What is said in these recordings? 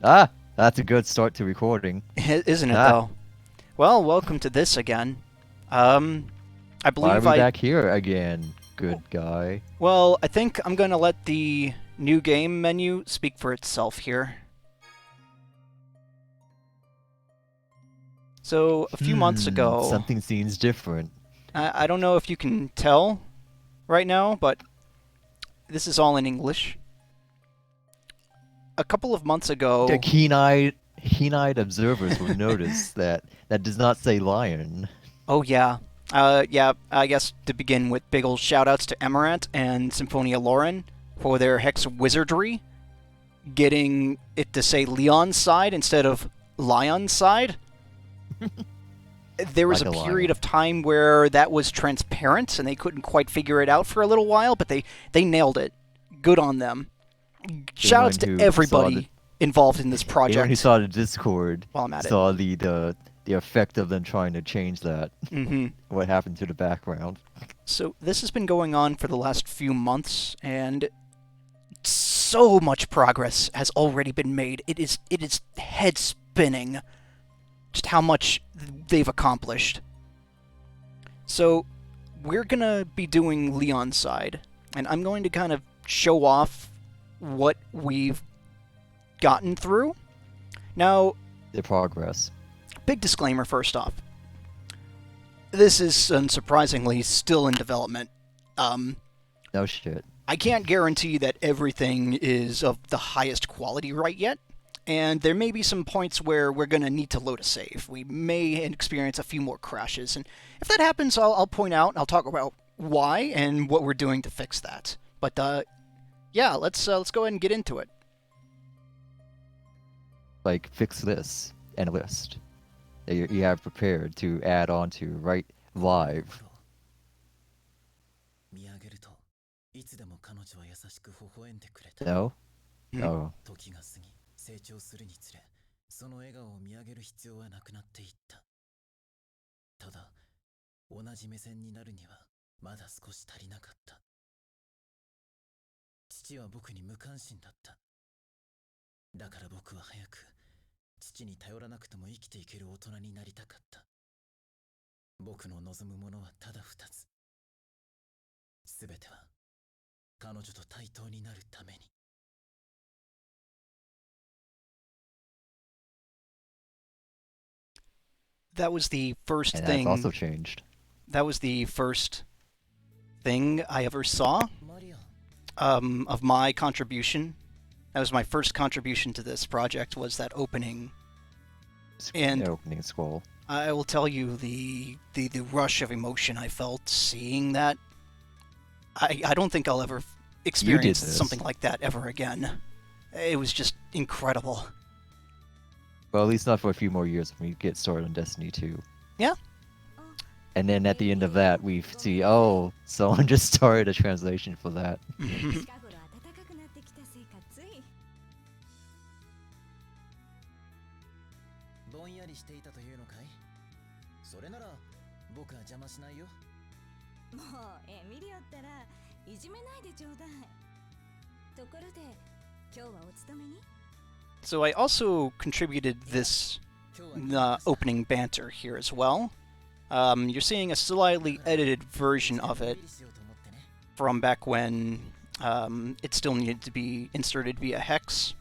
Ah, that's a good start to recording. Isn't it, Ah, though? Well, welcome to this again. Um, I why are believe we I. back here again, good guy? Well, I think I'm going to let the new game menu speak for itself here. So, a few months ago, Something seems different. I don't know if you can tell right now, but this is all in English. A couple of months The ago. keen-eyed observers will notice that that does not say lion. Oh, yeah. Yeah, I guess to begin with, big ol' shoutouts to Emerant and Symphonia Lauren for their hex wizardry, getting it to say Leon's side instead of Lion's side. There was Like a a period lion. of time where that was transparent and they couldn't quite figure it out for a little while, but they nailed it. Good on them. Shoutouts Anyone to who saw the everybody involved in this anyone who project saw the Discord while I'm at it. saw the effect of them trying to change that. Mm-hmm. What happened to the background? So this has been going on for the last few months, and so much progress has already been made. It is head spinning just how much they've accomplished. So we're gonna be doing Leon's side, and I'm going to kind of show off what we've gotten through. Now, The progress. big disclaimer first off. This is unsurprisingly still in development. Um, No shit. I can't guarantee that everything is of the highest quality right yet, and there may be some points where we're going to need to load a save. We may experience a few more crashes, and if that happens, I'll point out, I'll talk about why and what we're doing to fix that. But yeah, let's go ahead and get into it. Like fix this and list that you have prepared to add on to right live. 見上げるといつでも彼女は優しく微笑んでくれた。 No? Hmm. Oh. 時が過ぎ成長するにつれその笑顔を見上げる必要はなくなっていった。ただ同じ目線になるにはまだ少し足りなかった。父は僕に無関心だった。だから僕は早く父に頼らなくても生きていける大人になりたかった。僕の望むものはただ二つ。すべては彼女と対等になるために。That was the first And that's thing. also changed. That was the first thing I ever saw マリアン of my contribution. That was my first contribution to this project. Was that opening. And Opening scroll. I will tell you the rush of emotion I felt seeing that. I don't think I'll ever You did experience this. something like that ever again. It was just incredible. Well, at least not for a few more years when we get started on Destiny 2. Yeah. And then at the end of that, we see, oh, someone just started a translation for that. 近頃暖かくなってきたせいかついぼんやりしていたというのかい。それなら僕は邪魔しないよ。もうエミリオったらいじめないでちょうだい。ところで今日はお勤めに So I also contributed this opening banter here as well. You're seeing a slightly edited version of it from back when it still needed to be inserted via hex.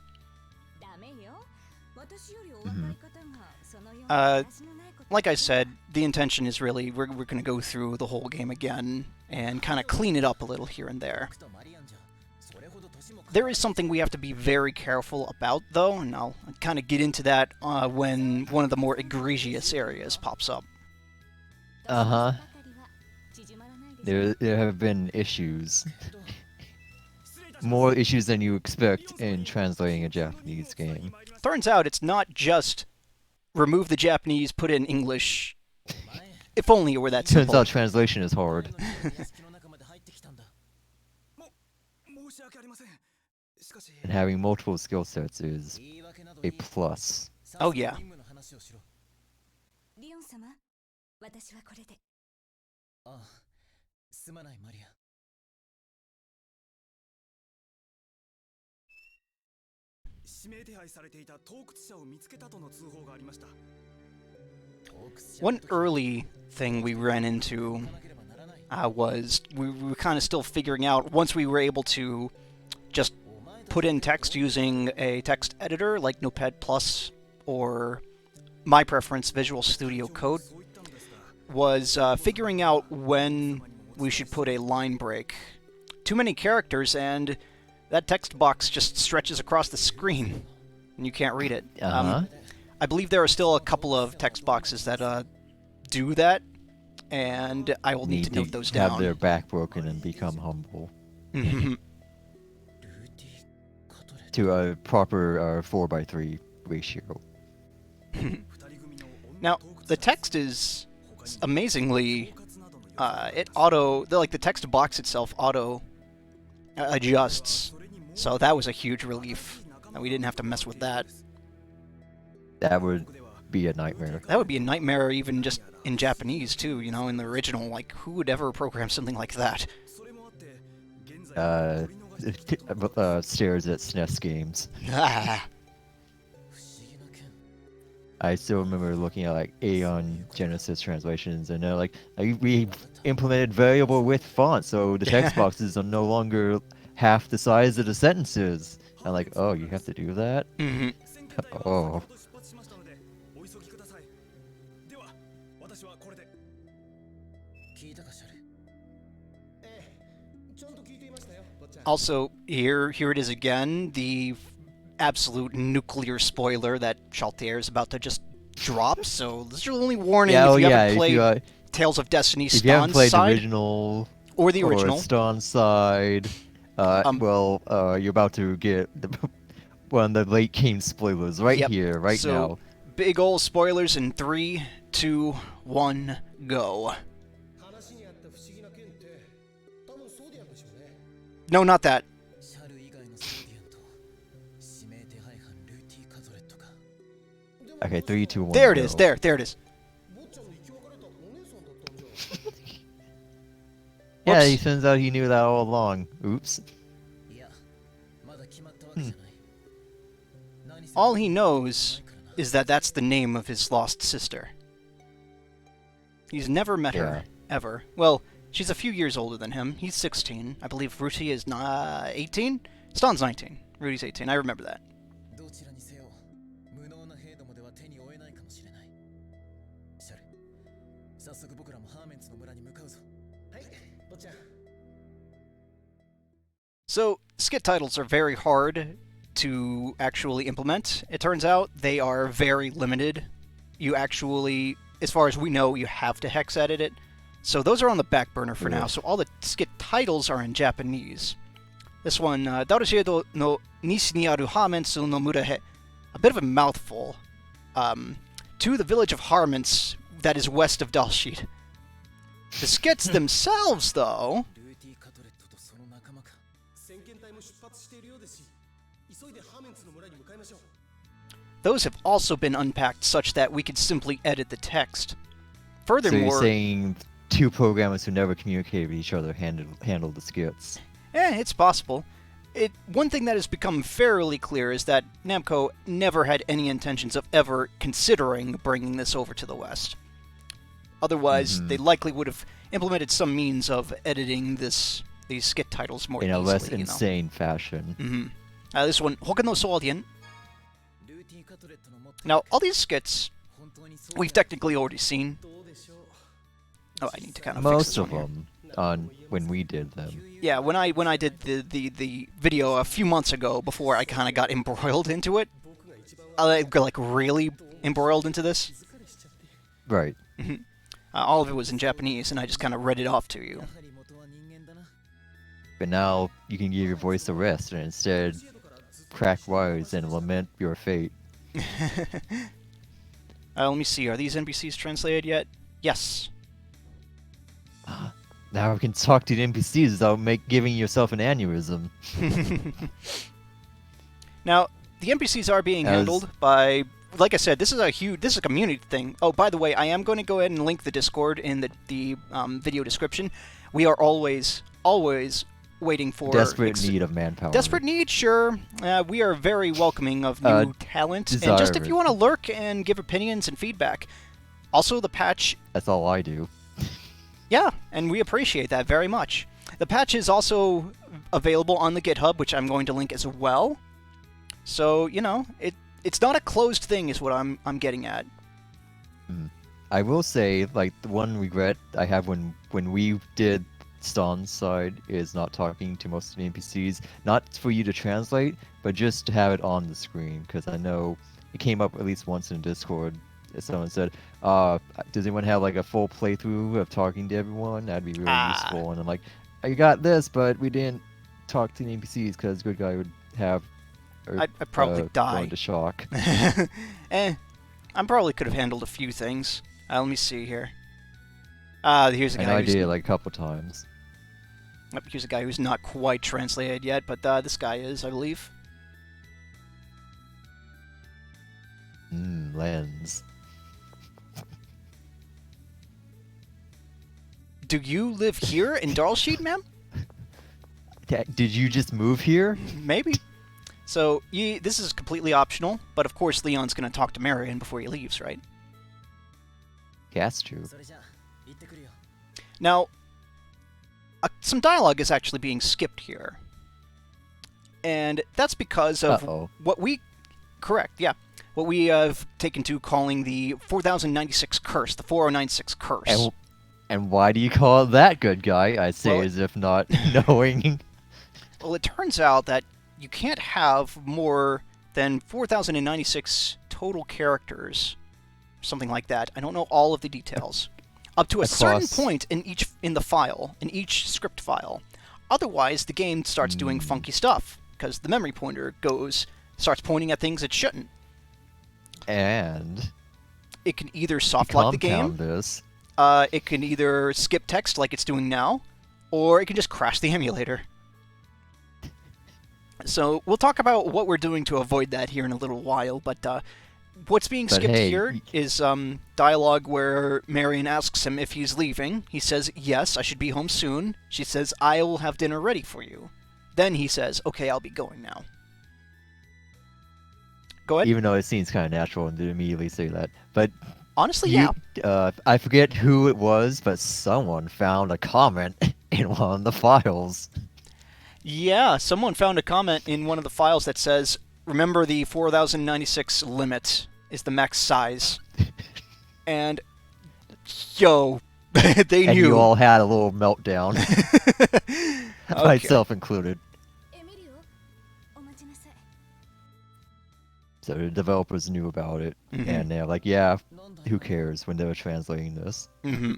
ダメよ。私よりお若い方がそのような Uh, 話のないこと Like I said, the intention is really we're going to go through the whole game again and kind of clean it up a little here and there. 僕とマリアンじゃそれほど年も There is something we have to be very careful about, though, and I'll kind of get into that when one of the more egregious areas pops up. Uh-huh. ばかりは縮まらないでしょ There have been issues. けど失礼いたします More issues than you expect in translating a Japanese game. Turns out it's not just remove the Japanese, put it in English. 前 If only it were that Turns simple. out translation is hard. 屋敷の中まで入ってきたんだ。申し訳ありません。しかし And having multiple skill sets is 言い訳など a いい。 plus. Oh, yeah. 任務の話をしろ。リオン様私はこれでああ、すまないマリア。One early thing we ran into was we were kind of still figuring out, once we were able to just put in text using a text editor like Notepad Plus or my preference Visual Studio Code, was figuring out when we should put a line break. Too many characters and that text box just stretches across the screen and you can't read it. I believe there are still a couple of text boxes that do that, and I will need to note those down. Have their back broken and become humble. To a proper 4:3 ratio. Now, the text is amazingly, the text box itself auto adjusts, so that was a huge relief. And we didn't have to mess with that. That would be a nightmare. That would be a nightmare even just in Japanese too, you know, in the original. Like, who would ever program something like that? Stares at SNES games. I still remember looking at like Aeon Genesis translations, and they're like, we implemented variable width font, so the text boxes are no longer half the size of the sentences. I'm like, oh, you have to do that? Oh. Also, here it is again, the absolute nuclear spoiler that Shaltair is about to just drop. So this is your only warning if you haven't played Tales of Destiny Stan's side. If you haven't played the original or the original Stan's side, you're about to get one of the late game spoilers here, right now. Big ol' spoilers in 3, 2, 1, go. No, not that. Okay, 3, 2, 1. There it is. There it is. Yeah, he turns out he knew that all along. Oops. All he knows is that that's the name of his lost sister. He's never met her, ever. Well, she's a few years older than him. He's 16. I believe Ruti is 18? Stan's 19. Rudy's 18. I remember that. So, skit titles are very hard to actually implement. It turns out they are very limited. You actually, as far as we know, you have to hex edit it. So those are on the back burner for now. So all the skit titles are in Japanese. This one, Darushido no Nishi ni aru Harmentsu no mura he. A bit of a mouthful. To the village of Harments that is west of Dalshid. The skits themselves, though... Those have also been unpacked such that we could simply edit the text. Furthermore... So you're saying two programmers who never communicate with each other handle the skits? It's possible. One thing that has become fairly clear is that Namco never had any intentions of ever considering bringing this over to the West. Otherwise, they likely would have implemented some means of editing these skit titles more easily. In a less insane fashion. This one, Hoka no Soudien. Now, all these skits, we've technically already seen. Oh, I need to kind of fix this one here. Most of them on when we did them. Yeah, when I did the video a few months ago, before I kind of got embroiled into it, like really embroiled into this. Right. All of it was in Japanese, and I just kind of read it off to you. But now you can give your voice a rest and instead crack wires and lament your fate. Let me see. Are these NPCs translated yet? Yes. Now I can talk to the NPCs without giving yourself an aneurysm. Now, the NPCs are being handled by... Like I said, this is a community thing. Oh, by the way, I am going to go ahead and link the Discord in the video description. We are always waiting for Desperate need of manpower. Desperate need, sure. We are very welcoming of new talent, and just if you want to lurk and give opinions and feedback. Also, the patch. That's all I do. Yeah, and we appreciate that very much. The patch is also available on the GitHub, which I'm going to link as well. So it's not a closed thing, is what I'm getting at. I will say, like, the one regret I have when we did Stan's side is not talking to most of the NPCs. Not for you to translate, but just to have it on the screen, because I know it came up at least once in Discord. Someone said, does anyone have like a full playthrough of talking to everyone? That'd be really useful. And I'm like, I got this, but we didn't talk to the NPCs because good guy would have... I'd probably die. Go into shock. I probably could have handled a few things. Let me see here. Here's a guy. I did it like a couple times. Here's a guy who's not quite translated yet, but this guy is, I believe. Lens. Do you live here in Darlsheet, ma'am? Did you just move here? Maybe. So, this is completely optional, but of course Leon's going to talk to Marion before he leaves, right? Yeah, that's true. Now, some dialogue is actually being skipped here. And that's because of what we... Correct, yeah. What we have taken to calling the 4096 curse, the 4096 curse. And why do you call it that, good guy? I say as if not knowing. Well, it turns out that you can't have more than 4096 total characters, something like that. I don't know all of the details. Up to a certain point in each script file. Otherwise, the game starts doing funky stuff, because the memory pointer starts pointing at things it shouldn't. And it can either softlock the game. This. It can either skip text like it's doing now, or it can just crash the emulator. So we'll talk about what we're doing to avoid that here in a little while, but what's being skipped here is dialogue where Marion asks him if he's leaving. He says, yes, I should be home soon. She says, I will have dinner ready for you. Then he says, okay, I'll be going now. Go ahead. Even though it seems kind of natural to immediately say that. But honestly, yeah. I forget who it was, but someone found a comment in one of the files. Yeah, someone found a comment in one of the files that says, remember the 4096 limit is the max size. And, yo, they knew. And you all had a little meltdown. Myself included. So the developers knew about it, and they're like, yeah, who cares when they were translating this. Mm-hmm.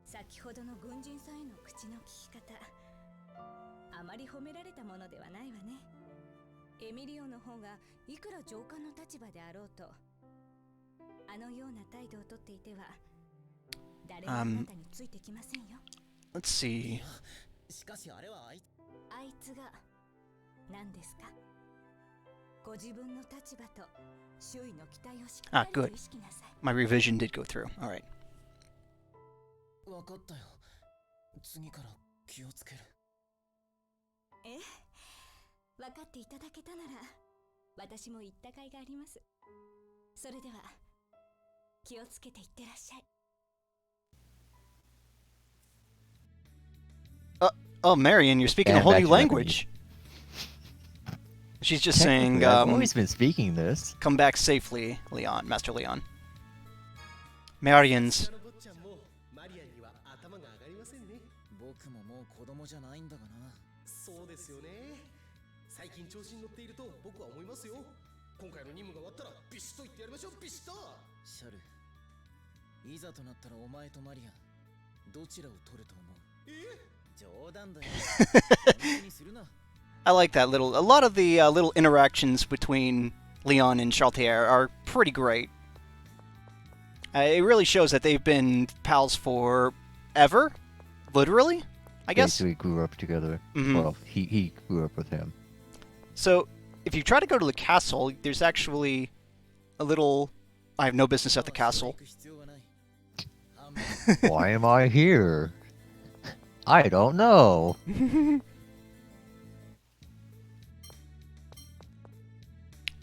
先ほどの軍人さんへの口の聞き方、あまり褒められたものではないわね。エミリオの方がいくら上官の立場であろうと、あのような態度をとっていては、誰もあなたについてきませんよ。Let's see. しかしあれはあいつが何ですか？ご自分の立場と周囲の期待をしっかりと意識なさい。My revision did go through. All right. わかったよ。次から気をつける。分かっていただけたなら、私も言った甲斐があります。それでは、気をつけていってらっしゃい。Oh, Marion, you're speaking a whole new language. She's just saying, I've always been speaking this. Come back safely, Leon, Master Leon. Marion's. 僕ももう子供じゃないんだがな。そうですよね。最近調子に乗っていると僕は思いますよ。今回の任務が終わったらビシッと言ってやりましょう。ビシッと。シャル、いざとなったらお前とマリアンどちらを取ると思う？冗談だよ。本当にするな。I like that a lot of the little interactions between Leon and Chartier are pretty great. It really shows that they've been pals forever, literally, I guess. Basically grew up together. Well, he grew up with him. So, if you try to go to the castle, there's actually a little I have no business at the castle. 行く必要はない半分 Why am I here? I don't know.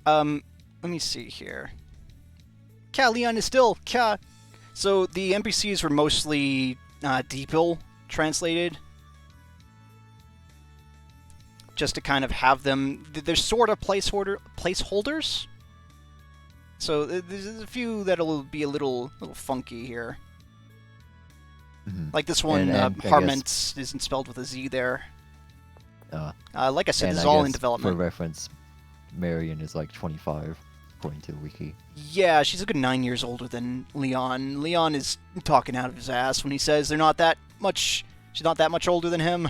Let me see here. Leon is still Ka. So the NPCs were mostly DeepL translated, just to kind of have them. They're sort of placeholders. So there's a few that'll be a little funky here. Mhm. Like this one, And I guess- Harments isn't spelled with a Z there. Like I said, And this is I all in guess development. For reference, Marion is like 25, according to the wiki. Yeah, she's a good 9 years older than Leon. Leon is talking out of his ass when he says they're not that much. She's not that much older than him.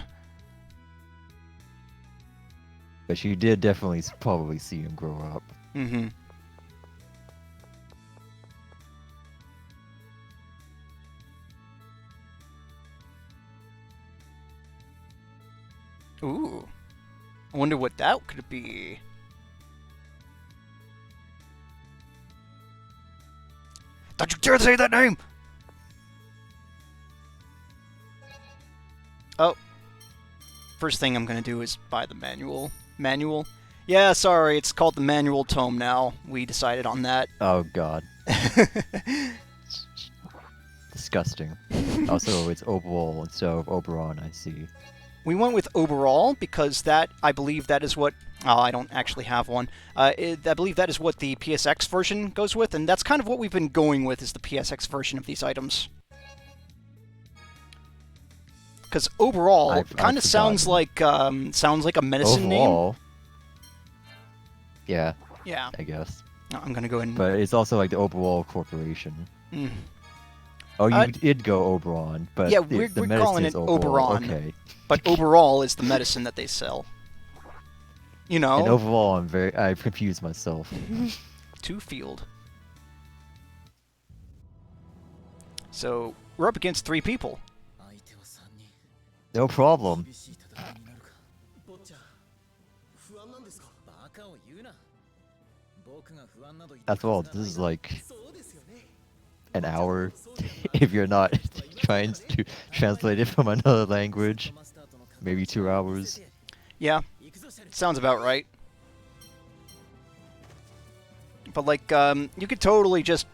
But you did definitely probably see him grow up. Mm-hmm. Ooh. I wonder what that could be. Don't you dare say that name! Oh. First thing I'm gonna do is buy the manual. Manual? Yeah, sorry, it's called the manual tome now. We decided on that. Oh god, disgusting. Also, it's overall instead of Oberon, I see. We went with overall because I believe that is what... Oh, I don't actually have one. I believe that is what the PSX version goes with, and that's kind of what we've been going with, is the PSX version of these items. Because overall I've kind of sounds like a medicine Overall, yeah, name. Yeah. I guess. I'm gonna go and... But it's also like the overall corporation. Mm. Oh, you Uh, did go Oberon, but yeah, the we're medicine calling is it overall. Oberon. Okay. But overall is the medicine that they sell. You know, And overall, I've confused myself. to field. So we're up against 3 people. 相手は3人 No problem. 厳しい戦いになるか坊ちゃん不安なんですかバカを言うな僕が不安など言って After all, るはずが this is ない like そうですよね an hour if you're not trying to translate it from another language. Maybe 2 hours. Yeah, 行くぞシャル sounds about right. But like, you could totally just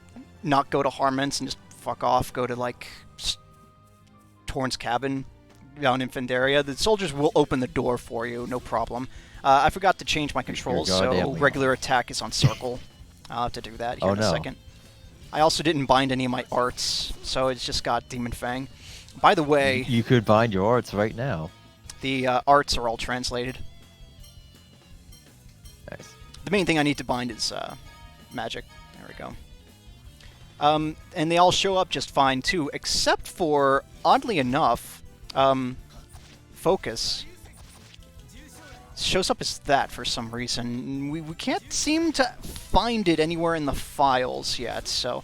not go to Harments and just fuck off. Go to like Torn's cabin down in Fendaria. The soldiers will open the door for you, no problem. I forgot to change my controls, so goddamn regular attack is on circle. I'll have to do that here Oh, in a no. second. I also didn't bind any of my arts, so it's just got Demon Fang. By the way, You could bind your arts right now. the arts are all translated. Nice. The main thing I need to bind is magic. There we go. And they all show up just fine too, except for, oddly enough, focus shows up as that for some reason. We can't seem to find it anywhere in the files yet, so...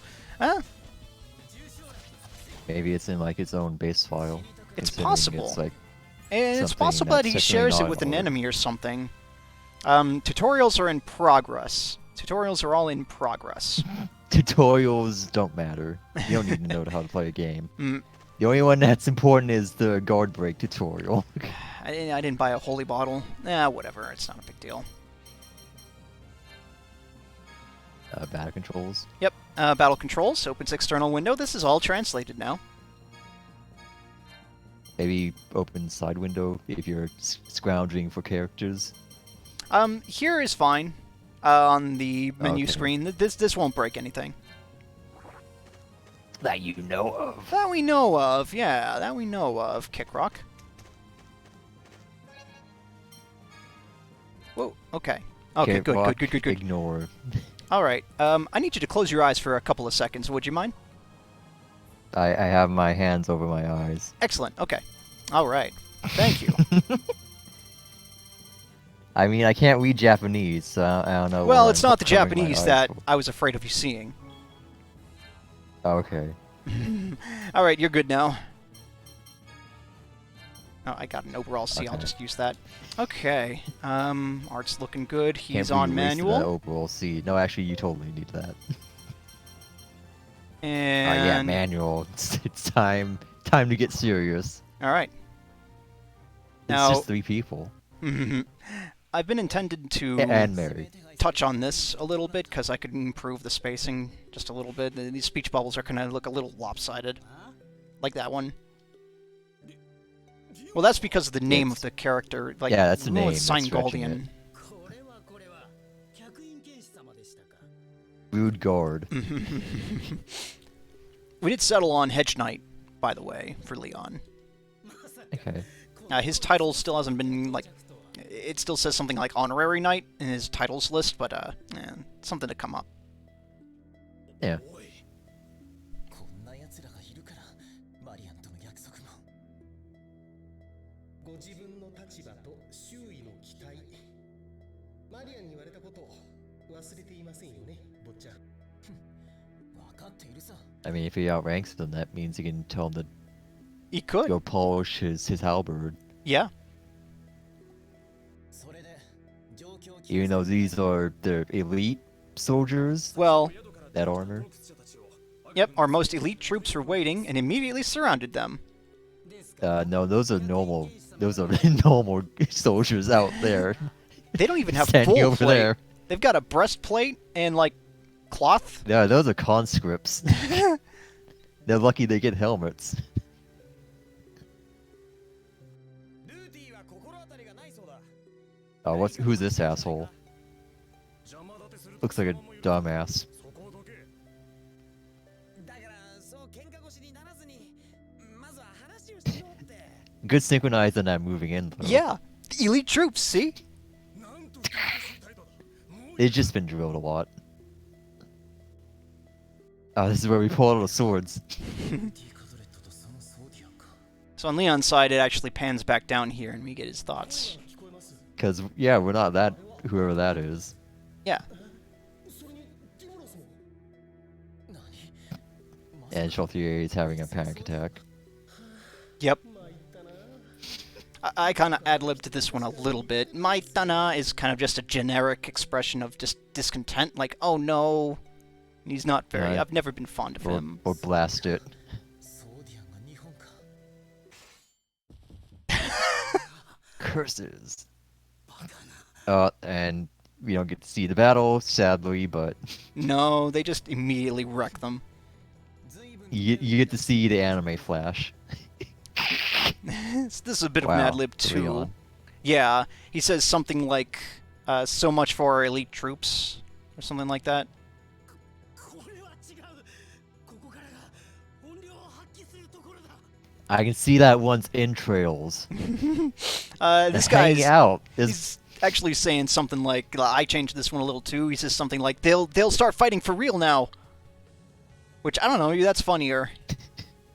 Maybe it's in like its own base file. It's considering possible. It's like And it's something possible that that's he definitely shares it not with an in order. enemy or something. Tutorials are in progress. Tutorials are all in progress. tutorials don't matter. You don't need to know how to play a game. Mm. The only one that's important is the guard break tutorial. I didn't buy a holy bottle. Whatever. It's not a big deal. Battle controls. Yep. Battle controls opens external window. This is all translated now. Maybe open side window if you're scrounging for characters. Here is fine. On the menu Okay. screen. This won't break anything. That you know of. That we know of. Yeah, that we know of. Kick Rock. Whoa. Okay. Okay. Kick Good. rock, Good. Good. Good. Good. Ignore. All right. I need you to close your eyes for a couple of seconds. Would you mind? I have my hands over my eyes. Excellent. Okay. All right. Thank you. I mean, I can't read Japanese, so I don't know. Well, what it's I'm not the covering my Japanese eyes that for. I was afraid of you seeing. Okay. All right, you're good now. Oh, I got an overall C. I'll Okay. just use that. Okay. Art's looking good. He's Can't on be wasted that manual. overall C. No, actually, you totally need that. Yeah, And manual. It's time to get serious. all right. It's Now, just 3 people I've been intended to and Mary. touch on this a little bit because I could improve the spacing just a little bit. These speech bubbles are kind of look a little lopsided, like that one. Well, that's because of the name of the character. Like, Yeah, that's the name, It's that's stretching Seingaldian. これはこれは客員剣士様でしたか Rude guard. We did settle on Hedge Knight, by the way, for Leon. Okay. His title still hasn't been, like... It still says something like Honorary Knight in his titles list, but, something to come up. Yeah. こんな奴らがいるからマリアンとの約束もご自分の立場と周囲の期待マリアンに言われたこと忘れていませんよね坊ちゃん分かっているさ I mean, if he outranks them, that means he can tell him to He could. go polish his halberd. Yeah. それで状況 Even though these are the elite soldiers, Well, that armor. yep, our most elite troops were waiting and immediately surrounded them. No, those are normal. Those are normal soldiers out there. They don't even have Standing full over plate. there. They've got a breastplate and, like, cloth. Yeah, those are conscripts. They're lucky they get helmets. ルーティーは心当たりがないそうだ Who's this asshole? Looks like a dumbass. だからそう喧嘩腰にならずにまずは話をしようって Good synchronized on that moving in, though. Yeah, the elite troops, see? They've just been drilled a lot. Oh, this is where we pull out the swords. ティーカドレットとそのソーディアンか So on Leon's side, it actually pans back down here and we get his thoughts. Because, yeah, we're not that, whoever that is. Yeah. それにティモロスも And Chaltier is having a panic attack. Yep. 参ったな I kind of ad-libbed this one a little bit. Maitana is kind of just a generic expression of just discontent, like, oh no, he's not very... Right. I've never been fond of him. Or blast it. ソーディアンが日本か Curses. And we don't get to see the battle, sadly, but No, they just immediately wreck them. 随分 you get to see the anime flash. This is a bit of Wow, an ad-lib too. Leon. Yeah, he says something like, so much for our elite troops, or something like that. これは違うここからが本領を発揮するところだ I can see that one's entrails. This hanging guy's out. he's actually saying something like, I changed this one a little too. He says something like, they'll start fighting for real now. Which, I don't know, maybe that's funnier.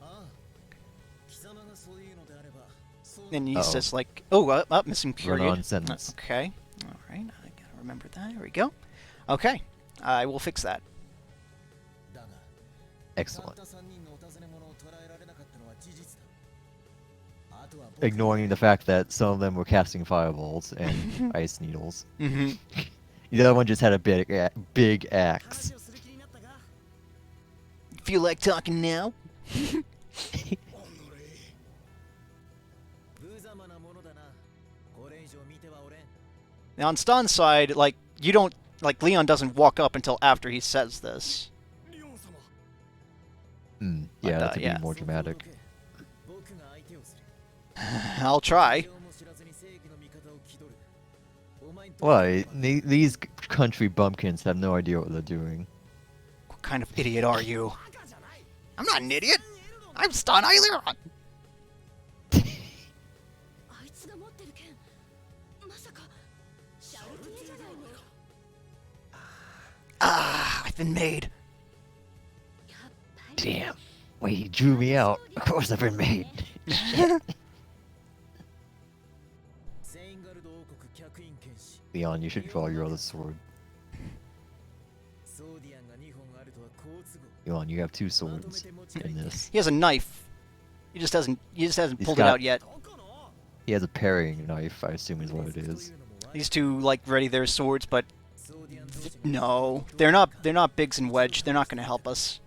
ああ貴様がそういうのであればそう And he Uh-oh. says like, missing period. Run-on sentence. Okay, alright, I gotta remember that. There we go. Okay, I will fix that. だが Excellent. たった3人のお尋ね物を捉えられなかったのは事実だあとは僕 Ignoring the fact that some of them were casting fireballs and ice needles. Mm-hmm. The other one just had a big axe. 話をする気になったか Feel like talking now? 無様なものだなこれ以上見てはおれん Now on Stan's side, like, you don't, like, Leon doesn't walk up until after he says this. リオン様 Yeah, But, that could yeah. be more dramatic. 僕が相手をする I'll try. 情も知らずに正義の味方を気取るお前にと Well, these country bumpkins have no idea what they're doing. What kind of idiot are you? I'm not an idiot. I'm Stan Aileron. あいつが持ってる剣まさかシャルティエじゃないの Ah, I've been made. やっぱり Damn. Wait, he drew me out. Of course I've been made. セインガルド王国客員剣士 Leon, you should draw your other sword. ソーディアンが2本あるとは好都合 Leon, you have 2 swords in this. He has a knife. He just hasn't He's pulled it got- out yet. どこの He has a parrying knife, I assume is what it という is. のもわ These two like ready their swords, but ソーディアン同士が no, they're not. They're not Biggs and Wedge. They're not going to help us.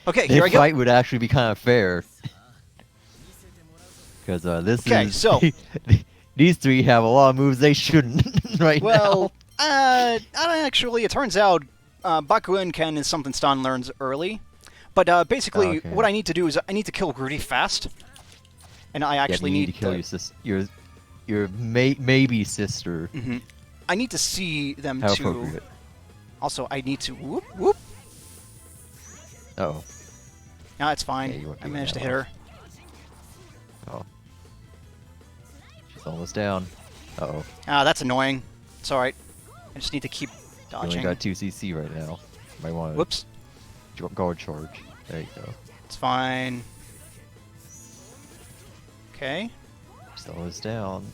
Okay, here I This go. fight would actually be kind of fair. Because this Okay, is... so- these three have a lot of moves they shouldn't right Well, now. actually, it turns out Bakuen Ken is something Stan learns early. But basically, Okay. what I need to do is I need to kill Rudy fast. And I Yeah, actually you need to need kill your sis your maybe sister. Mhm. I need to see them How to... appropriate. Also, I need to... Whoop, whoop. Oh. No, it's fine. Yeah, you won't I do managed to that hit well. her. Oh. She's almost down. Uh-oh. Ah, that's annoying. It's alright. I just need to keep You only dodging. got 2 CC right now. Might want to Whoops. guard charge. There you go. It's fine. Okay. Slow us down.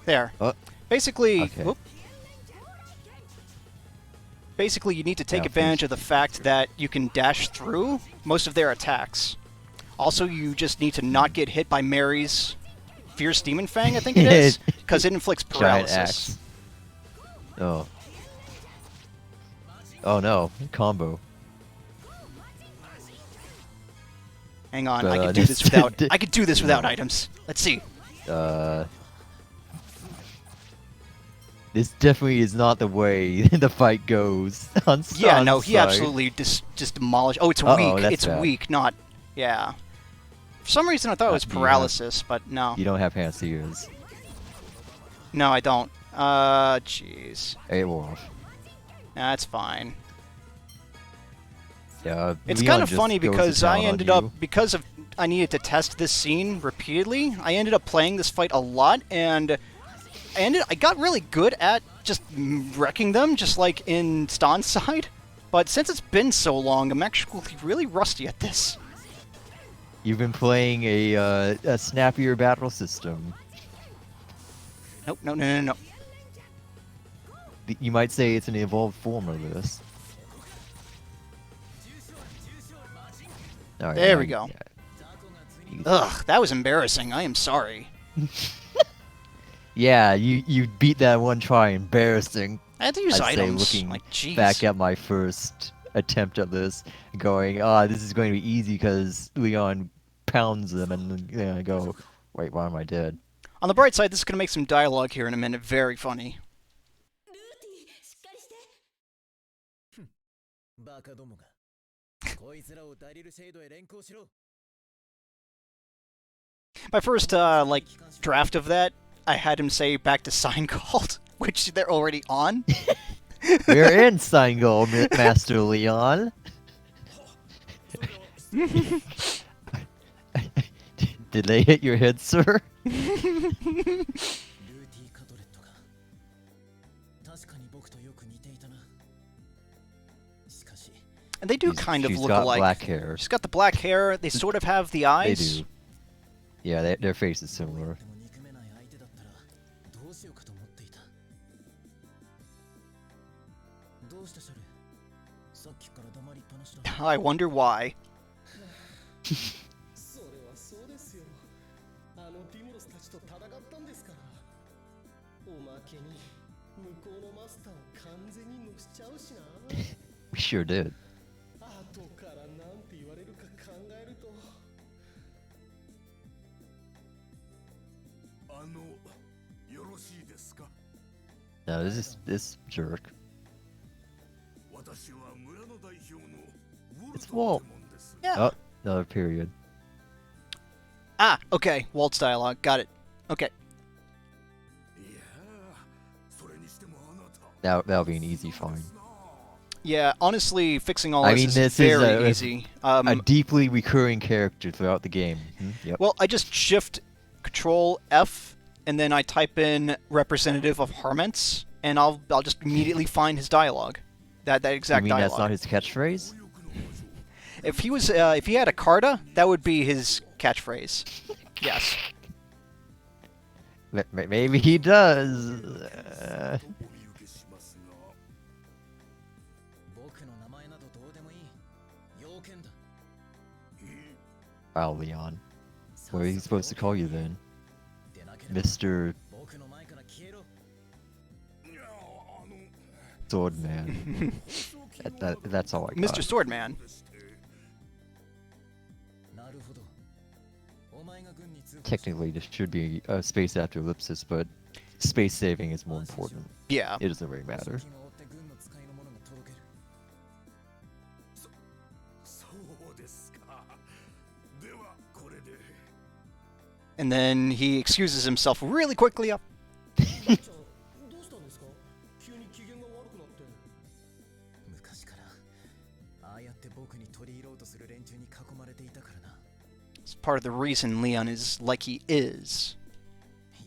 There. Oh. Basically... Okay. Whoop. Basically, you need to take Now advantage finish of the fact that you can dash through most of their attacks. Also, you just need to not get hit by Mary's Fierce Demon Fang, I think it is, because it inflicts Giant paralysis. axe. Oh. Oh no. Combo. Hang on, But, I uh, could do this without. this- I could do this without no. items. Let's see. This definitely is not the way the fight goes on Yeah, no, Stan's he side. absolutely just demolished. Oh, it's Uh-oh, weak. that's It's bad. weak, not. Yeah. For some reason, I thought it was Do you have- paralysis, but no. You don't have Panseers. No, I don't. Jeez. It wore off. That's fine. Yeah, It's Leon kind of just funny goes to because I town on ended you. up because of I needed to test this scene repeatedly. I ended up playing this fight a lot, and I got really good at just wrecking them, just like in Stan's side. But since it's been so long, I'm actually really rusty at this. You've been playing a snappier battle system. Nope, no, no, no, no. You might say it's an evolved form of this. All right, There now we you- go. yeah. Ugh, that was embarrassing. I am sorry. Yeah, you beat that one try, embarrassing. I had to use I'd say items. looking Like, jeez. back at my first attempt at this, going, this is going to be easy because Leon pounds them, and then I go, wait, why am I dead? On the bright side, this is going to make some dialogue here in a minute. Very funny. ルーティしっかりして。バカどもがこいつらをダリルシェイドへ連行しろ。 My first, like, draft of that, I had him say back to sign called, which they're already on. We're in Single, Master Leon. Did they hit your head, sir? ルーティカトレットか。確かに僕とよく似ていたな。しかし、 And they do kind of She's look got alike. black hair. She's got the black hair. They sort of have the They eyes. do. Yeah, their face is similar. でも憎めない相手だったらどうしようかと思っていた。どうしたシャル？さっきから黙りっぱなしだ。 I wonder why. それはそうですよ。あのディモロスたちと戦ったんですから。おまけに向こうのマスターを完全にのしちゃうしな。 We sure did. 後からなんて言われるか考えると。よろしいですか。 No, this jerk. 私は村の代表のウォル It's ト Walt. ってもんです。 Yeah. Oh, another period. Ah, okay. Walt's dialogue. Got it. Okay. いやー、それにしてもあなた。 That'll be an easy find. Yeah, honestly, fixing all I this mean, is this is very a- easy. A deeply recurring character throughout the game. Yep. Well, I just shift Control F, and then I type in representative of Harments, and I'll just immediately find his dialogue. That you exact mean dialogue. that's not his catchphrase? If he had a Carta, that would be his catchphrase. Yes. Maybe he does. お見受けしますが。僕の名前などどうでもいい。要件だ。 Wow, Leon. What are you supposed to call you then? でなければ Mr. 僕の前から消えろ。いやー、Swordman. That's all I got. Mr. Swordman. なるほど。お前が軍に通報 Technically, this should be a space after ellipsis, but space saving is more important. Yeah. It doesn't really matter. 先を追って軍の使いの者が届ける。そうですか。ではこれで。 And then he excuses himself really quickly up. どうしたんですか？急に機嫌が悪くなって。昔からああやって僕に取り入ろうとする連中に囲まれていたからな。 It's part of the reason Leon is like he is.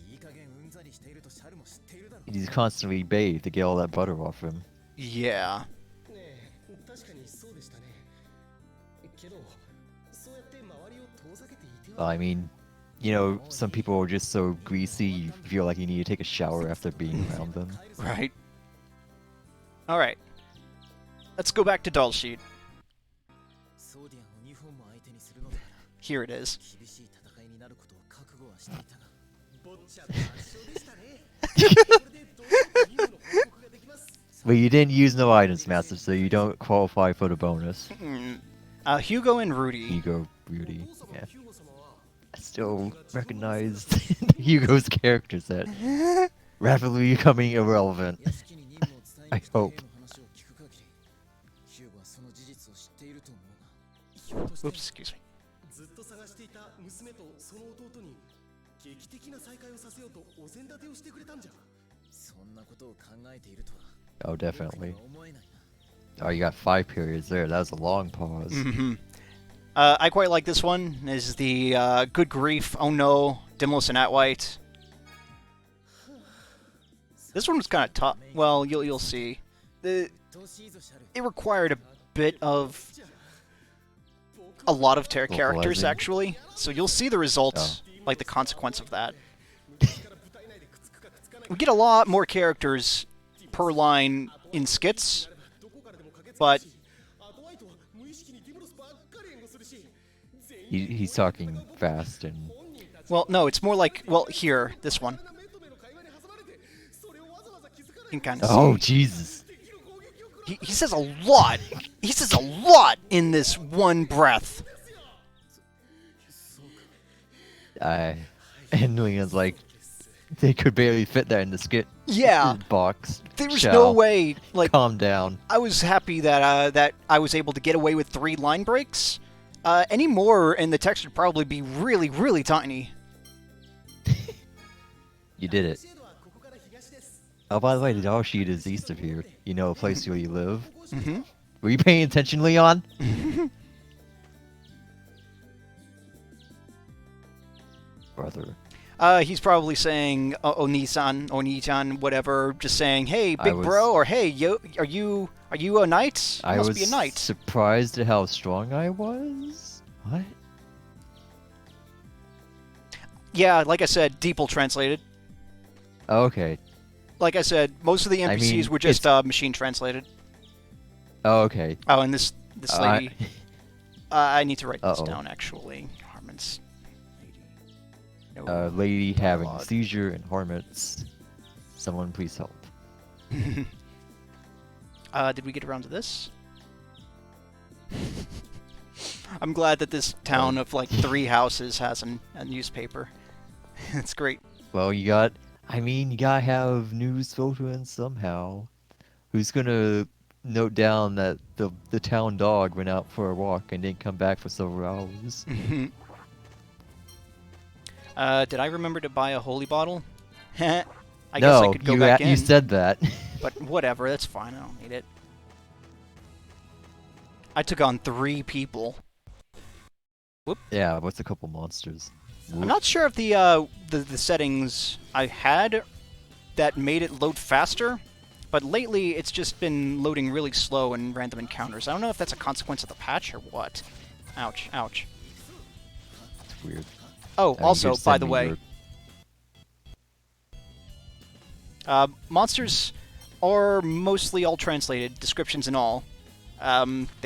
いい加減うんざりしているとシャルも知っているだろう。 He's constantly bathed to get all that butter off him. Yeah. ねえ、確かにそうでしたね。けど、そうやって周りを遠ざけていては。 I mean, you know, some people are just so greasy, you feel like you need to take a shower after being around them. Right. Alright. Let's go back to Doll Sheet. ソーディアンを日本も相手にするのなら Here it is. 厳しい戦いになることを覚悟はしていたが。ボッチャ圧勝でしたね。これでどうぞ任務の報告ができます。 But you didn't use no items, Master, so you don't qualify for the bonus. Hugo and Rudy. Hugo, Beauty, お父様 yeah. ヒューゴ様は I still recognize Hugo's character set. Rapidly becoming irrelevant. 屋敷に任務を伝え I に来た hope. 例の話を聞く限り、ヒューゴはその事実を知っていると思うが。ひょっとして Oops, excuse me. ずっと探していた娘とその弟に劇的な再会をさせようとお膳立てをしてくれたんじゃ。そんなことを考えているとは。 Oh, 僕に definitely. は思えないな。 Oh, you got 5 periods there. That was a long pause. I quite like this one. This is the Good Grief, Oh No, Dimlos and Atwhite. This one was kind of tough. Well, you'll see. It どしいぞシャル。 required a bit of a lot of characters Vocalizing. actually. So you'll see the results, like the consequence of that. We get a lot more characters per line in skits, but アドワイトは無意識にディムロスばっかり援護するし、全員 He's talking fast and 本人たち well, no, it's more like here, this one. が目と目の会話に挟まれて、それをわざわざ気づかない You can kind of oh see. Jesus! 敵の攻撃を食ら He says a lot. He says a lot in this one breath. And Leon's like, they could barely fit that in the skit Yeah, box. there's shell. no way. Like, Calm down. I was happy that that I was able to get away with 3 line breaks. Any more, and the text would probably be really, really tiny. You did it. シェードはここから東です。 Oh, by the way, the dog sheet is east of here. You know a place where you live? Mm-hmm. Were you paying attention, Leon? Brother. He's probably saying Oni-san, Oni-chan, whatever, just saying, "Hey, big was- bro," or "Hey, yo, are you a knight? You I must was be a knight." surprised at how strong I was. What? Yeah, like I said, DeepL translated. Oh, okay. Like I said, most of the NPCs mean, were just machine translated. Oh, okay. Oh, and this lady. I need to write this Uh-oh. down actually. Harmon's lady. No. Lady having a God. seizure and Hormats. Someone please help. Did we get around to this? I'm glad that this town of like 3 houses has a newspaper. It's great. Well, you gotta have news filter in somehow. Who's gonna note down that the town dog went out for a walk and didn't come back for several hours? Did I remember to buy a holy bottle? I guess No, I could go back in. you said that. But whatever, that's fine. I don't need it. I took on 3 people. Yeah, what's a couple monsters? I'm not sure if the settings I had that made it load faster, but lately it's just been loading really slow in random encounters. I don't know if that's a consequence of the patch or what. Ouch, ouch. It's weird. Oh, You also, could by send the me way, monsters are mostly all translated, descriptions and all. They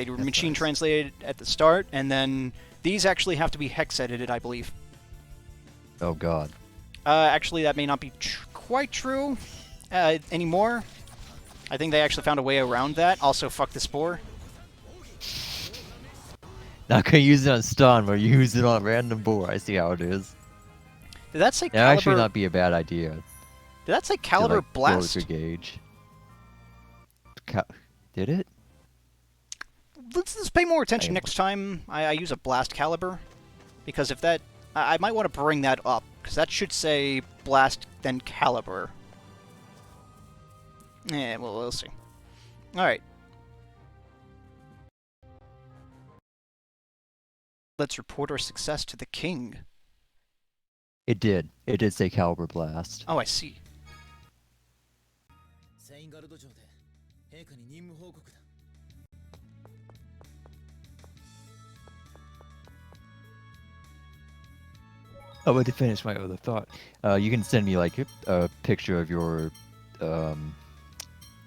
were That's machine nice. translated at the start, and then these actually have to be hex edited, I believe. Oh god. Actually, that may not be quite true anymore. I think they actually found a way around that. Also, fuck the spore. Not gonna use it on stun, but use it on random boar. I see how it is. Did that say That actually caliber? not be a bad idea. Did that say To, caliber like, build blast? a gauge. Did it? Let's pay more attention am- next time I use a blast caliber, because if that, I might want to bring that up, because that should say blast then caliber. Yeah, well, we'll see. All right. Let's report our success to the king. It did. It did say caliber blast. Oh, I see. セインガルド城で陛下に任務報告だ。 Oh, but to finish my other thought, you can send me like a picture of your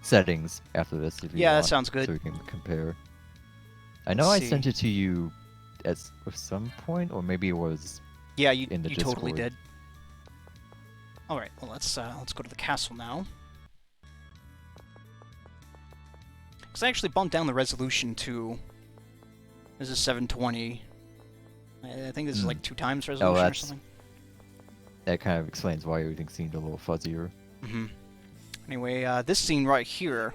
settings after this if you Yeah, that want, sounds good. so we can compare. I know Let's I see. sent it to you at some point, or maybe it was Yeah, you in the totally Discord. did. All right, well let's go to the castle now. Because I actually bumped down the resolution to. This is 720. I think this is like 2 times resolution or that's- something. That kind of explains why everything seemed a little fuzzier. Anyway, this scene right here.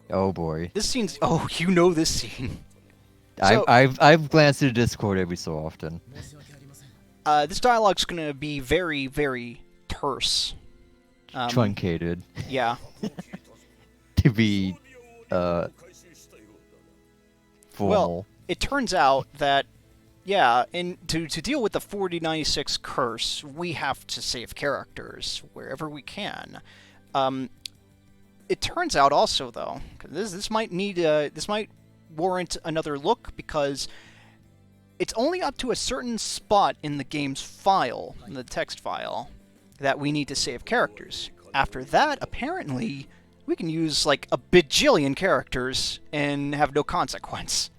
Oh boy, This scene's. Oh, you know this scene. So- I've glanced at Discord every so often. 申し訳ありません。 This dialogue's gonna be very, very terse. Truncated Yeah. to be formal. Well, it turns out that, yeah, to deal with the 4096 curse, we have to save characters wherever we can. It turns out also, though, 'cause this might need this might warrant another look, because it's only up to a certain spot in the game's file, in the text file, that we need to save characters. After that, apparently, we can use like a bajillion characters and have no consequence.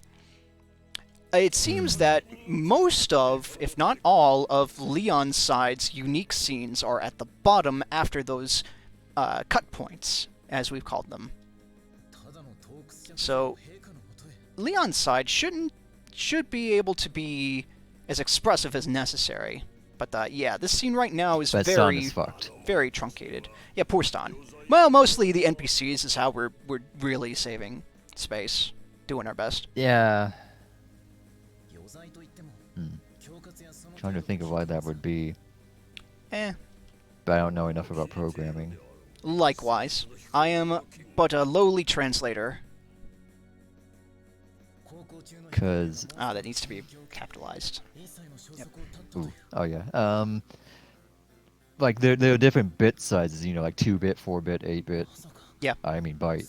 It seems that most of, if not all, of Leon's side's unique scenes are at the bottom after those cut points, as we've called them. ただの洞窟じゃなくて So, 陛下のもとへ。 Leon's side should be able to be as expressive as necessary. But yeah, this scene right now is But Stan very, is fucked. very truncated. Yeah, poor Stan. Well, mostly the NPCs is how we're really saving space, doing our best. Yeah, 余罪といっても、 Hmm. 恐喝やその trying to think of why that would be, Eh. but I don't know enough about programming. Likewise, I am but a lowly translator. 航行中の Cause Ah, that needs to be capitalized. 一切の消息を断ったと ooh, いう。 oh yeah, like there are different bit sizes, you know, like 2-bit, 4-bit, 8-bit. まさか I mean byte.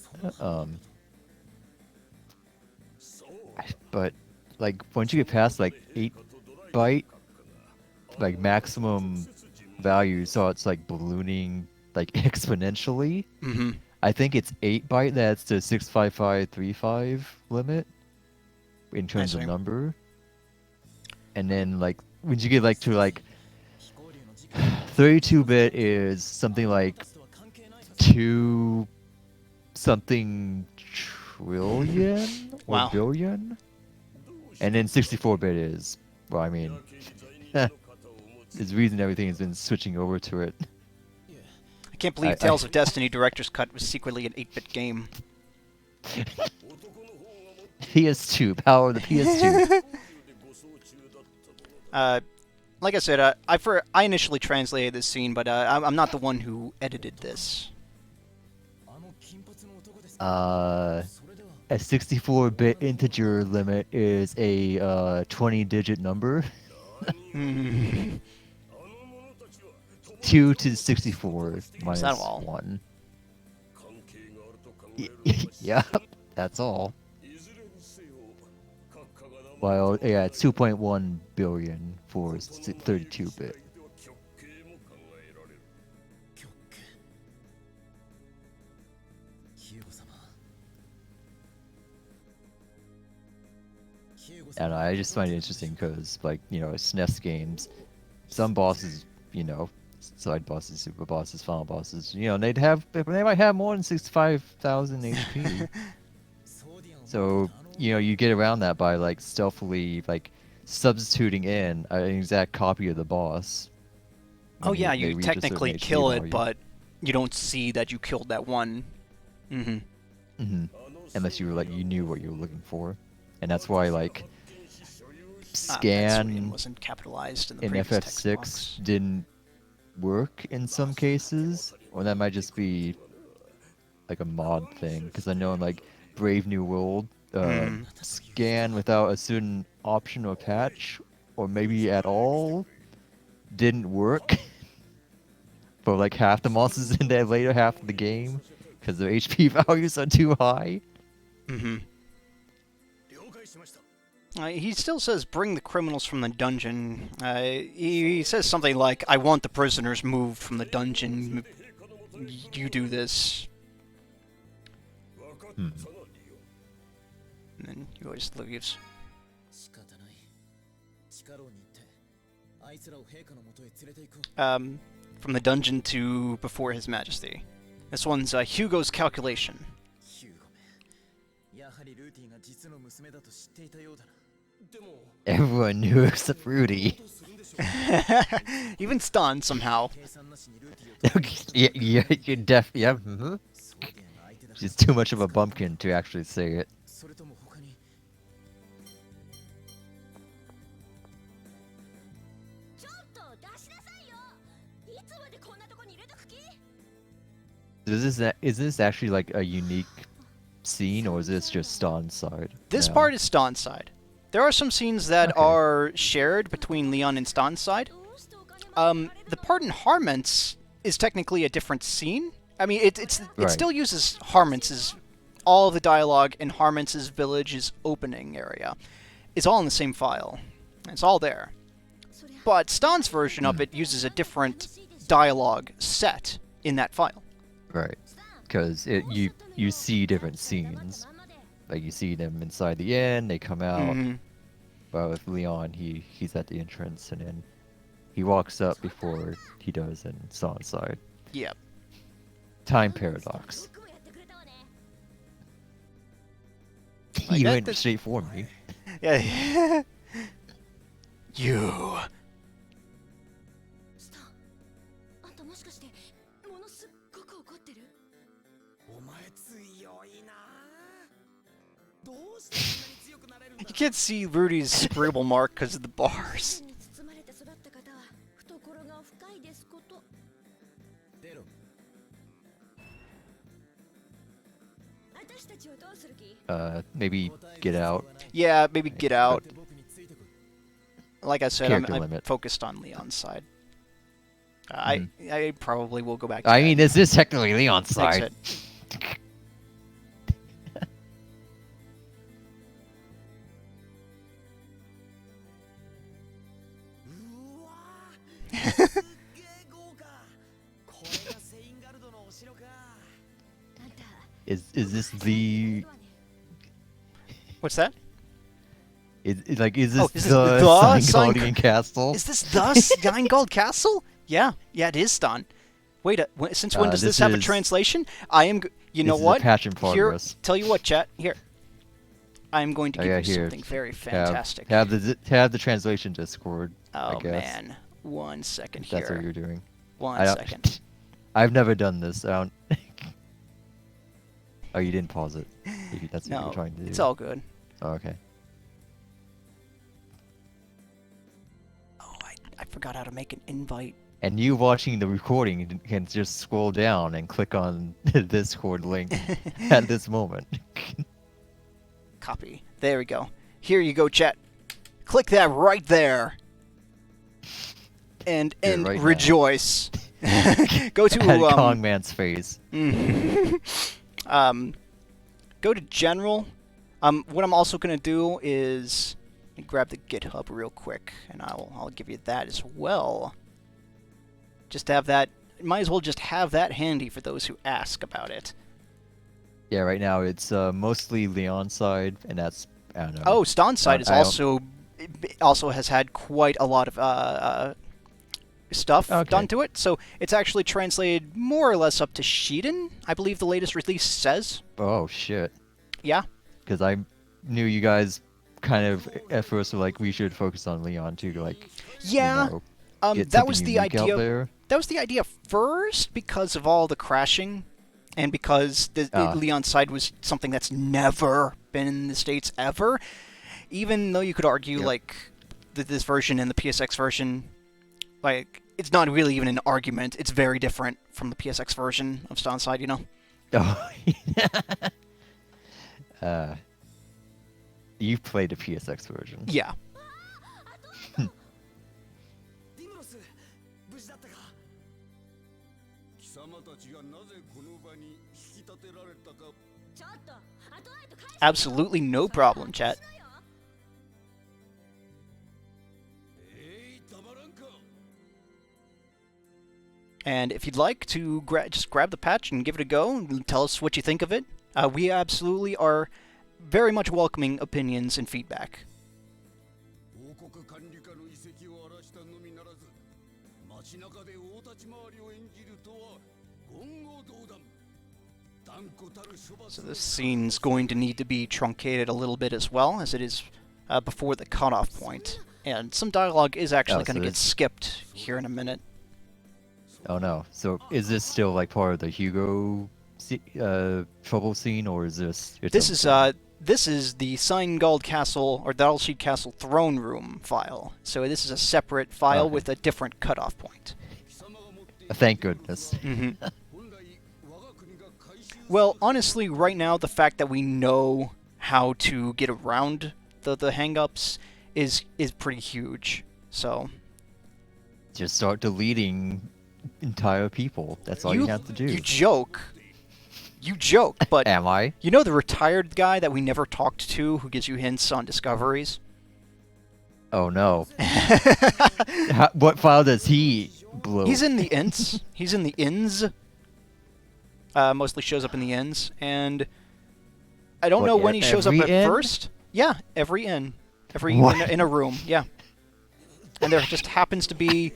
But like once you get past like 8-byte, like maximum value, so it's like ballooning like exponentially. Mm-hmm. I think it's 8-byte that's the 65535 limit in terms of see. number. And then like when you get like to like 非交流の事件 32-bit is something like とは関係ないぞ。 2 something trillion or Wow. billion. And then 64-bit is, well, I mean, there's a reason everything has been switching over to it. I can't believe I- Tales of Destiny Director's Cut was secretly an 8-bit game. PS2, power of the PS2. Like I said, I initially translated this scene, but I'm not the one who edited this. あの金髪の男ですか。それでは A 64-bit integer limit is a 20-digit number. 2 to 64 minus that all? 1. Yep, that's all. Well, yeah, it's 2.1 billion for 32-bit. 極刑。ヒューゴ様。ヒューゴ And 様。 I just find it interesting because, like, you know, SNES games, some bosses, you know, side bosses, super bosses, final bosses. You know, they might have more than 65,000 HP. So you know, you get around that by like stealthily like substituting in an exact copy of the boss. Oh when yeah, they you reach a technically certain HP kill it, value. but you don't see that you killed that one. Mm-hmm. Hmm. Unless you were like you knew what you were looking for, and that's why like That Surian scan wasn't capitalized in the in previous text FF6 box. didn't work in some cases, or that might just be like a mod thing. Because I know in like Brave New World, scan without a certain option or patch, or maybe at all, didn't work for like half the monsters in the later half of the game because their HP values are too high. Mm-hmm. He still says, bring the criminals from the dungeon. He says something like, I want the prisoners moved from the dungeon. You do this. Hmm. And then he always leaves. 仕方ない地下牢に行ってあいつらを陛下の元へ連れて行こう From the dungeon to before His Majesty. This one's Hugo's calculation. ヒューゴめやはりルーティが実の娘だと知っていたようだな Everyone knew except Rudy. Even stunned somehow. 計算なしにルーティを yeah, you're deaf. Yeah. Mm-hmm. 送迎の相手だ She's too much of a bumpkin to actually say it. それとも他にちょっと出しなさいよ。いつまでこんなとこに入れとく気？ Is this actually like a unique scene, or is this just Stan's side? This now? part is Stan's side. There are some scenes that Okay. are shared between Leon and Stan's side. どうしてお金も The part in Harmon's is technically a different scene. I mean, it Right. still uses Harmon's. All of the dialogue in Harmon's village's opening area is all in the same file. It's all there. そりゃ But Stan's version of it uses a different dialogue set in that file. Right, because you see different scenes. Like you see them inside the inn, they come out. Mhm. But with Leon, he's at the entrance, and then he walks up before he does in Stan's side. Yep. Time paradox. よくやってくれたわね。 Like He that- went that- straight for me. Yeah. You. スタン、あんたもしかしてものすっごく怒ってる？お前強いなどうしてこんなに強くなれるんだ You can't see Rudy's scribble mark because of the bars. に包まれて育った方は懐が深いですこと。出ろ私たちをどうする気？ Maybe get out. Yeah, maybe get out. 僕についてこい Like I said, Character I'm limit. focused on Leon's side. I probably will go back to I that. mean, this is technically Leon's Thanks, side. Ed. うわーすっげえ豪華これがセインガルドのお城かあんた Is this the What's that? is this Oh, is this the the Sign Castle? Is this the Steingald Castle? Yeah, it is Stan. Wait, since when does this this have a is- translation? I am. You know this is a what? patch in Here, progress. tell you what, chat. Here, I'm going to Oh, give yeah, you here. something very Have- fantastic. Have the translation Discord. Oh I guess. man, 1 second If that's what here. you're doing. 1 I don't- second. I've never done this. I don't. Oh, you didn't pause it. Maybe that's what No, you're trying to do. it's all good. Oh, okay. Oh, I forgot how to make an invite. And you watching the recording can just scroll down and click on the Discord link at this moment. Copy. There we go. Here you go, chat. Click that right there. And Do it right now. rejoice. Go to At Kong Man's face. Go to general. What I'm also gonna do is grab the GitHub real quick, and I'll give you that as well. Just to have that. Might as well just have that handy for those who ask about it. Yeah, right now it's mostly Leon's side, and that's I don't know. Oh, Stan's side is I don't- also has had quite a lot of stuff Okay. done to it. So it's actually translated more or less up to Shiden, I believe the latest release says. Oh shit. Yeah. Because I knew you guys kind of at first were like we should focus on Leon too to like Yeah. you know, get That something was the unique out idea. there. That was the idea first because of all the crashing, and because the Leon side was something that's never been in the States ever. Even though you could argue Yep. like this version and the PSX version, like it's not really even an argument. It's very different from the PSX version of Stan side, you know. Oh. You played the PSX version. Yeah. ディムロス無事だったか。貴様たちがなぜこの場に引き立てられたか。ちょっとアトライト返して。 Absolutely no problem, chat. たまらんか。 And if you'd like to just grab the patch and give it a go and tell us what you think of it, we absolutely are very much welcoming opinions and feedback. 王国管理下の遺跡を荒らしたのみならず、街中で大立ち回りを演じるとは言語道断。断固たる処罰 So this scene's going to need to be truncated a little bit as well, as it is before the cutoff point. And some dialogue is actually Oh, so going to get it's- skipped here in a minute. Oh no. So is this still like part of the Hugo trouble scene, or is this? This is the Seingald Castle or Dalsheed Castle throne room file. So this is a separate file Okay. with a different cutoff point. Thank goodness. Hmm. Well, honestly, right now the fact that we know how to get around the hang-ups is pretty huge. So Just start deleting entire people. That's all you have to do. You joke. You joke, but Am I? you know the retired guy that we never talked to who gives you hints on discoveries? Oh no. What file does he blow? He's in the ints. He's in the ins. Mostly shows up in the ins, and I don't What, know when he shows up every at inn? first. Yeah, every inn, What? in a room. Yeah, and there just happens to be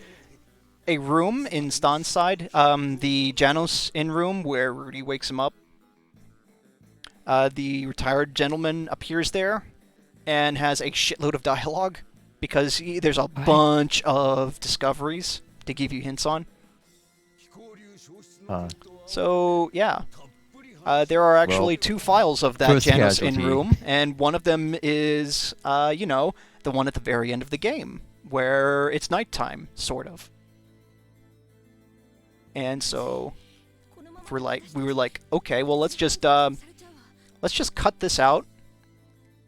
a room in Stan's side, the Janos inn room where Rudy wakes him up. The retired gentleman appears there and has a shitload of dialogue because there's a bunch of discoveries to give you hints on. So, yeah. There are actually Well, two files of that first Janos in casualty. room, and one of them is, the one at the very end of the game, where it's nighttime, sort of. And so, we were like, okay, well, let's just cut this out.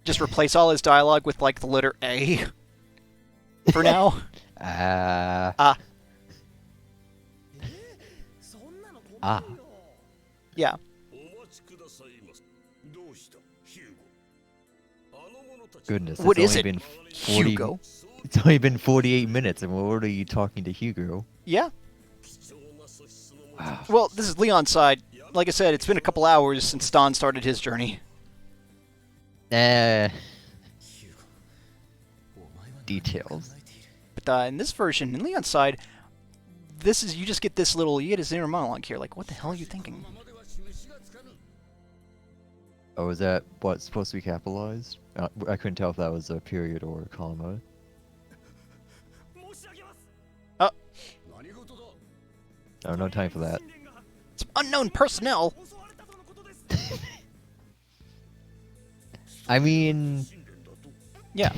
Just replace all his dialogue with, like, the letter A. For now. Ah. Yeah. Goodness. What it's is only it, been 40, Hugo? It's only been 48 minutes, and we're already talking to Hugo. Yeah. Wow. Well, this is Leon's side. Like I said, it's been a couple hours since Stan started his journey. Details. But in this version, in Leon's side, you just get you get his inner monologue here. Like, what the hell are you thinking? Oh, is that what's supposed to be capitalized? I couldn't tell if that was a period or a comma. Oh, no time for that. Some unknown personnel. I mean, Yeah.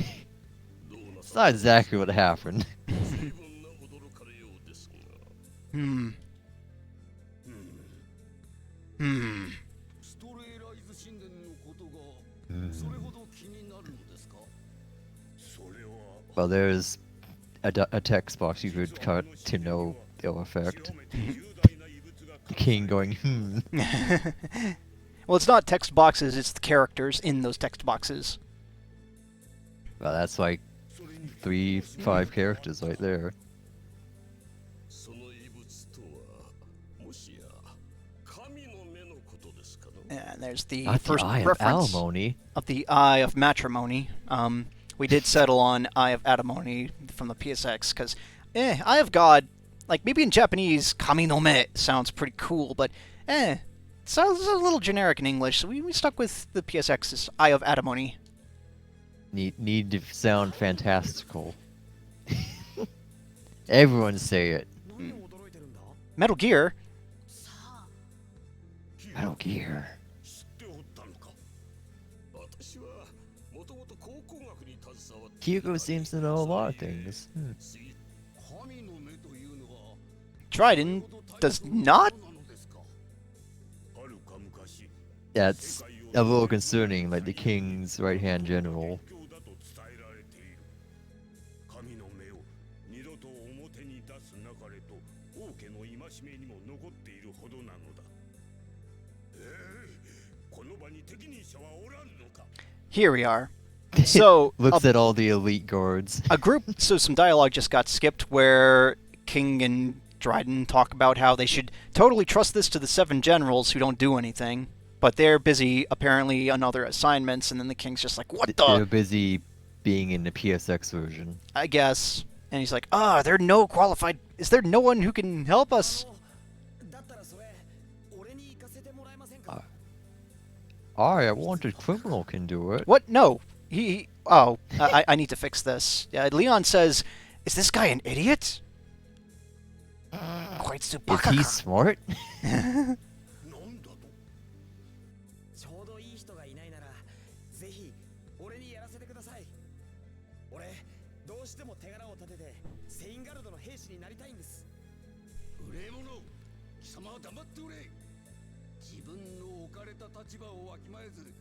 it's not exactly what happened. Hmm. Hmm. Well, there's a text box you could cut to no ill effect. The king going, Well, it's not text boxes, it's the characters in those text boxes. Well, that's like 5 characters right there. And there's the Not first the Eye of reference Alimony. of the Eye of Matrimony. We did settle on Eye of Alimony from the PSX, because, Eye of God Like, maybe in Japanese, kami no me sounds pretty cool, but it sounds a little generic in English, so we stuck with the PSX's Eye of Atamoni. Need to sound fantastical. Everyone say it. 何を驚いてるんだ Metal Gear? Metal Gear. 知っておったのか。私はもともと考古学に携わって Hugo seems to know a lot of things. 神の目というのは Dryden does not? なのですか。はるか昔 That's a little concerning, like the king's right-hand general. 教だと伝えられている。神の目を二度と表に出すなかれと王家の戒めにも残っているほどなのだ。この場に適任者はおらんのか。 Here we are. So, Looks at all the elite guards. a group, so some dialogue just got skipped where King and Dryden talk about how they should totally trust this to the 7 generals who don't do anything, but they're busy apparently on other assignments, and then the King's just like, what They're the? busy being in the PSX version. I guess. And he's like, is there no one who can help us? だったらそれ俺に行かせてもらえませんか I wanted criminal can do it. What? No. I need to fix this. Leon says, is this guy an idiot? Is he smart? なんだと。ちょうどいい人がいないならぜひ俺にやらせてください俺どうしても手柄を立ててセインガルドの兵士になりたいんです無礼者、貴様は黙っておれ。自分の置かれた立場をわきまえず、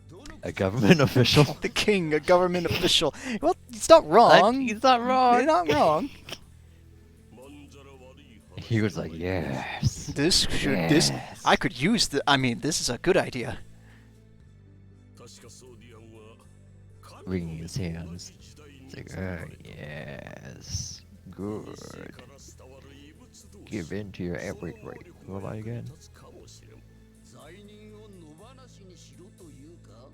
どの A government official? The King, a government official. Well, he's not wrong. He's not wrong. You're not wrong. He was like, yes. This Yes. I could use this is a good idea. 確かソーディアンは Wringing his hands. It's like, yes. Good. Give in to your every great. What am I again? 罪人を野放しにしろというか。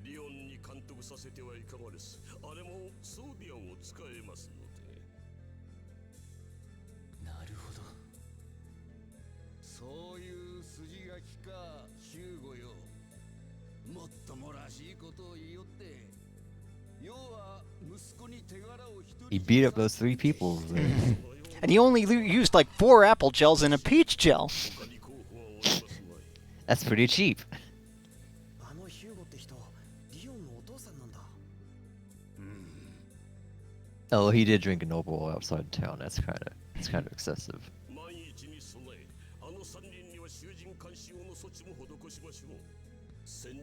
リオンに監督させてはいかがです。あれもソーディアンを使えますので。なるほど。そういう筋書きか、ヒューゴよ。もっともらしいことを言いよって。要は息子に手柄を一人 He beat up those 3 people. And he only used like 4 apple gels and a peach gel. That's pretty cheap. あのヒューゴって人リオンのお父さんなんだ Oh, he did drink a noble outside town. That's kind of excessive. 万一に備え、あの3人には囚人監視用の措置も施しましょう。先日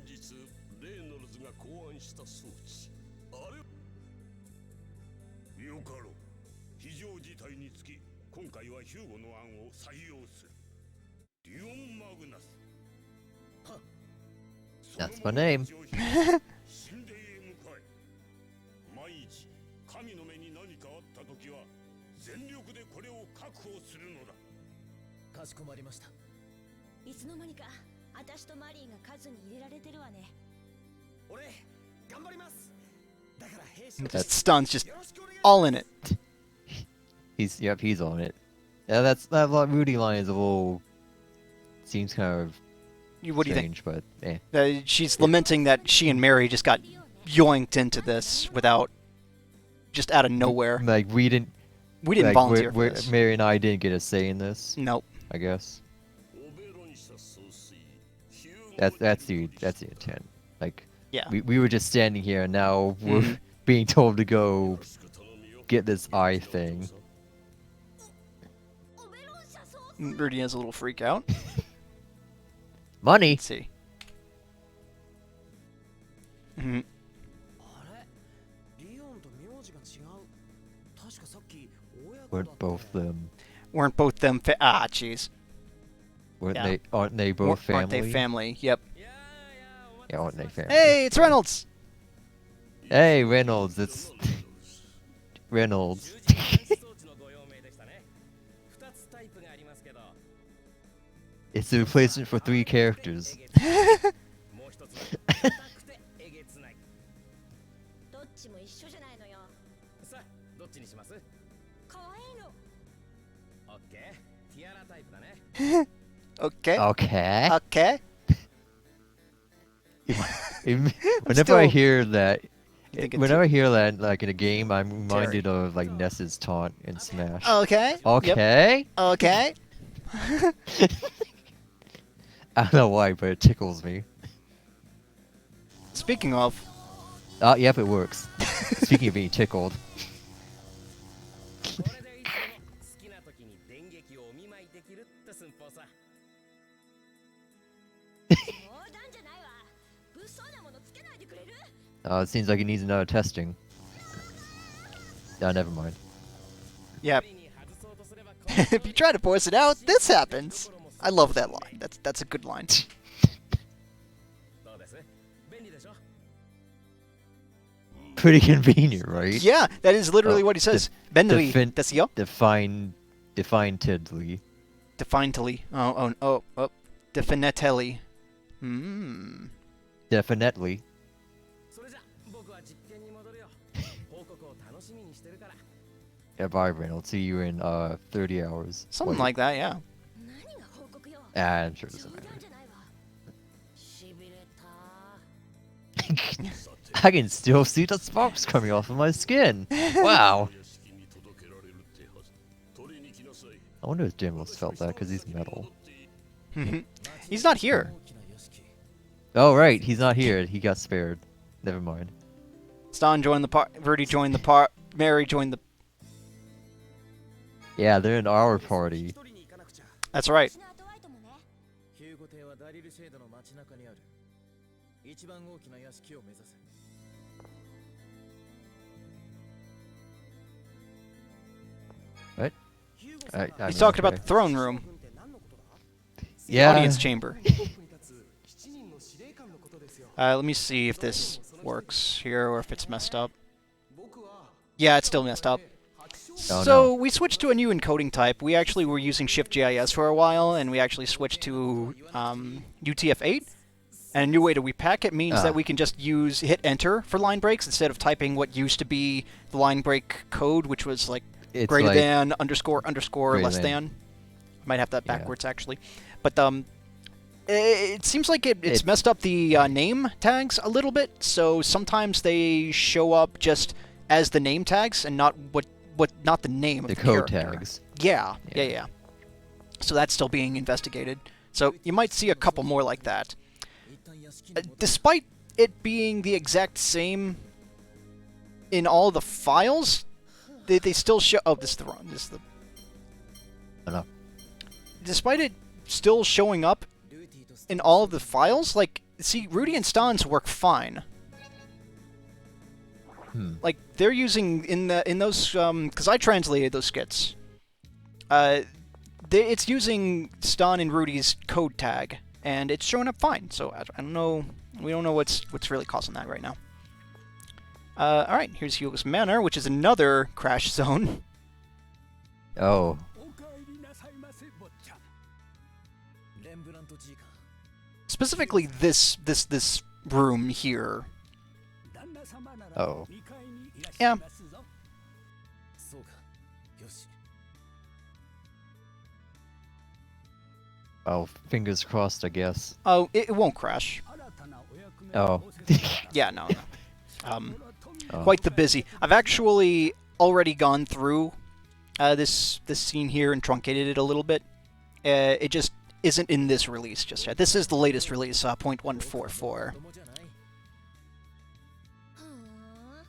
レイノルズが考案した装置。あれよかろう。非常事態につき、今回はヒューゴの案を採用する。リオン・マグナス。 That's my name. 神殿へ向かえ。万一神の目に何かあった時は全力でこれを確保するのだ。かしこまりました。いつの間にか私とマリーが数に入れられてるわね。俺頑張りますだから兵士 That stun's just よろしくお願い all in it. He's on it. Yeah, that Rudy line is a little seems kind of What do you think? strange, but She's lamenting that she and Mary just got yoinked into this without, just out of nowhere. Like we didn't like, volunteer for this. Mary and I didn't get a say in this. Nope. I guess that's the intent. Like Yeah. we were just standing here, and now we're being told to go get this eye thing. Rudy has a little freak out. Money. Let's see. Mhm. あれリオンと名字が違う確かさっき親子だ Weren't ーった both them? Weren't both them jeez. Weren't Yeah. they? Aren't they both family? Aren't they family? Yep. Yeah, aren't they family? Hey, it's Reynolds! Hey, Reynolds. It's Reynolds. 装置のご用命でしたね。2つタイプがありますけど。 It's a replacement for 3 characters. もう一つは硬くてえげつない。どっちも一緒じゃないのよ。さあ、どっちにします？可愛いの。オッケーティアラタイプだね。 Okay. Okay. Okay. Whenever I still- hear that, You think it's whenever I hear that like in a game, I'm reminded of like Ness's taunt in Smash. Okay. Yep. Okay. Okay. I don't know why, but it tickles me. Speaking of, Yep, it works. Speaking of being tickled. これでいつでも好きな時に電撃をお見舞いできるって寸法さ。冗談じゃないわ。物騒なものつけないでくれる？ It seems like it needs another testing. Never mind. yep. 無理に外そうとすれば If you try to force it out, this happens. I love that line. That's a good line. どうです？便利でしょ？ Pretty convenient, right? Yeah, that is literally what he says. Benri, defin- desio? Definedly. Definitely. Oh. Definitely. Definitely. それじゃ僕は実験に戻るよ。報告を楽しみにしてるから。 Yeah, bye, Ren. I'll see you in 30 hours. Something Wait. like that, yeah. 何が報告よ。 I'm sure it 冗 doesn't 談 matter. じゃないわ。しびれた。 I can still see the sparks coming off of my skin. Wow. 屋敷に届けられる手はず。取りに来なさい。 I wonder if Jimbo's felt that because he's metal. He's not here. 大きな屋敷。 Oh, right. He's not here. He got spared. Never mind. Stan joined the part. Verdi joined the part. Mary joined the. Yeah, they're in our party. 一人に行かなくちゃ。 That's right. 私の後ワイトもね。ヒューゴ邸はダリルシェードの街中にある。一番大きな屋敷を目指せ。 What? I He's mean, talking about okay. the throne room, Yeah. audience chamber. Let me see if this works here or if it's messed up. Yeah, it's still messed up. Oh, So no. we switched to a new encoding type. We actually were using ShiftGIS for a while, and we actually switched to UTF-8. And a new way to repack it means that we can just hit enter for line breaks instead of typing what used to be the line break code, which was like It's greater like- than underscore Greater less than. than. Might have that Yeah. backwards actually, but it seems like it's It- messed up the name tags a little bit. So sometimes they show up just as the name tags and not not the name of The the code character. tags. Yeah. Yeah. So that's still being investigated. So you might see a couple more like that. 一旦屋敷に戻る。 Despite it being the exact same in all the files, they still show. Oh, this is the wrong. This is the. Oh, no. Despite it still showing up ルーティとス in all of the files, like, see, Rudy and Stan's work fine. Like they're using in those because I translated those skits. It's using Stan and Rudy's code tag, and it's showing up fine. So I don't know. We don't know what's really causing that right now. All right, here's Hugo's Manor, which is another crash zone. Oh. お帰りなさいませ、坊ちゃん。レンブラント G か。 Specifically, this room here. 旦那様なら Oh. 2階にいらっしゃいますぞ。そうか。よし。 Oh, fingers crossed, I guess. Oh, it won't crash. 新たなお役目 Oh. を仰せつか Yeah, no. Oh. Quite the busy. I've actually already gone through this scene here and truncated it a little bit. It just isn't in this release just yet. This is the latest release, 0.144. 子供じゃない。はあ、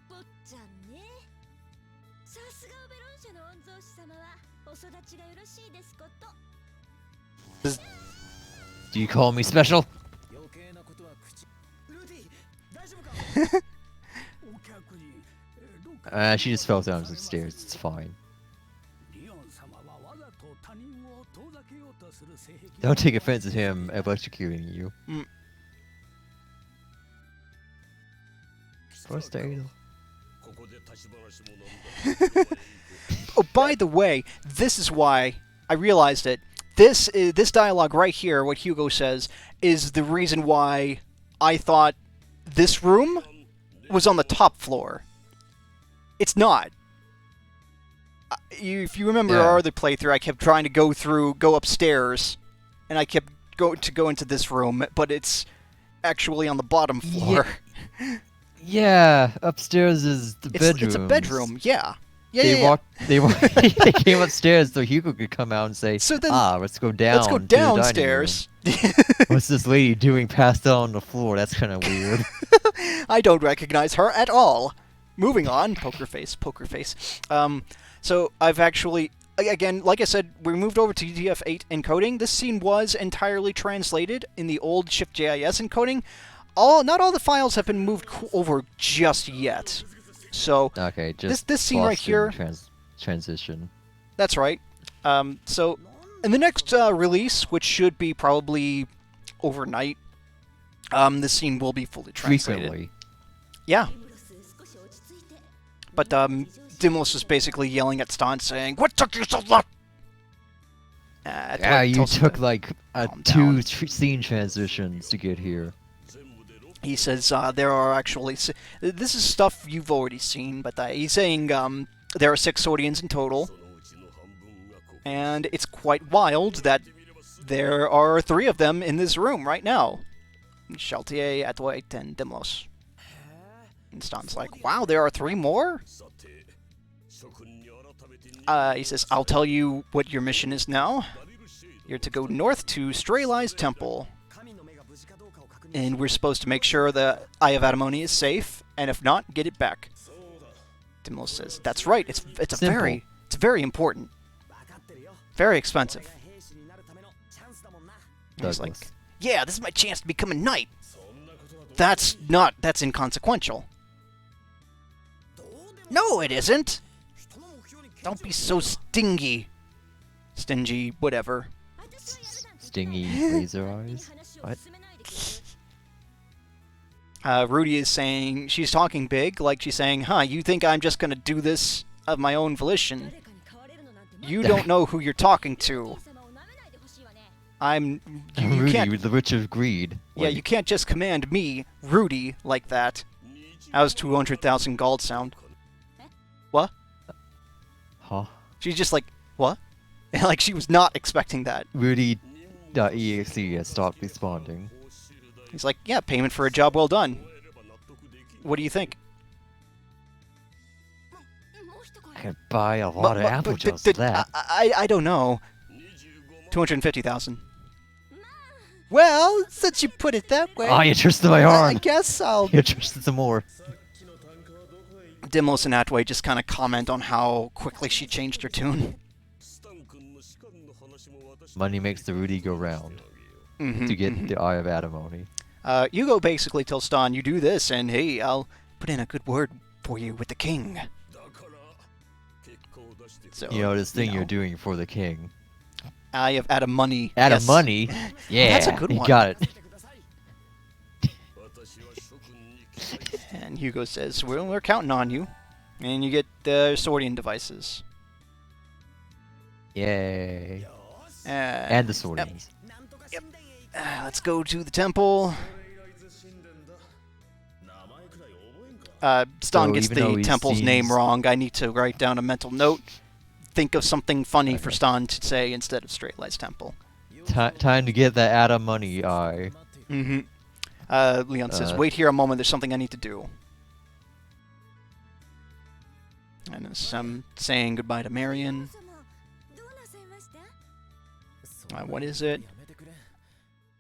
坊ちゃんね。さすがオベロン社の御曹司様はお育ちがよろしいですこと。 Do you call me special? 余計なことは口。ルーティ大丈夫か？お客人、どうか She just fell down some stairs. It's fine. リオン様はわざと他人を遠ざけようとする性癖 Don't take offense at him electrocuting you. First aid. ここで立ち話もなんだ。 Oh, by the way, this is why I realized it. This dialogue right here, what Hugo says, is the reason why I thought this room was on the top floor. It's not. if you remember Yeah. our other playthrough, I kept trying to go upstairs, and I kept go into this room, but it's actually on the bottom floor. Yeah, upstairs is the bedroom. It's a bedroom. Yeah. Yeah. They yeah. they came upstairs so Hugo could come out and say, So then, let's go down. Let's go to the dining room." downstairs. What's this lady doing passed out on the floor? That's kind of weird. I don't recognize her at all. Moving on, poker face. So I've actually, again, like I said, we moved over to UTF-8 encoding. This scene was entirely translated in the old Shift.js encoding. Not all the files have been moved over just yet. So Okay, just this scene right here. Transition. That's right. So in the next release, which should be probably overnight, this scene will be fully translated. Frequently. Yeah. But Dimos was basically yelling at Stan, saying, "What took you so long?" Yeah, you took like calm two down. scene transitions to get here. He says there are actually... This is stuff you've already seen, but he's saying there are 6 Swordians in total. And it's quite wild that there are 3 of them in this room right now. Shaltier, Atwait, and Dimos. And Stan's like, wow, there are 3 more? He says, I'll tell you what your mission is now. You're to go north to Streli's temple. And we're supposed to make sure the Eye of Adamoni is safe, and if not, get it back. Dimos says, that's right, it's very important. Very expensive. And he's like, yeah, this is my chance to become a knight. That's inconsequential. No, it isn't. Don't be so stingy. Stingy, whatever. Stingy laser eyes. What? Rudy is saying, she's talking big, like she's saying, you think I'm just gonna do this of my own volition? You don't know who you're talking to. You Rudy, can't, the witch of greed. yeah, you can't just command me, Rudy, like that. How's 200,000 gold sound? What? Huh? She's just like, what? Like she was not expecting that. Rudy.exe has stopped responding. He's like, yeah, payment for a job well done. What do you think? I could buy a lot of apple gels for that. I don't know. 250,000. Well, since you put it that way, Oh, you twisted my I arm! guess I'll... You twisted some more. Dimos and Atway just kind of comment on how quickly she changed her tune. Money makes the Rudy go round. Mm-hmm, To get the Eye of Adamoni. Hugo basically tells Stan, you do this, and hey, I'll put in a good word for you with the king. So, You know, this thing you know, you're doing for the king. Eye of Adamoni. Adam Money? Yeah, That's a good you one. got it. And Hugo says, well, we're counting on you. And you get the Swordian devices. Yay. And the Swordians. Let's go to the temple. Stan So gets even though the he temple's name seems- wrong. I need to write down a mental note. Think of something funny for Stan to say instead of Straight Light's temple. Time to get that Adam Money eye. Mm-hmm. Leon says, Uh, wait here a moment, there's something I need to do. And as I'm saying goodbye to Marion. What is it?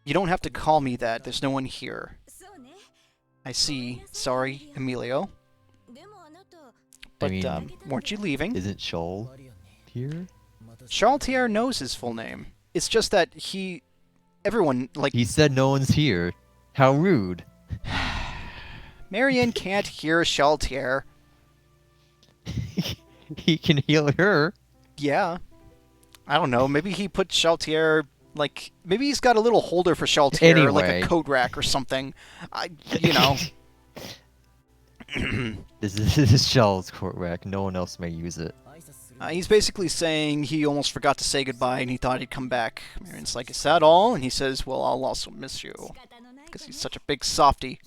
You don't have to call me that, there's no one here. I see. Sorry, Emilio. But, I mean, weren't you leaving? isn't Shoal here? Charletier knows his full name. It's just that everyone, like, He said no one's here. How rude. Marion can't hear Charletier. He can heal her. Yeah. I don't know, maybe he put Charletier, like, maybe he's got a little holder for Charletier, like Anyway. a code rack or something. You know. This is Shell's court rack. No one else may use it. He's basically saying he almost forgot to say goodbye and he thought he'd come back. Marion's like, is that all? And he says, well, I'll also miss you. Because he's such a big softy.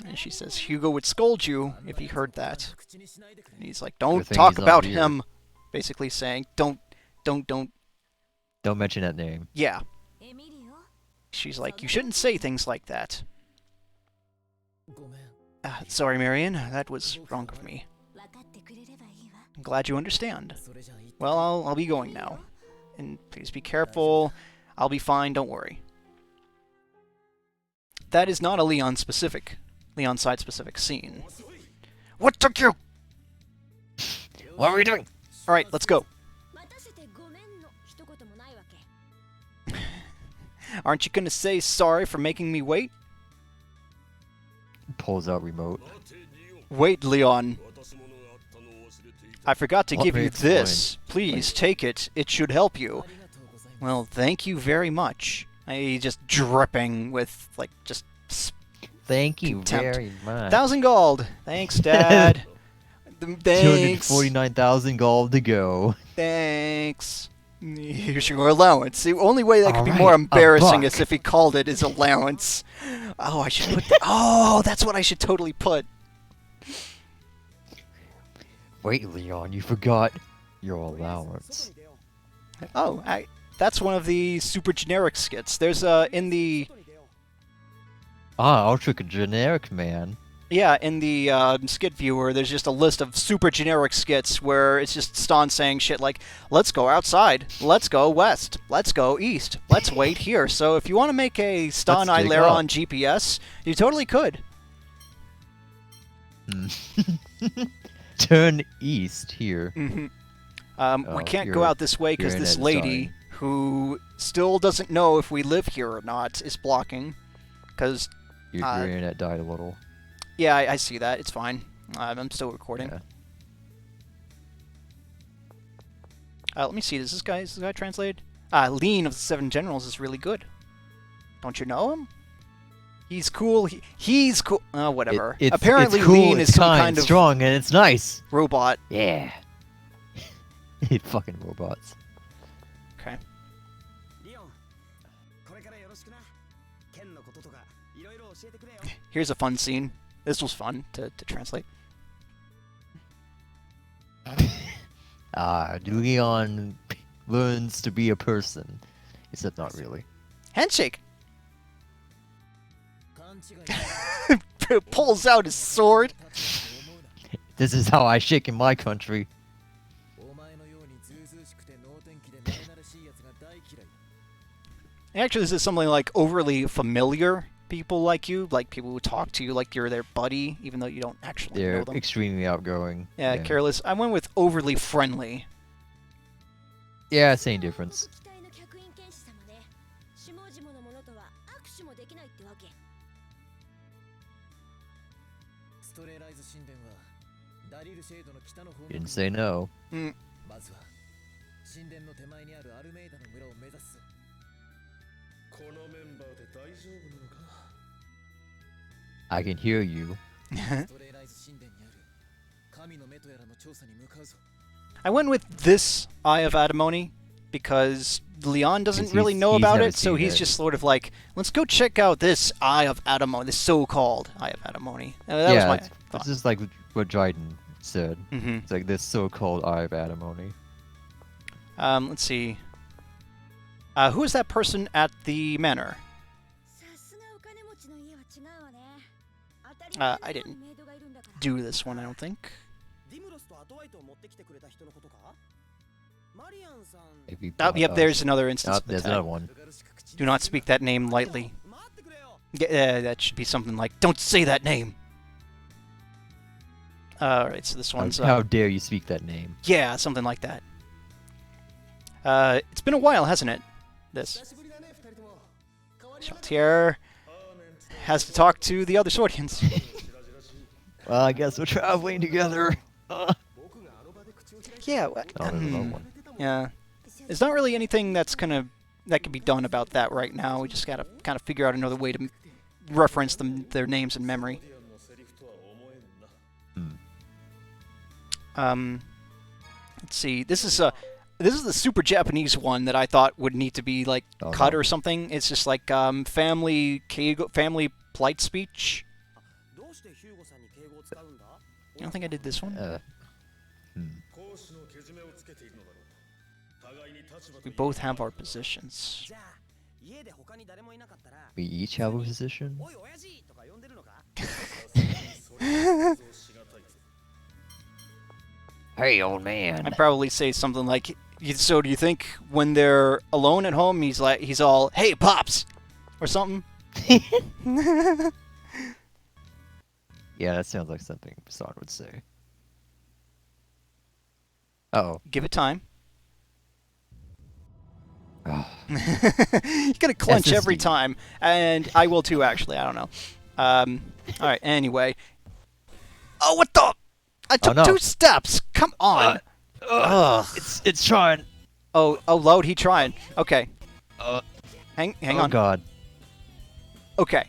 And she says, Hugo would scold you if he heard that. And he's like, don't Good thing talk he's not about here. him. basically saying, don't. Don't mention that name. Yeah. エミリオ She's like, you shouldn't say things like that. ごめん。 Sorry, Marion. That was wrong of me. 分かってくれればいいわ I'm glad you understand. それじゃあ言って Well, I'll be going now. And please be careful. I'll be fine, don't worry. That is not a Leon side specific scene. What took you? What are we doing? Alright, let's go. 待たせてごめんの一言もないわけ Aren't you gonna say sorry for making me wait? Pulls out remote. Wait, Leon. I forgot to Let give me you explain. this. Please take it. It should help you. ありがとうございます。 Well, thank you very much. I just dripping with, like, just Thank you Contempt. very much. 1,000 gold. Thanks, Dad. Thanks. 249,000 gold to go. Thanks. Here's your allowance. The only way that could be Alright, more a embarrassing buck. is if he called it his allowance. Oh, I should put that. Oh, that's what I should totally put. Wait, Leon, you forgot your allowance. 外に出よう Oh, that's one of the super generic skits. There's in the 外に出よう Ah, ultra generic man. yeah in the skit viewer. There's just a list of super generic skits where it's just Stan saying shit like, "Let's go outside. Let's go west. Let's go east. Let's wait here." So if you want to make a Stan Let's dig Ailera up. on GPS, you totally could. Hmm. Turn east here. We Oh, can't go your out this way because internet this is lady, dying. who still doesn't know if we live here or not, is blocking. Because, Your internet died a little. yeah, I see that. It's fine. I'm still recording. Yeah. Let me see. Is this guy translated? Lean of the Seven Generals is really good. Don't you know him? He's cool. He's cool. Whatever. Apparently, it's cool, Lean it's is some kind of strong, and it's nice. robot. Yeah. Fucking robots. Okay. リオンこれからよろしくな剣のこととかいろいろ教えてくれよ Here's a fun scene. This was fun to translate. Leon learns to be a person. Except not really. Handshake. 勘違い Pulls out his sword. 思うな This is how I shake in my country. お前のようにずうずうしくて能天気でなれなれしいやつが大嫌い Actually, this is something like overly familiar people like you, like people who talk to you like you're their buddy, even though you don't actually They're know them. extremely outgoing. Yeah, careless. I went with overly friendly. Yeah, same difference. 期待の客員剣士様ね下々の者とは握手もできないってわけストレーライズ神殿はダリルシェードの北の方 You didn't say no. まずは神殿の手前にあるアルメイダの村を目指すこのメンバーで大丈夫なのか I can hear you. ストレーライズ神殿にある神の目とやらの調査に向かうぞ I went with this Eye of Adamony because Leon doesn't really know he's about never it, so seen he's it. just sort of like, let's go check out this Eye of Adamony, this so-called Eye of Adamony. That was my it's thought. just like what Dryden said. Mhm. It's like this so-called Eye of Adamony. Let's see. Who is that person at the manor? さすがお金持ちの家は違うわね当たり前のように I didn't メイドがいるんだから Do this one, I don't think. ディムロスとアトワイトを持ってきてくれた人のことかマリアンさん Maybe Oh, yep, there's another instance Oh, of the there's tag. another one. Do not speak that name lightly. 待ってくれよ Yeah, that should be something like, don't say that name. Alright, so this one's... How dare you speak that name? Yeah, something like that. It's been a while, hasn't it? This. 久しぶりだね二人とも変わりはなく Shaltier has to talk to the other Swordians. Well, I guess we're traveling together. 僕があの場で口を開い Yeah, Oh, there's another one. yeah. There's not really anything that can be done about that right now. We just gotta kind of figure out another way to reference their names in memory. ディアンのセリフとは思えんな Hmm. Let's see. This is the super Japanese one that I thought would need to be like Oh, cut no. or something. It's just like family polite speech. どうしてヒューゴさんに敬語を使うんだ I don't think I did this one. Hmm. こう We both have our positions. じゃあ家で他に誰もいなかったら We each have a position. おい親父とか呼んでるのか Hey, old man. I'd probably say something like, "So do you think when they're alone at home, he's all, hey, pops,' or something?" Yeah, that sounds like something Son would say. Uh-oh. Give it time. Oh. You're gonna clench every SSD. time, and I will too. Actually, I don't know. All right. Anyway. Oh, what the? I took no. 2 steps. Come on. Ugh. It's trying. Oh, load. He trying. Okay. Hang Oh on. God. Okay.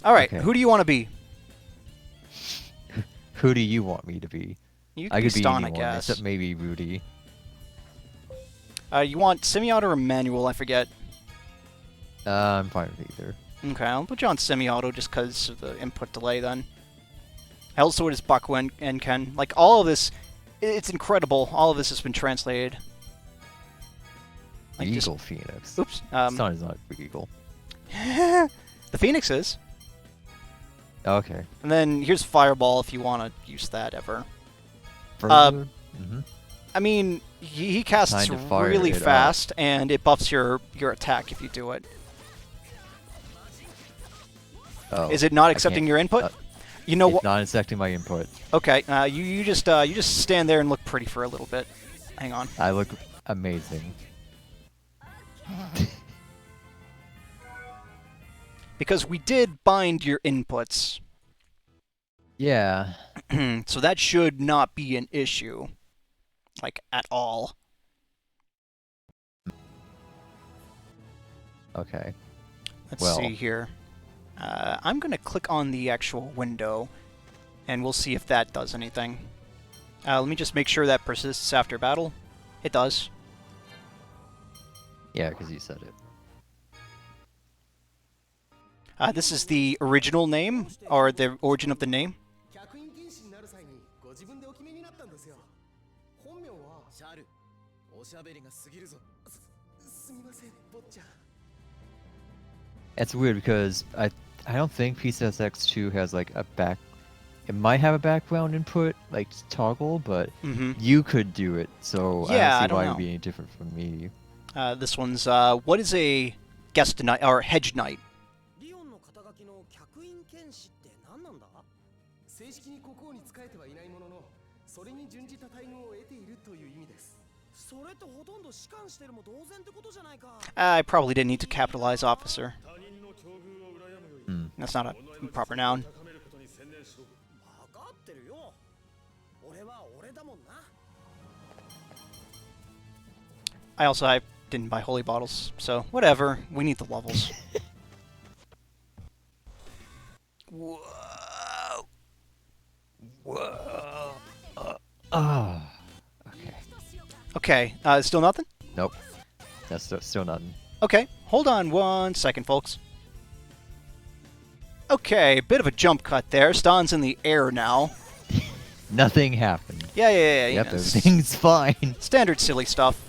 All right. Okay. Who do you want to be? Who do you want me to be? You I can could be be Ston, I anyone, guess. except maybe Rudy. You want semi-auto or manual? I forget. I'm fine with either. Okay, I'll put you on semi-auto just because of the input delay then. Hellsword is Buck and Ken. Like, all of this, it's incredible. All of this has been translated. Like, Eagle Phoenix. Oops. Son is not Eagle. The Phoenix is. Okay. And then here's Fireball if you want to use that ever. Further? I mean, he casts Time to fire really it up. fast, and it buffs your attack if you do it. Oh, Is it not I accepting can't- your input? uh, You know It's what? not accepting my input. Okay, you just stand there and look pretty for a little bit. Hang on. I look amazing. Because we did bind your inputs, Yeah. so that should not be an issue, like at all. Okay. Let's Well. see here. I'm gonna click on the actual window, and we'll see if that does anything. Let me just make sure that persists after battle. It does. Yeah, because you said it. This is the original name, or the origin of the name. 客員検視になる際にご自分でお決めになったんですよ本名はシャルおしゃべりが過ぎるぞすみません坊ちゃん It's weird because I don't think PCSX2 has like a back. It might have a background input like toggle, but you could do it. So Yeah, I I don't see don't why it know. would be any different from me. This one's what is a guest knight or hedge knight? リオンの肩書きの客員検視って何なんだ正式に国王に仕えてはいないもののそれに準じた待遇を得ているという意味ですそれとほとんど士官してるも同然ってことじゃないか I probably didn't need to capitalize officer. 他人の境遇を羨むより Hmm. That's not a proper noun. 高めることに専念しろ分かってるよ俺は俺だもんな I didn't buy holy bottles, so whatever. We need the levels. Whoa. Whoa. Okay. Okay, still nothing? Nope. That's still nothing. Okay, hold on 1 second, folks. Okay, bit of a jump cut there. Stan's in the air now. Nothing happened. Yeah. Yep, you know, everything's fine. standard silly stuff.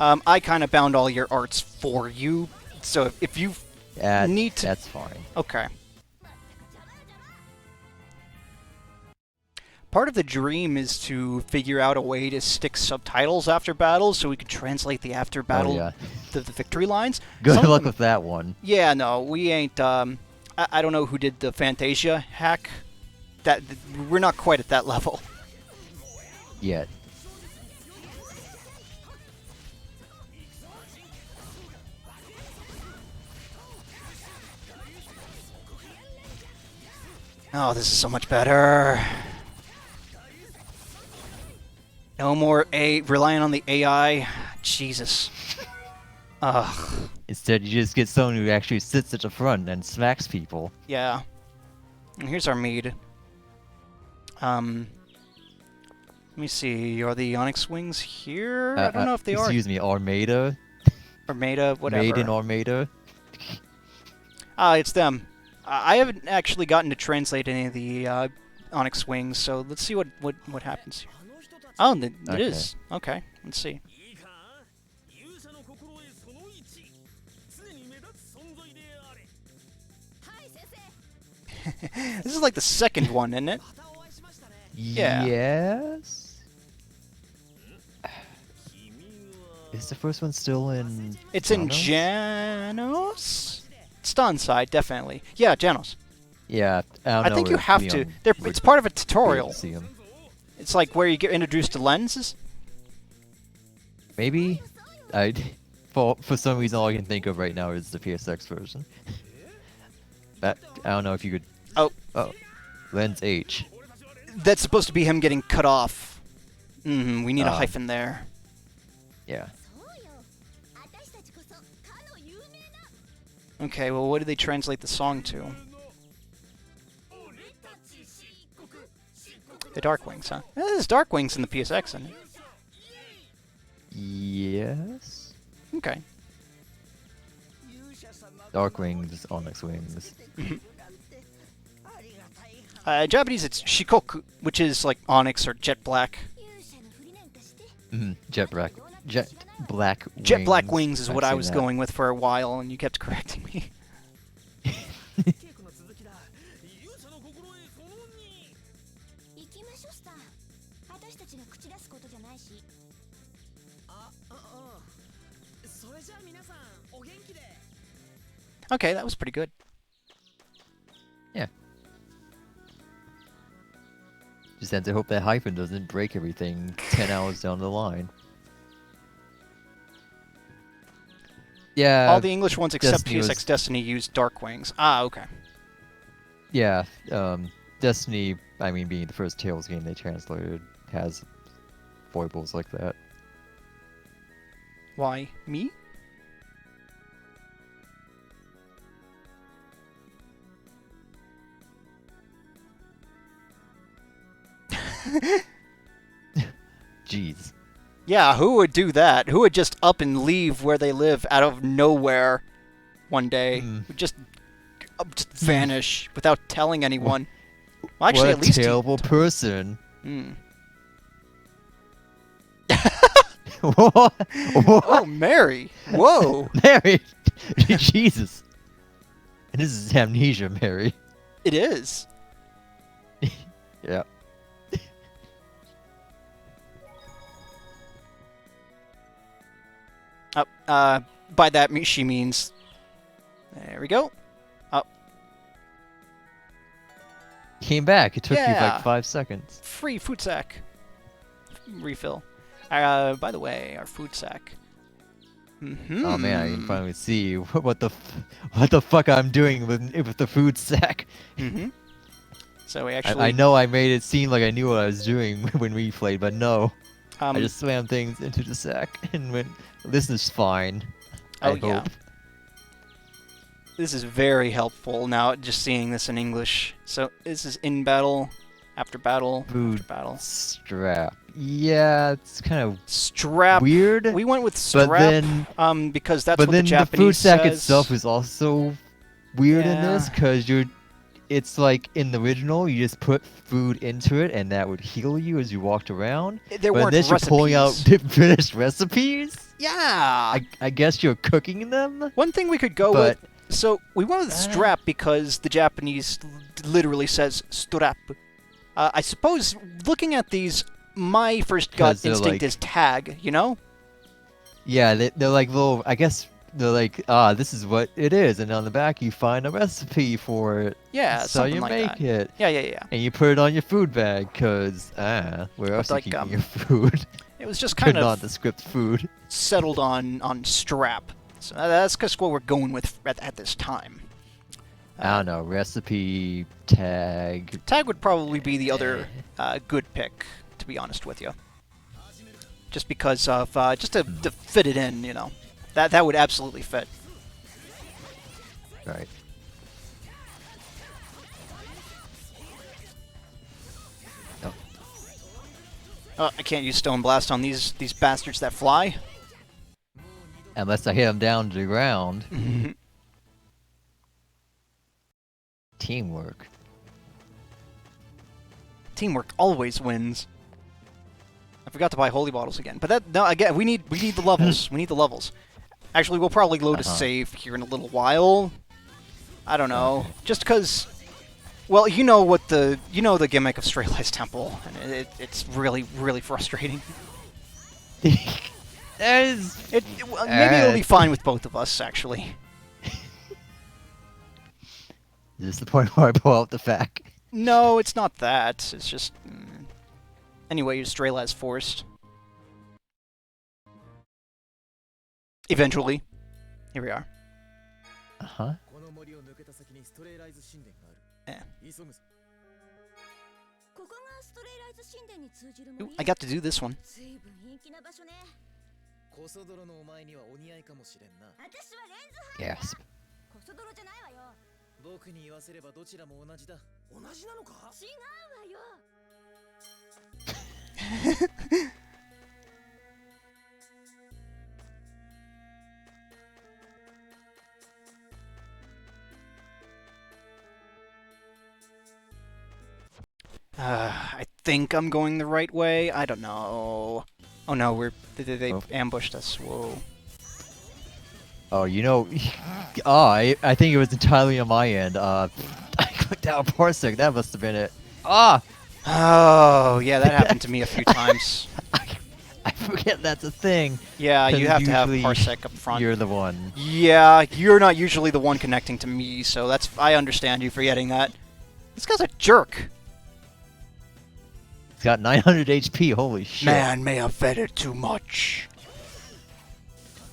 I kind of bound all your arts for you, so if you need to... That's fine. Okay. Part of the dream is to figure out a way to stick subtitles after battles so we can translate the after battle, yeah. the victory lines. Good Some- luck with that one. Yeah, no, we ain't. I don't know who did the Fantasia hack. We're not quite at that level. Yet. Oh, this is so much better. No more relying on the AI. Jesus. Ugh. Instead, you just get someone who actually sits at the front and smacks people. Yeah. And here's our mead. Let me see. Are the Onyx Wings here? I don't know if they are. Excuse me, Armada? Armada, whatever. Made in Armada? It's them. I haven't actually gotten to translate any of the Onyx Wings, so let's see what happens here. Oh, it Okay. is. Okay, let's see. いいか勇者の心得その1常に目立つ存在であれ This is like the second one, isn't it? またお会いしましたね Yeah. Yes. 君は Is the first one still in? It's in Janos? Janos? It's Stonside, definitely. Yeah, Janos. Yeah, I don't I know think you where have to. Leon would It's part of a be able tutorial. to see him. It's like where you get introduced to lenses. Maybe. I for some reason all I can think of right now is the PSX version. That I don't know if you could. Oh. Lens H. That's supposed to be him getting cut off. We need a Oh. hyphen there. Yeah. そうよ私たちこそかの有名な Okay, well, what did they translate the song to? The Darkwings, huh? There's Darkwings in the PSX, isn't it? Yes. Okay. Dark Wings, Onyx Wings. Japanese, it's Shikoku, which is like Onyx or Jet Black. 勇者のふりなんかして Jet Black. Jet Black Wings. Jet Black Wings is what I've I seen was that. going with for a while, and you kept correcting me. 稽古の続きだ勇者の心得その2行きましょうスター私たちが口出すことじゃないしそれじゃあ皆さんお元気で Okay, that was pretty good. Just have to hope that hyphen doesn't break everything 10 hours down the line. Yeah. All the English ones except Destiny PSX was- Destiny use Darkwings. Ah, okay. Yeah. Destiny, I mean, being the first Tales game they translated, has foibles like that. Why me? Jeez. Yeah, who would do that? Who would just up and leave where they live out of nowhere one day? Would just vanish without telling anyone. Well, actually, what at least a he- terrible person. Hmm. What? What? Oh, Mary! Whoa! Mary! Jesus. And this is amnesia, Mary. It is. Yeah. By that she means. There we go. Came back. It took you Yeah. like 5 seconds. Free food sack. Refill. By the way, our food sack. Oh man, I can finally see what the fuck I'm doing with the food sack. Mm-hmm. So we actually. I know I made it seem like I knew what I was doing when we played, but no. I Um, just slammed things into the sack and went, this is fine. Oh, I yeah. hope. This is very helpful now, just seeing this in English. So this is in battle, after battle, Food after battle. strap. Yeah, it's kind of Strap. weird. We went with but strap, then, because that's but what then the the Japanese food sack says. itself is also weird in this Yeah. because it's like in the original you just put food into it and that would heal you as you walked around. There but in weren't this you're pulling out recipes. finished recipes. Yeah. I guess you're cooking them. One thing we could go But- with. So we went with strap because the Japanese literally says strap. I suppose looking at these, my first gut 'Cause they're instinct like- is tag. You know? Yeah, they're like little. I guess they're like, this is what it is, and on the back you find a recipe for it. Yeah, so something you like make that. it, Yeah. and you put it on your food bag, cause where else like, are you keeping your food? It was just Could kind not of the script food. settled on strap. So that's just what we're going with at this time. I don't know, recipe tag. Tag would probably be the other good pick, to be honest with you. Just because of just to fit it in, you know, that would absolutely fit. Right. Oh, Oh, I can't use Stone Blast on these bastards that fly. unless I hit them down to the ground. Teamwork. Teamwork always wins. I forgot to buy holy bottles again. But that, no, again, we need the levels. We need the levels. Actually, we'll probably load a save here in a little while. I don't know. Just because, well, you know the gimmick of Streli's Temple, and it's really, really frustrating. That is... Maybe it'll be fine with both of us, actually. Is this the point where I pull out the fact? No, it's not that. It's just... Anyway, Strela is forced. Eventually. Here we are. Uh-huh. Ooh, I got to do this one. Yes. 僕に言わせればどちらも同じだ。同じなのか？違うわよ。I think I'm going the right way. I don't know. Oh no, they ambushed us. Whoa. Oh, you know... I think it was entirely on my end. I clicked out Parsec. That must have been it. Ah! Oh, yeah, that happened to me a few times. I forget that's a thing. Yeah, you have to have usually Parsec up front. You're the one. Yeah, you're not usually the one connecting to me, so I understand you forgetting that. This guy's a jerk. He's got 900 HP, holy shit. Man may have fed it too much.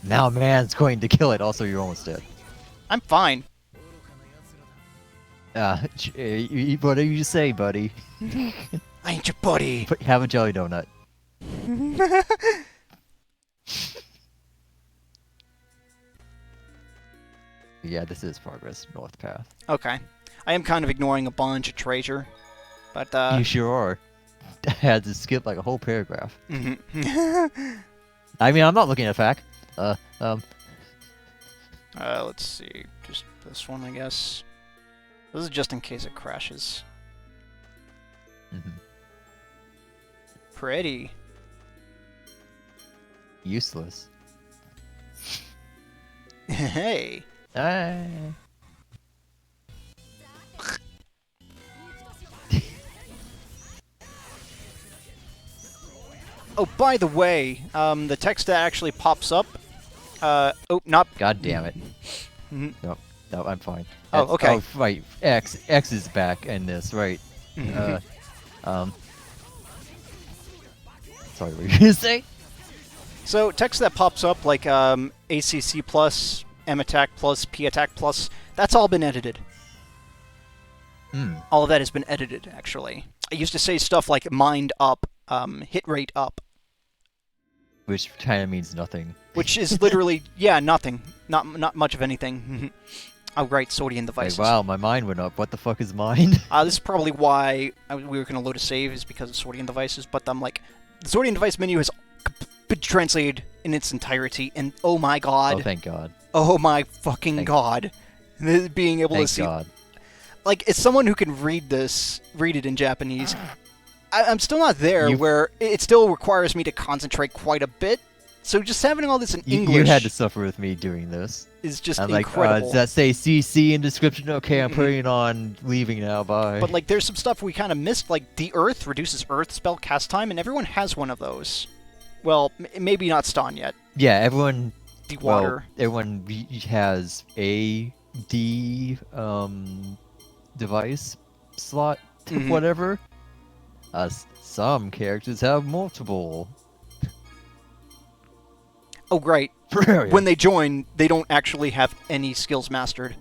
Now man's going to kill it, also you're almost dead. I'm fine. What do you say, buddy? I ain't your buddy. Have a jelly donut. Yeah, this is progress, north path. Okay. I am kind of ignoring a bunch of treasure, but You sure are. I had to skip like a whole paragraph. I mean, I'm not looking at fact. Let's see. Just this one, I guess. This is just in case it crashes. Pretty. Useless. Hey. Oh, by the way, the text that actually pops up. Oh, not. God damn it. No, I'm fine. Oh, okay. Oh, right. X is back in this, right? Sorry, what were you gonna say? So text that pops up like ACC plus, M attack plus, P attack plus. That's all been edited. All of that has been edited, actually. I used to say stuff like mind up, hit rate up. Which kind of means nothing. Which is literally, yeah, nothing. Not much of anything. Oh, right, Swordian devices. Like, wow, my mind went up. What the fuck is mind? This is probably why we were going to load a save, is because of Swordian devices, but I'm like, the Swordian device menu has been translated in its entirety, and oh my god. Oh, thank god. Oh my fucking god. Being able to see... God. Like, as someone who can read it in Japanese, I'm still not there where it still requires me to concentrate quite a bit. So just having all this in English... You had to suffer with me doing this. ...is just I'm incredible. Like, does that say CC in description? Okay, I'm putting it on, leaving now, bye. But, like, there's some stuff we kind of missed, like, the Earth reduces Earth spell cast time, and everyone has one of those. Well, maybe not Ston yet. Yeah, everyone... The water. Well, everyone has a D device slot, whatever. Some characters have multiple. Oh, right. Brilliant. When they join, they don't actually have any skills mastered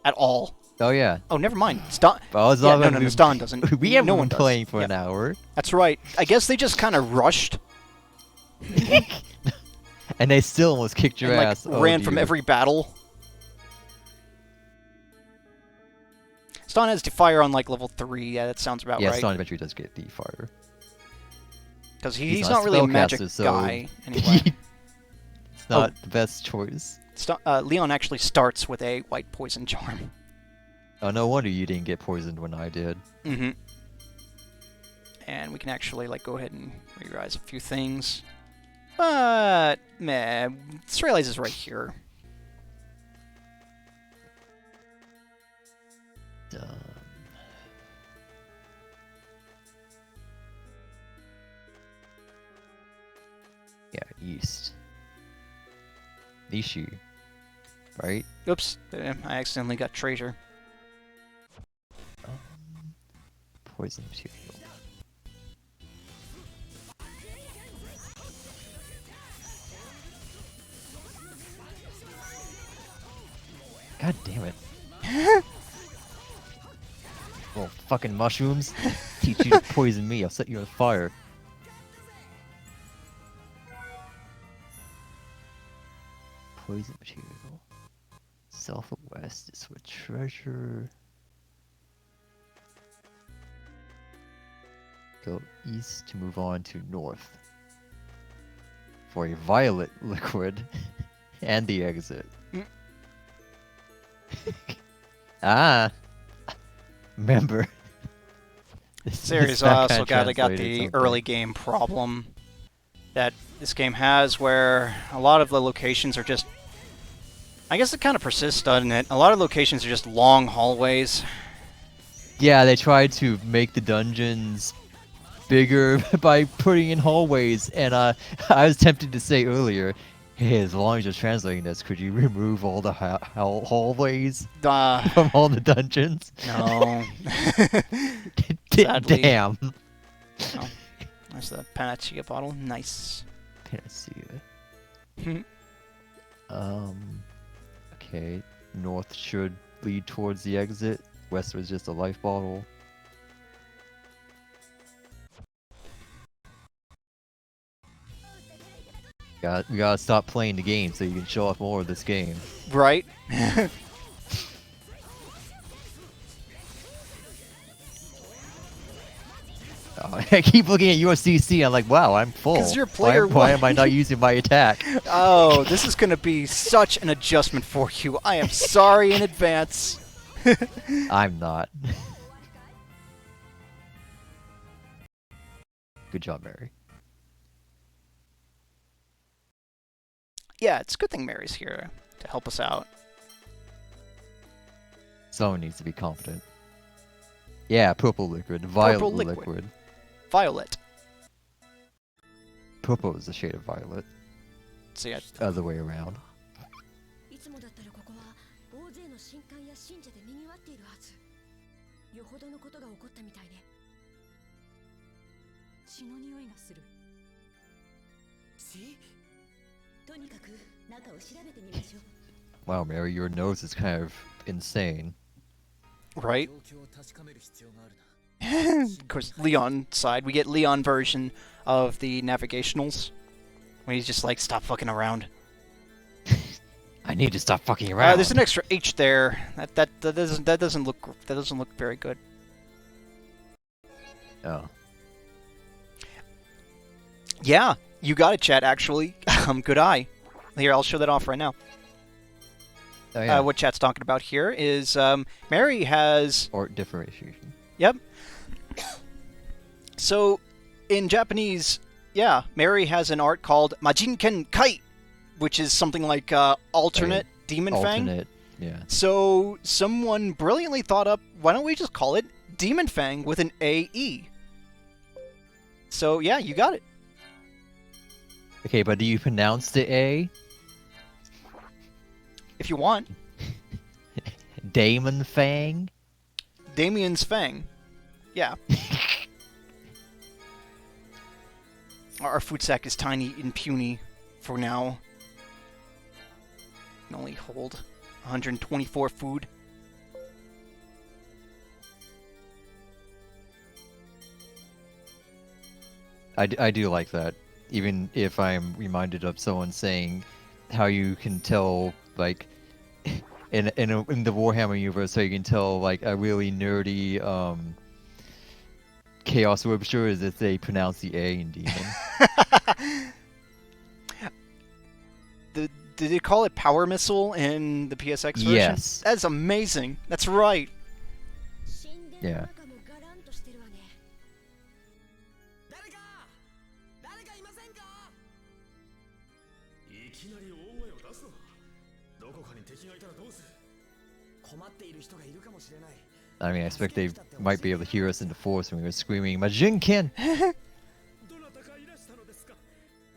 at all. Oh, yeah. Oh, never mind. Ston... Well, no, Ston doesn't. We haven't no been one does. playing for an hour. That's right. I guess they just kind of rushed. And they still almost kicked your and, ass. Like, ran from every battle. Ston has to fire on, like, level 3. Yeah, that sounds about right. Yeah, Ston eventually does get the fire. Because he's not really a magic guy, anyway. It's not the best choice. Leon actually starts with a white poison charm. Oh, no wonder you didn't get poisoned when I did. And we can actually like go ahead and rewrite a few things. But meh, Streli's is right here. Yeah, east. Nishu, right? Oops, I accidentally got traitor. Poison material. God damn it. Little fucking mushrooms. Teach you to poison me, I'll set you on fire. Poison material. Southwest is for treasure. Go east to move on to north. For a violet liquid and the exit. Ah! Remember. Series also got the early game problem that this game has, where a lot of the locations are just, I guess it kind of persists, doesn't it? A lot of locations are just long hallways. Yeah, they tried to make the dungeons bigger by putting in hallways, and I was tempted to say earlier, hey, as long as you're translating this, could you remove all the hallways from all the dungeons? No. Sadly. Damn. Oh, there's the Panacea bottle. Nice. Panacea. Okay. North should lead towards the exit. West was just a life bottle. We gotta stop playing the game so you can show off more of this game. Right? I keep looking at your CC. I'm like, wow, I'm full. 'Cause you're player why one. am I not using my attack? Oh, this is gonna be such an adjustment for you. I am sorry in advance. I'm not. Good job, Mary. Yeah, it's a good thing Mary's here to help us out. Someone needs to be competent. Yeah, purple liquid. Violet Purple liquid. Violet. Purple is the shade of violet. So yeah, Other way around. いつもだったらここは大勢の神官や信者で賑わっているはず。よほどのことが起こったみたいで。血の匂いがする。血？とにかく中を調べてみましょう。 Wow, Mary, your nose is kind of insane. right? 状況を確かめる必要があるな。 Of course, Leon side. We get Leon version of the navigationals, when he's just like, stop fucking around. I need to stop fucking around. There's an extra H there. That doesn't look very good. Oh. Yeah, you got it, chat. Actually, good eye. Here, I'll show that off right now. Oh, yeah. What chat's talking about here is Mary has. Or differentiation. Yep. So, in Japanese, yeah, Mary has an art called Majinken Kai, which is something like alternate demon fang. Alternate, yeah. So, someone brilliantly thought up, why don't we just call it Demon Fang with an AE? So, yeah, you got it. Okay, but do you pronounce the A? If you want. Damon Fang? Damien's Fang. Yeah. Our food sack is tiny and puny for now. Can only hold 124 food. I do like that. Even if I'm reminded of someone saying how you can tell, like, in the Warhammer universe, so you can tell, like, a really nerdy Chaos Webster is if they pronounce the A in Demon. Did they call it Power Missile in the PSX version? Yes. That's amazing. That's right. Yeah. きなり大声を出すのはどこかに敵がいたらどうする。困っている人がいるかもしれない。 I mean, I expect they might be able to hear us in the forest when we were screaming, Majinkin! どなたかいらしたのですか。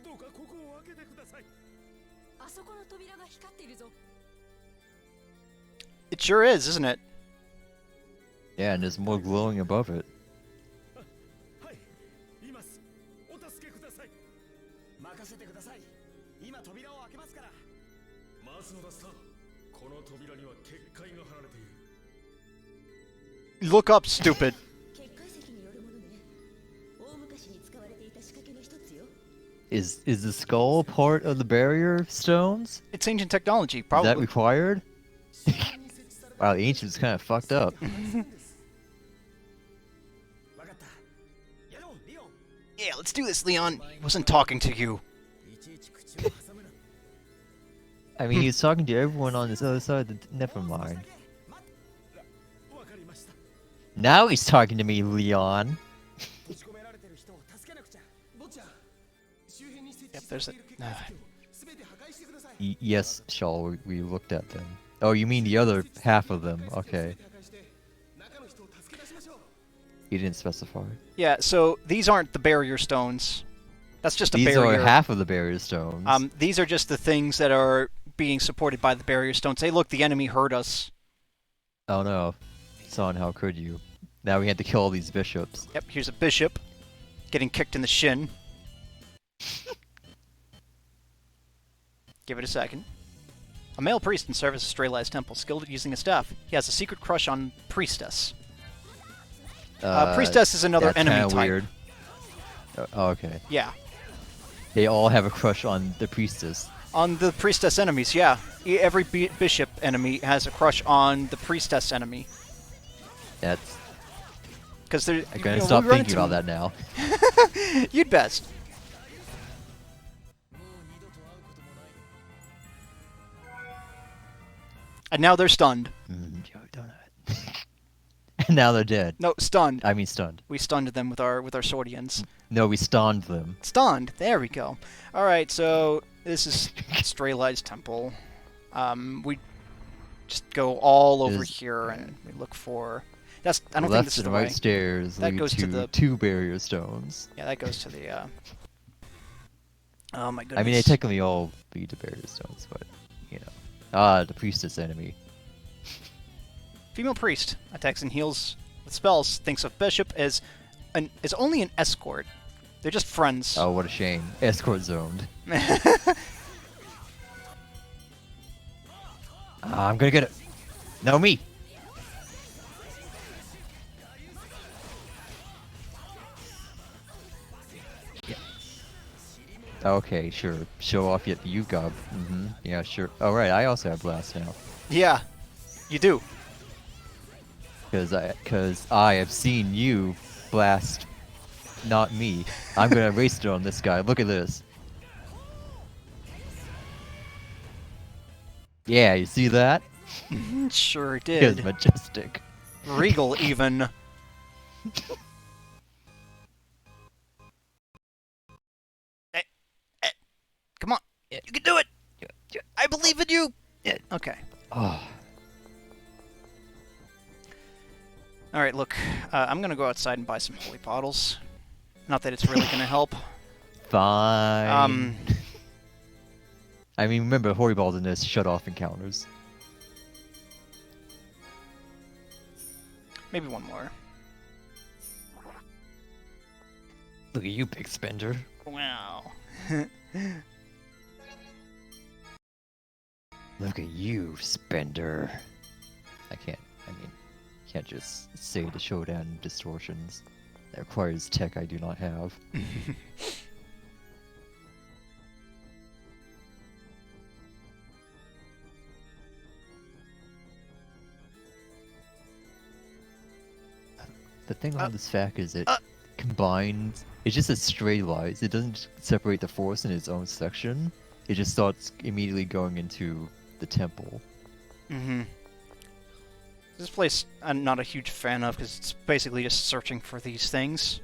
どうかここを開けてください。あそこの扉が光っているぞ。 It sure is, isn't it? Yeah, and there's more glowing above it. はい、います。お助けください。任せてください。今扉を開けますから。回すのだスター。この扉には結界が張られている。 Look up, stupid. 結界石によるものね。大昔に使われていた仕掛けの一つよ。 Is the skull part of the barrier stones? It's ancient technology, Is that probably. required? Wow, the ancient's kind of fucked up. わかった。やろう、リオン。 Yeah, let's do this, Leon. He wasn't talking to you. いちいち口を挟むな。 I mean, he's talking to everyone on this other side. Never mind. わかりました。 Now he's talking to me, Leon. 閉じ込められてる人を助けなくちゃ。坊ちゃん、周辺に設置 Yep, され there's て a... いる結界石を全て破壊してください。 Yes, Shawl, we looked at them. Oh, you mean the other half of them? Okay. 破壊して中の人を助け出しましょう。 You didn't specify. Yeah, so these aren't the barrier stones. That's just a These barrier. are half of the barrier stones. These are just the things that are being supported by the barrier stones. Hey, look, the enemy heard us. Oh no. Son, how could you? Now we had to kill all these bishops. Yep, here's a bishop getting kicked in the shin. Give it a second. A male priest in service of Streli's temple, skilled at using a staff. He has a secret crush on priestess. Priestess is another That's enemy kinda type. weird. Oh, okay. Yeah. They all have a crush on the priestess. On the priestess enemies, yeah. Every bishop enemy has a crush on the priestess enemy. That's... Because they're... I'm gonna stop thinking about that now. You'd best. And now they're stunned. And now they're dead. No, stunned. I mean stunned. We stunned them with our swordians. No, we stunned them. Stunned. There we go. All right, so this is Streli's temple. We just go all over here and we look for. That's. I don't think this is Left the and right way. stairs That lead goes to to the- two barrier stones. Yeah, that goes to the. Oh my goodness. I mean, they technically all lead to barrier stones, but you know. Ah, the priestess enemy. Female priest attacks and heals with spells. Thinks of bishop as is only an escort. They're just friends. Oh, what a shame. Escort zoned. I'm gonna get it. No, me. Yeah. Okay, sure. Show off yet you gob. Yeah, sure. All right, I also have blast now. Yeah, you do. Because I have seen you blast, not me. I'm gonna waste it on this guy. Look at this. Yeah, you see that? Sure It's did. majestic. Regal even. Come on, you can do it. I believe in you. Okay. Oh, All right, look, I'm gonna go outside and buy some holy bottles. Not that it's really gonna help. fine. I mean, remember, holy balls in this shut off encounters. Maybe one more. Look at you, big spender. Wow. Look at you, spender. I can't just say the showdown distortions. That requires tech I do not have. The thing on this fact is it combines. It just says straight lines. It doesn't separate the forest in its own section. It just starts immediately going into the temple. Mm-hmm. This place I'm not a huge fan of because it's basically just searching for these things.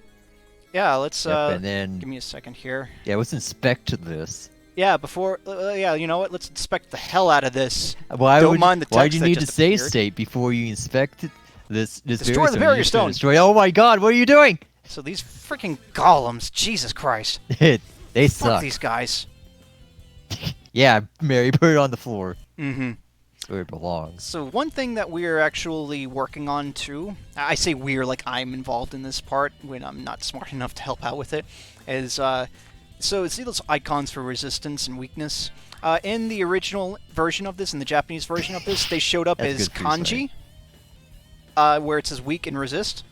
Yeah, let's Yep, and then give me a second here. yeah, let's inspect this. Yeah, before... yeah, you know what? Let's inspect the hell out of this. Why Don't would mind the why text do you that need to just save appeared. state before you inspect this Destroy the You barrier just try to stone. Destroy. Oh my God! What are you doing? So these freaking golems, Jesus Christ. They Fuck suck. these guys. Yeah, Mary, put it on the floor. Mm-hmm. It's where it belongs. So one thing that we're actually working on too, I say we're like I'm involved in this part when I'm not smart enough to help out with it, is so see those icons for resistance and weakness? In the original version of this, in the Japanese version of this, they showed up That's as good for you, kanji, where it says weak and resist.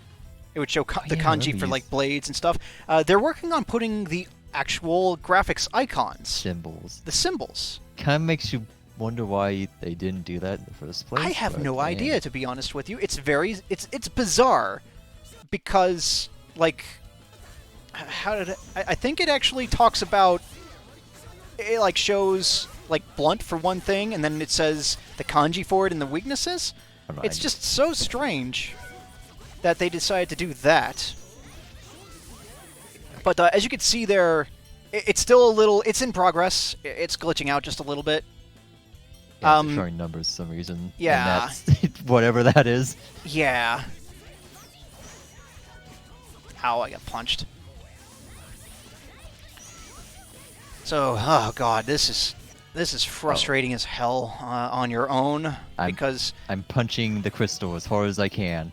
It would show the yeah, I kanji remember for you- like blades and stuff. They're working on putting the actual graphics icons, Symbols. the symbols. Kind of makes you wonder why they didn't do that in the first place. I have but, no man. idea, to be honest with you. It's it's bizarre because like how did I think it actually talks about it like shows like blunt for one thing and then it says the kanji for it and the weaknesses. I don't know, It's just so strange that they decided to do that. But as you can see there, it's still a little. It's in progress. It's glitching out just a little bit. Yeah, it's showing numbers for some reason. yeah. And that's whatever that is. Yeah. Ow, I got punched. So, oh god, this is frustrating as hell on your own because I'm punching the crystal as hard as I can.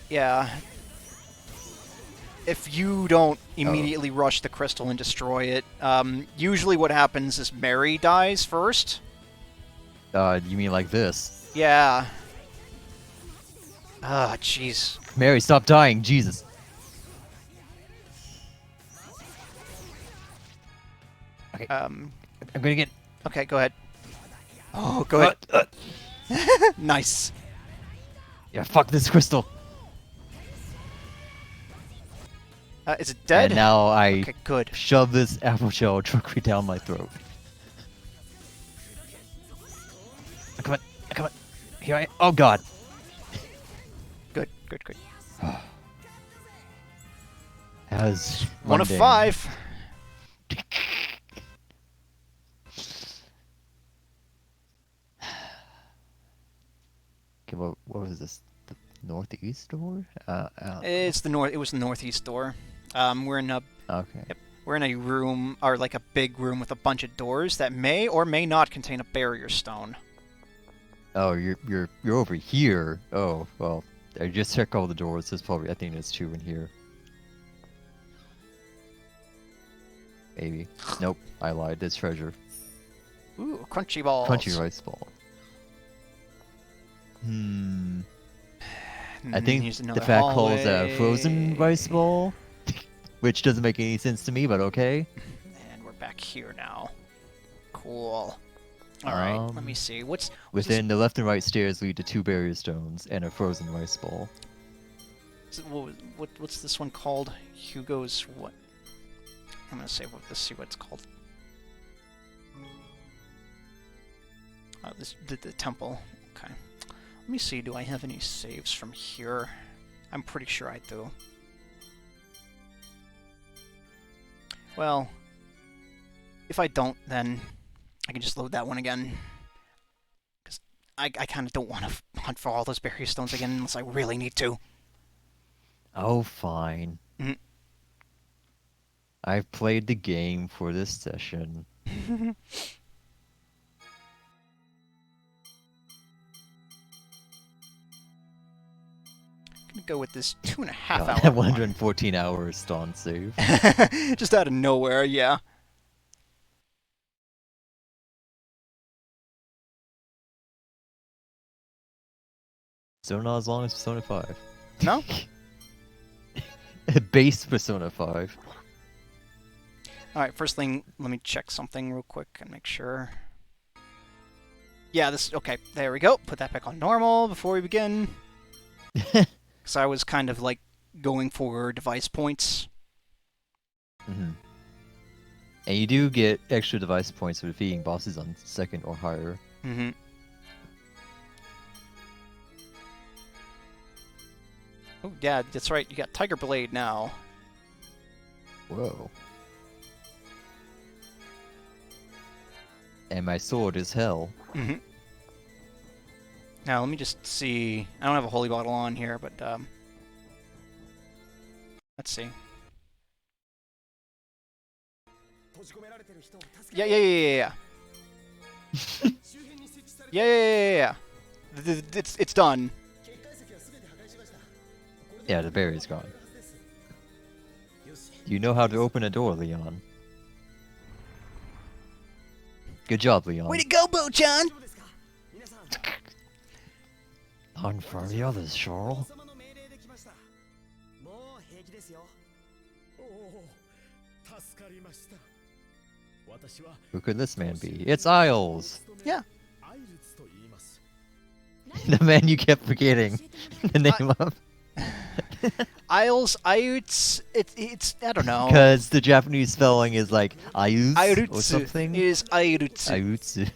yeah, if you don't immediately rush the crystal and destroy it, usually what happens is Mary dies first. You mean like this? Yeah. Ah, jeez. Mary, stop dying, Jesus. Okay, I'm gonna get. Okay, go ahead. Oh, go ahead. Nice. Yeah, fuck this crystal. Is it dead? And now I Okay, good. shove this apple shell directly down my throat. Oh, come on, come on. Here I. Oh God. Good, good, good. That was One of mundane. 5. Okay, what was this? The northeast door? It's the north. It was the northeast door. We're in a Okay. we're in a room, or like a big room with a bunch of doors that may or may not contain a barrier stone. Oh, you're over here. Oh well, I just checked all the doors. There's probably I think there's 2 in here. Maybe. Nope, I lied. There's treasure. Ooh, crunchy balls. Crunchy rice ball. I think Here's the another fact calls hallway. a frozen rice ball, which doesn't make any sense to me, but okay. And we're back here now. Cool. All right. Let me see. What's Within the left and right stairs lead to 2 barrier stones and a frozen rice ball. what's this one called? Hugo's what? I'm gonna say let's see what it's called. The temple. Okay. Let me see. Do I have any saves from here? I'm pretty sure I do. Well, if I don't, then I can just load that one again. Because I kind of don't want to hunt for all those barrier stones again unless I really need to. Oh, fine. Mhm. I've played the game for this session. Gonna go with this 2.5 God, hour that one. 114 hour stun save. Just out of nowhere, yeah. So not as long as Persona 5. No? Base Persona 5. Alright, first thing, let me check something real quick and make sure. Yeah, okay, there we go. Put that back on normal before we begin. Because I was kind of like going for device points. And you do get extra device points for defeating bosses on 2nd or higher. Mm-hmm. Oh, yeah, that's right. You got Tiger Blade now. Whoa. And my sword is hell. Mm-hmm. Now let me just see. I don't have a holy bottle on here, but let's see. Yeah. Yeah. It's done. Yeah, the berry's gone. Do you know how to open a door, Leon? Good job, Leon. Way to go, Bo-chan! On for the others, Charles. もう平気ですよ。おお、助かりました。私は Who could this man be? It's Isles! Yeah. アイルツと言います。 The man you kept forgetting the name of. Isles, Ayuts, it's I don't know. Because the Japanese spelling is like Ayutsu or Ayurutsu something. is Ayurutsu. Ayutsu.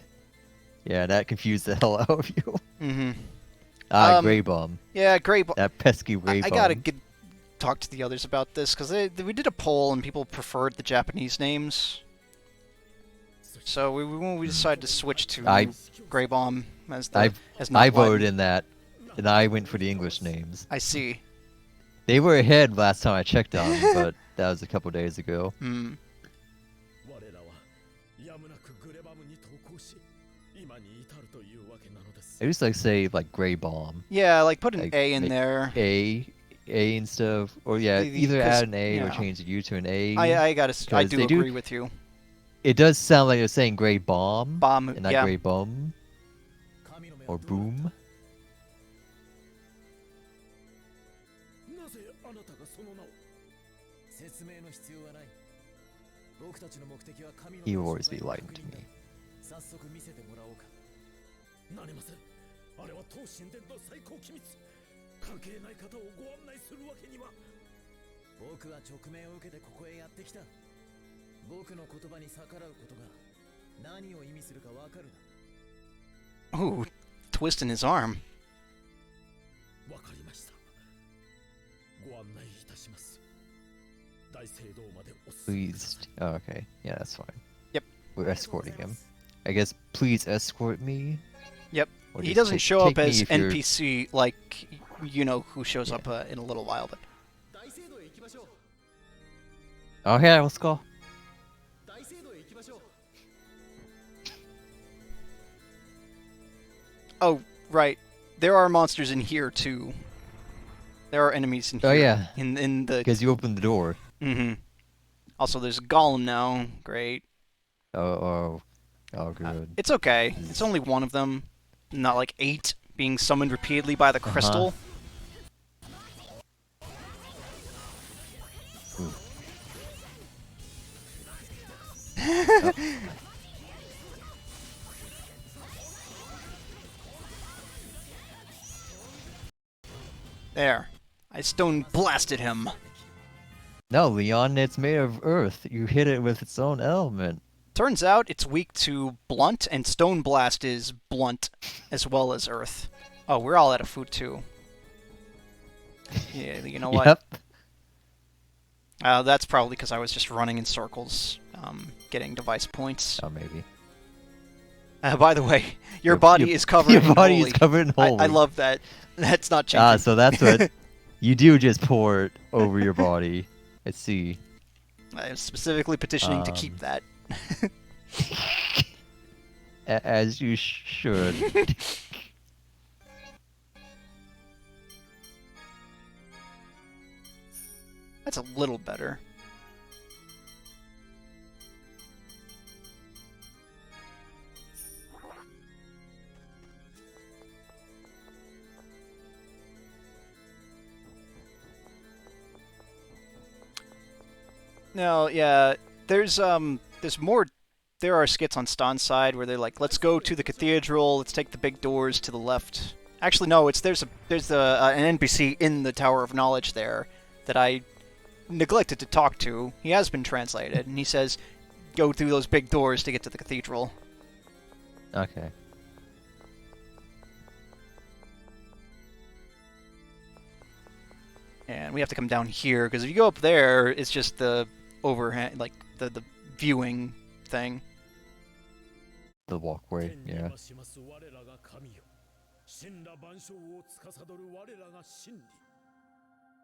Yeah, that confused the hell out of you. Mm-hmm. Grey Bomb. Yeah, great. That pesky Grey I Bomb. gotta talk to the others about this, because we did a poll and people preferred the Japanese names. So we decided to switch to Grey Bomb as the as not I Latin. voted in that, and I went for the English names. I see. They were ahead last time I checked them, but that was a couple days ago. Hmm. 我らはやむなくグレバムに投稿し、今に至るというわけなのです。 I just like say like Grey Bomb. Yeah, like put an Like, A in make there. A instead of, or yeah, either 'Cause, add an A or yeah. change the U to an A. I Because do they do- agree with you. It does sound like they're saying Grey Bomb, Bomb, and not yeah. Grey Bomb or Boom. なぜあなたがその名を？説明の必要はない。僕たちの目的は神の He will always be lightened to me. 早速見せてもらおうか。なりません。あれは当神殿の最高機密。関係ない方をご案内するわけには。僕は直命を受けてここへやってきた。僕の言葉に逆らうことが何を意味するかわかるな。 Ooh, twist in his arm. わかりました。ご案内いたします。大聖堂までお進みくださ Please. い。 Oh, okay. Yeah, that's fine. Yep. We're escorting him. I guess please escort me. Yep. Or He just doesn't take- show up take me as if you're- NPC like you know who shows Yeah. up in a little while, but 大聖堂へ行きましょう。 Oh yeah, let's go. 大聖堂へ行きましょう。 oh right, there are monsters in here too. There are enemies in here. Oh yeah, In the. because you opened the door. Mm-hmm. Also, there's a golem now. Great. Oh, good. It's okay. It's only one of them, not like 8 being summoned repeatedly by the crystal. Ooh. There. I stone blasted him. No, Leon, it's made of earth. You hit it with its own element. Turns out it's weak to blunt, and stone blast is blunt as well as earth. Oh, we're all out of food too. Yeah, you know what? Yep. That's probably because I was just running in circles, getting device points. Oh, maybe. By the way, your body is covered Your in body holy. is covered in holy. I love that. That's not changing. Ah, so that's what you do. Just pour it over your body. Let's see. I'm specifically petitioning to keep that. As you should. That's a little better. No, yeah, there's more. There are skits on Stan's side where they're like, "Let's go to the cathedral. Let's take the big doors to the left." Actually, no, there's an NPC in the Tower of Knowledge there that I neglected to talk to. He has been translated, and he says, "Go through those big doors to get to the cathedral." Okay. And we have to come down here because if you go up there, it's just the overhand, like the viewing thing. The walkway, 天に yeah. まします我らが神よ。神羅万象を司る我らが真理。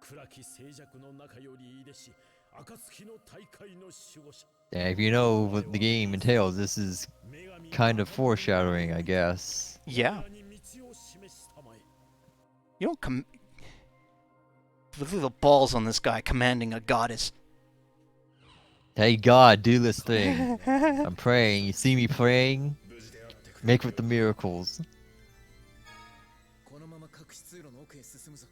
暗き静寂の中よりいでし、暁の大海の守護者。 Yeah, if you know what the game entails, this is kind of foreshadowing, I guess. Yeah. You don't look at the balls on this guy commanding a goddess. Hey God, do this thing. I'm praying. You see me praying? Make with the miracles. このまま隠し通路の奥へ進むぞ。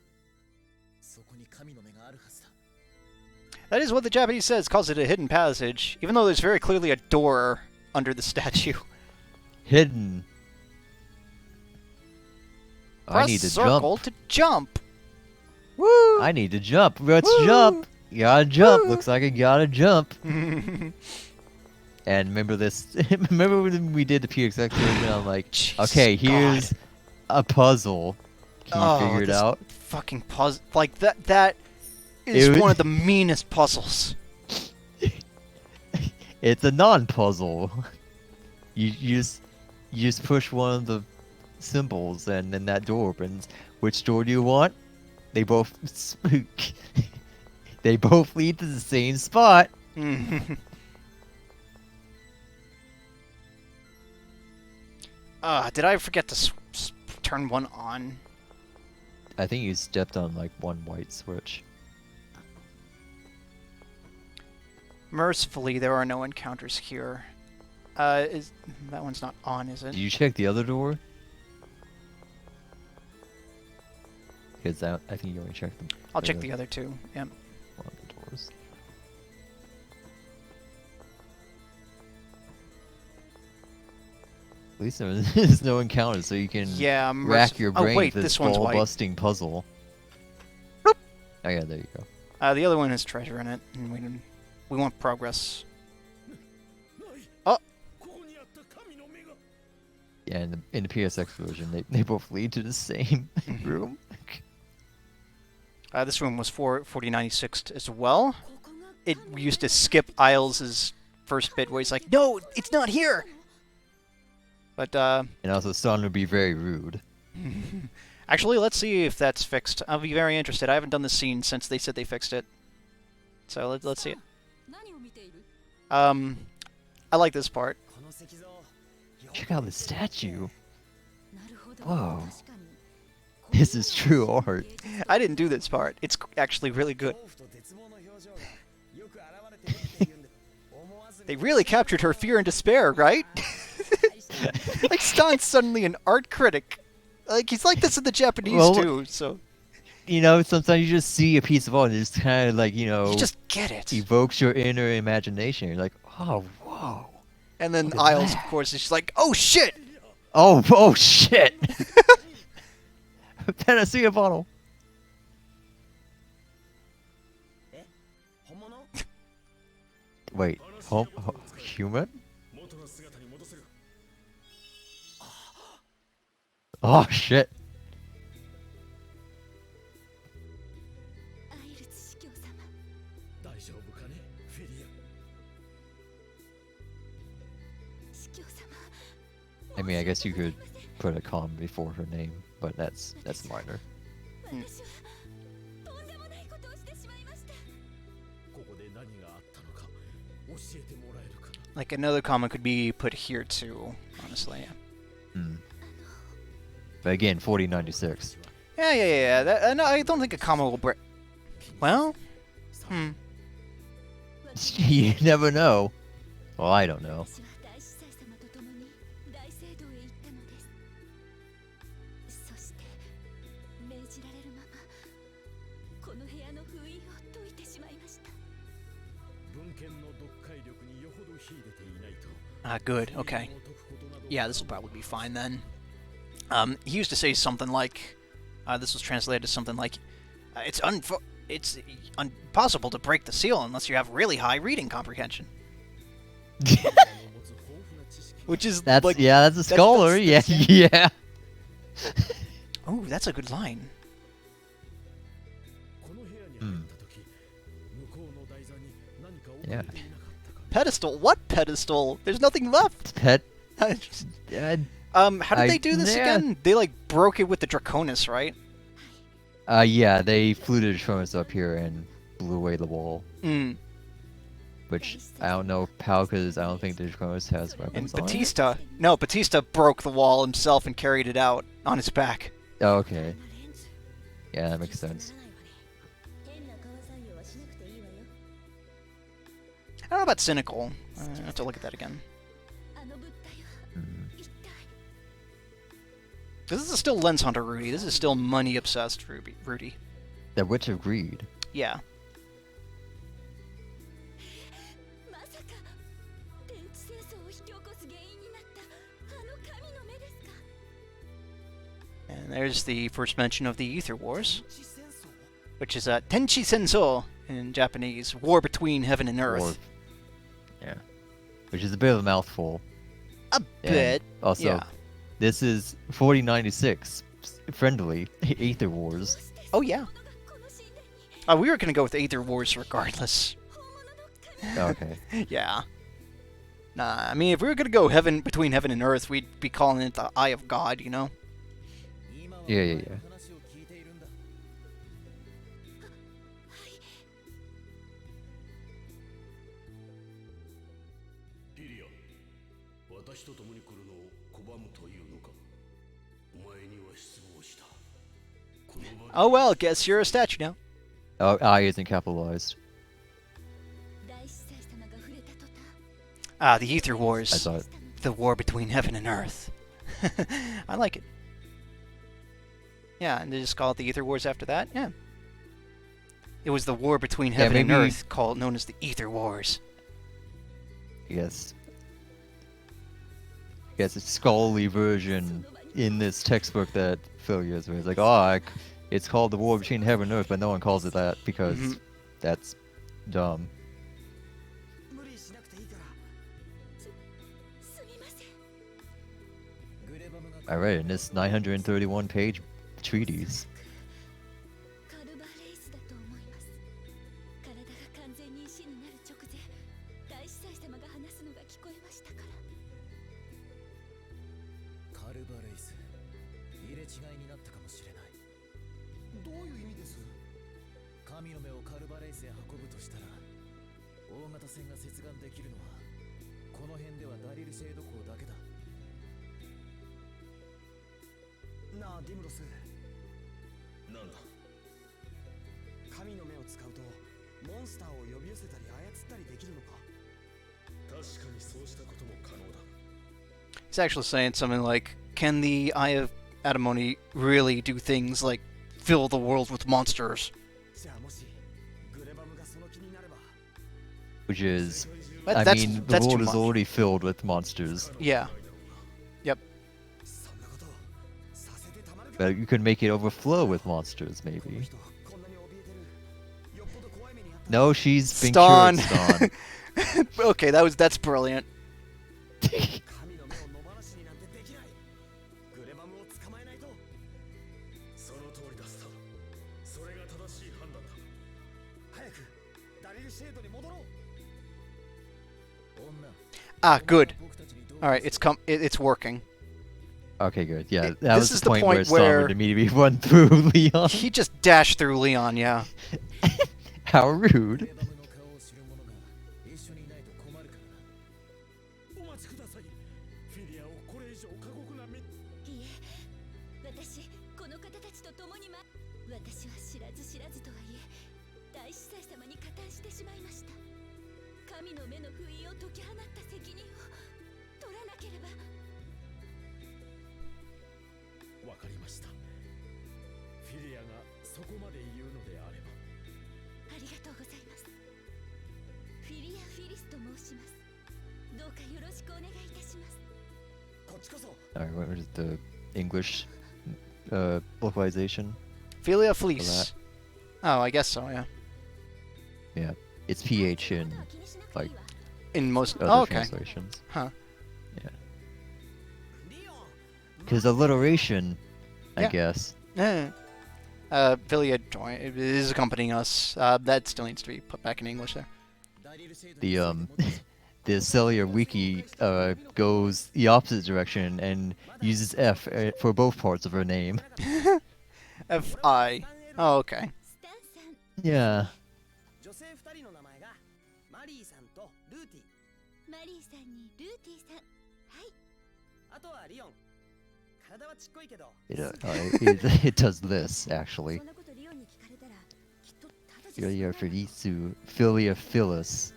そこに神の目があるはずだ。 That is what the Japanese says, calls it a hidden passage, even though there's very clearly a door under the statue. Hidden. I need to Press circle jump. to jump. Woo! I need to jump. Let's Woo! jump. You gotta jump. Woo! Looks like I gotta jump. And remember this? Remember when we did the PX version? I'm like, Jeez, okay, God. here's a puzzle. Can you figure it this out? Fucking puzzle. Like, that is It was- one of the meanest puzzles. It's a non-puzzle. You just push one of the symbols and then that door opens. Which door do you want? They both they both lead to the same spot. Did I forget to turn one on? I think you stepped on like one white switch. Mercifully, there are no encounters here. That one's not on, is it? Did you check the other door? Because I think you only checked them. I'll check the other two. Yeah. One of the doors. At least there's no encounters, so you can Yeah, rack your brain Oh wait, with this this one's white. ball-busting puzzle. Boop. Oh yeah, there you go. The other one has treasure in it, and we want progress. ここにあった神の目が。 Yeah, in the PSX version, they both lead to the same room. This room was 4096 as well. It used to skip Isles' first bit where he's like, "No, it's not here." But And also, Son would be very rude. actually, let's see if that's fixed. I'll be very interested. I haven't done this scene since they said they fixed it. So let's see it. 何を見ている？ I like this part. この石像、 Check out the statue. なるほど。 Whoa. 確かに。 This is true art. I didn't do this part. It's actually really good. 恐怖と絶望の表情がよく現れてるっていうんで、思わず They really captured her fear and despair, right? Like Stan's suddenly an art critic. Like he's like this in the Japanese Well, too. So You know, sometimes you just see a piece of art and it's kind of like, you know, you just get it. evokes your inner imagination. You're like, oh, whoa. And then Look at Isles, of that. course, is just like, "Oh shit!" Oh, shit. Panacea bottle. 本物 Wait, human? 元の姿に戻せる。 Oh, shit. アイルツ司教様。大丈夫かね、フェリア。司教様。 I mean, I guess you could put a comma before her name, but that's minor. 私はとんでもないことをしてしまいました。ここで何があったのか教えてもらえるかな。 Like another comma could be put here too. Honestly, But again, 4096. yeah. No, I don't think a comma will break. Well, You never know. Well, I don't know. 私は大司祭様と共に大聖堂へ行ったのです。そして命じられるままこの部屋の封印を解いてしまいました。文献の読解力によほど秀でていないと。 good. Okay. Yeah, this will probably be fine then. He used to say something like, this was translated as something like, it's impossible to break the seal unless you have really high reading comprehension. Which is That's like, that's a scholar. that's- yeah. oh, that's a good line. この部屋に入った時、向こうの台座に何か置かれていなかったか。 Pedestal? What pedestal? There's nothing left. How did they do this yeah. again? They like broke it with the Draconis, right? Yeah, they flew the Detroiters up here and blew away the wall. Mm. Which I don't know how, because I don't think the Detroiters has And weapons on it. Batista broke the wall himself and carried it out on his back. Oh, okay. Yeah, that makes sense. I don't know about cynical. I have to look at that again. This is still Lens Hunter Rudy. This is still money obsessed Rudy. The Witch of Greed. Yeah. And there's the first mention of the Ether Wars, which is Tenchi Senso in Japanese, War Between Heaven and Earth. Or, yeah. Which is a bit of a mouthful. A bit. Also, yeah. this is 4096 friendly Aether Wars. Oh yeah. We were gonna go with Aether Wars regardless. Okay. Yeah. Nah, I mean, if we were gonna go between heaven and earth, we'd be calling it the Eye of God, you know? Yeah. リリア、私と共に来るのを拒むというのか。お前には失望した。この場で Oh well, guess you're a statue now. Oh, I isn't capitalized. The Ether I Wars. saw it. The war between heaven and earth. I like it. Yeah, and they just call it the Ether Wars after that? Yeah. It was the war between heaven and maybe- earth, known as the Ether Wars. Yes. Yes, it's scholarly version in this textbook that Phil used. Where it's like, it's called the War Between Heaven and Earth, but no one calls it that because Mhm. that's dumb. 無理しなくていいから。 I read it in this 931-page treatise. カルバレイスだと思います。体が完全に石になる直前、大司祭様が話すのが聞こえましたから。カルバレイス入れ違いになったかもしれない。どういう意味です？神の目をカルバレイスへ運ぶとしたら大型船が接岸できるのはこの辺ではダリルシェード港だけだ。なあディムロス、なんだ。神の目を使うとモンスターを呼び寄せたり操ったりできるのか？確かにそうしたことも可能だ。 He's actually saying something like, can the Eye of Adamoni really do things like fill the world with monsters? じゃあもしグレバムがその気になれば。 Which is, But I that's- mean, the that's too world is much. already filled with monsters, Yeah. Yep. そんなことさせてたまるか。 but you could make it overflow with monsters, この maybe. 人こんなに怯えてる。よっぽど怖い目にあった。 No, she's been Ston. cured, Ston. Okay, that's brilliant. 神の目を野放しになんてできない。グレバムを捕まえないと。その通りだスター。それが正しい判断だ。早くダリルシェードに戻ろう。 Ah, good. All right, it's working. Okay, good. Yeah, It- that this was is the the point point where Ston where- would immediately run through Leon. He just dashed through Leon, yeah. How rude. グレバムの顔を知る者が一緒にいないと困るからな。お待ちください。フィリアをこれ以上過酷な目。いえ、私この方たちと共に私は知らず知らずとはいえ、大司祭様に加担してしまいました。神の目の封印を解き放った責任を取らなければ。わかりました。フィリアがそこまで言うのであれば。ありがとうございます。フィリア・フィリスと申します。どうかよろしくお願いいたします。こっちこそ。 Alright, what is the English localization? Philia Fleece. Oh, I guess so, yeah. Yeah, it's PH in 気にしなくていい like わ。 In most. other Oh, okay. translations. Huh. リオン。 Because alliteration, I Yeah. guess. Eh. Philia is accompanying us. That still needs to be put back in English there. ダリルシェード The the cellular wiki goes the opposite direction and uses F for both parts of her name. F-I. Oh, okay. スタンさん Yeah. 女性2人の名前がマリーさんとルーティ、マリーさんにルーティさんはい あとはリオン。体はちっこいけど It does this, actually. そんなことリオンに聞かれたらきっとただじゃ済ま Philia ないわ Felisu, Philia Phyllis.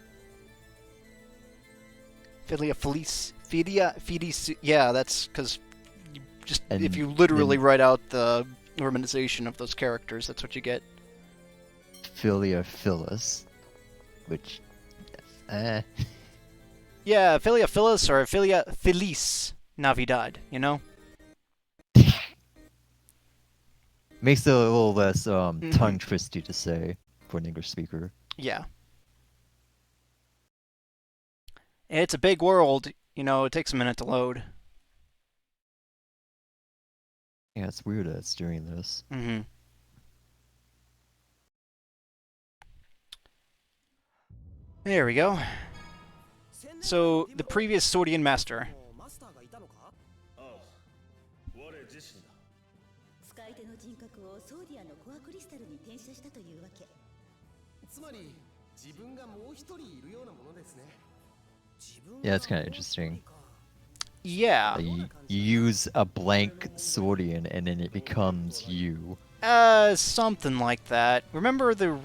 Philia Felice. Philia Felice. Yeah, that's because just And if you literally then- write out the romanization of those characters, that's what you get. Philia Phyllis. Which. Yeah, Philia Phyllis or Philia Felice Navidad, you know? Makes it a little less Mhm. tongue twisty to say for an English speaker. Yeah. It's a big world, you know, it takes a minute to load. Yeah, it's weird that it's doing this. Mm-hmm. There we go. So, the previous Swordian Master. マスターがいたのか？ああ我自身だ使い手の人格をソーディアのコアクリスタルに転写したというわけつまり自分がもう一人いるようなものですね。 Yeah, it's kind of interesting. Yeah. You use a blank Swordian and then it becomes you. Something like that. Remember the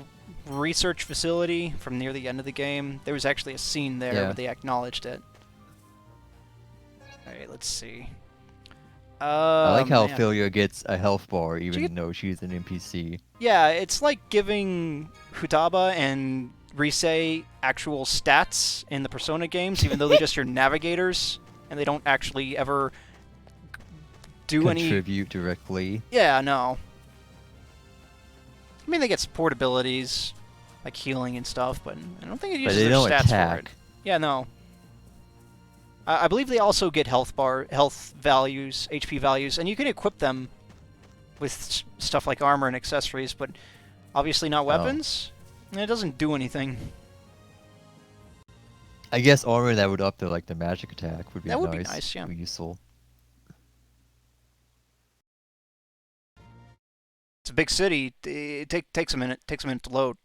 research facility from near the end of the game? There was actually a scene there Yeah. where they acknowledged it. Alright, let's see. I like how man. Philia gets a health bar you even get- though she's an NPC. Yeah, it's like giving Futaba and Rise actual stats in the Persona games, even though they're just your navigators, and they don't actually ever do any... Contribute directly. Yeah, no. I mean, they get support abilities, like healing and stuff, but I don't think it But uses they their don't stats for it. attack. Yeah, no. I believe they also get health values, HP values, and you can equip them with stuff like armor and accessories, but obviously not weapons. And it doesn't do anything. I guess armor that would up the magic attack would be That nice. would be nice, yeah. Be useful. It's a big city. It takes a minute. Takes a minute to load.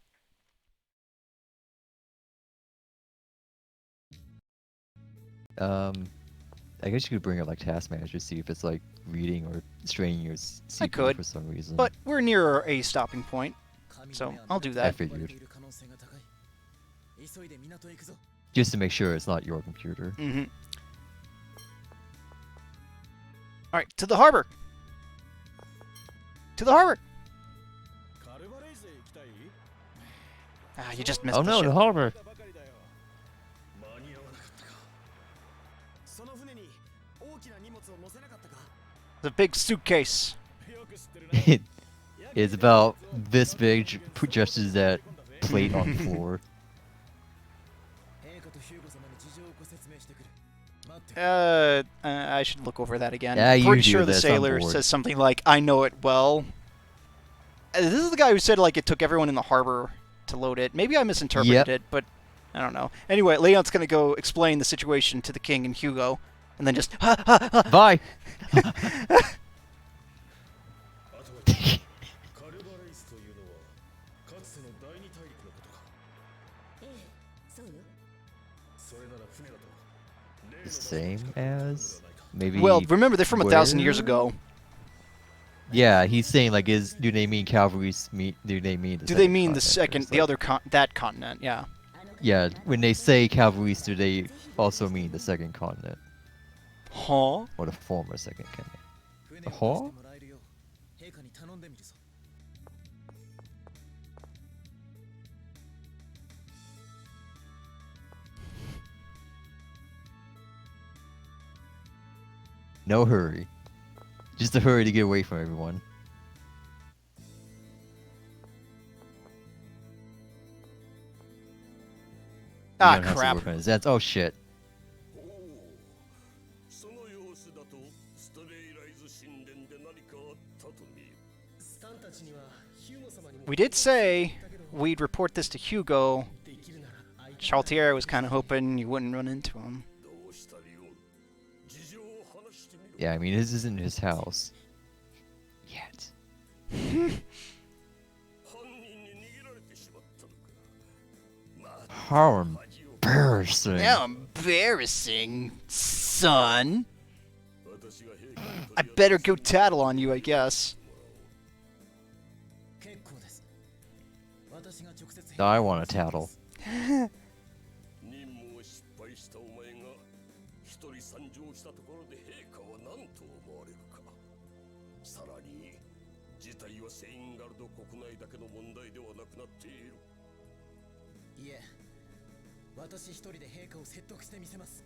I guess you could bring up like task manager, see if it's like reading or straining your CPU could, for some reason. But we're near a stopping point, so I'll do I that. figured. Just to make sure it's not your computer. Mm-hmm. All right, to the harbor. To the harbor. カルバレイズへ行きたい Ah, you just missed Oh the no, ship. the harbor! ばかりだよ間に合わなかったかその船に大きな荷物を乗せなかったか？ The big suitcase. よく知ってるな It's about this big, just as that plate on the floor. 陛下とヒューゴ様に事情をご説明してくる待って I should look over that again. Yeah, you Pretty do sure the this, I'm sailor bored. says something like, "I know it well." This is the guy who said like it took everyone in the harbor to load it. Maybe I misinterpreted Yep. it, but I don't know. Anyway, Leon's gonna go explain the situation to the king and Hugo, and then just Bye! あとはカルバレイズというのはかつての第二大陸のことかええそうよそれなら船だと例の The same as? Maybe. well, remember they're from 1,000 years where? ago. Yeah, he's saying like, do they mean cavalry? Do they mean? Do they mean the second, the other that continent? Yeah. Yeah, when they say cavalry, do they also mean the second continent Huh? or the former second continent? 船を出してはもらえるよう陛下に頼んでみるぞ No hurry. Just a hurry to get away from everyone. Ah, Leon has to crap. work on his ads. Oh shit. おおその様子だとストレイライズ神殿で何かあったと見えるスタンたちにはヒューゴ様にも We did say we'd report this to Hugo できるなら相 Chaltier was kind of hoping you wouldn't run into him. どうしたリオン、事情を話してみろ。 Yeah, I mean, this isn't his house. Yet. 犯人に逃げられてしまったのか。まあ How embarrassing. How embarrassing, son. 私が兵器を I better go tattle on you, I guess. 結構です。私が直接 I want a tattle. 任務を失敗したお前が一人参上したところで陛下は何と思われるか。さらに事態はセインガルド国内だけの問題ではなくなっている。いえ、私一人で陛下を説得してみせます。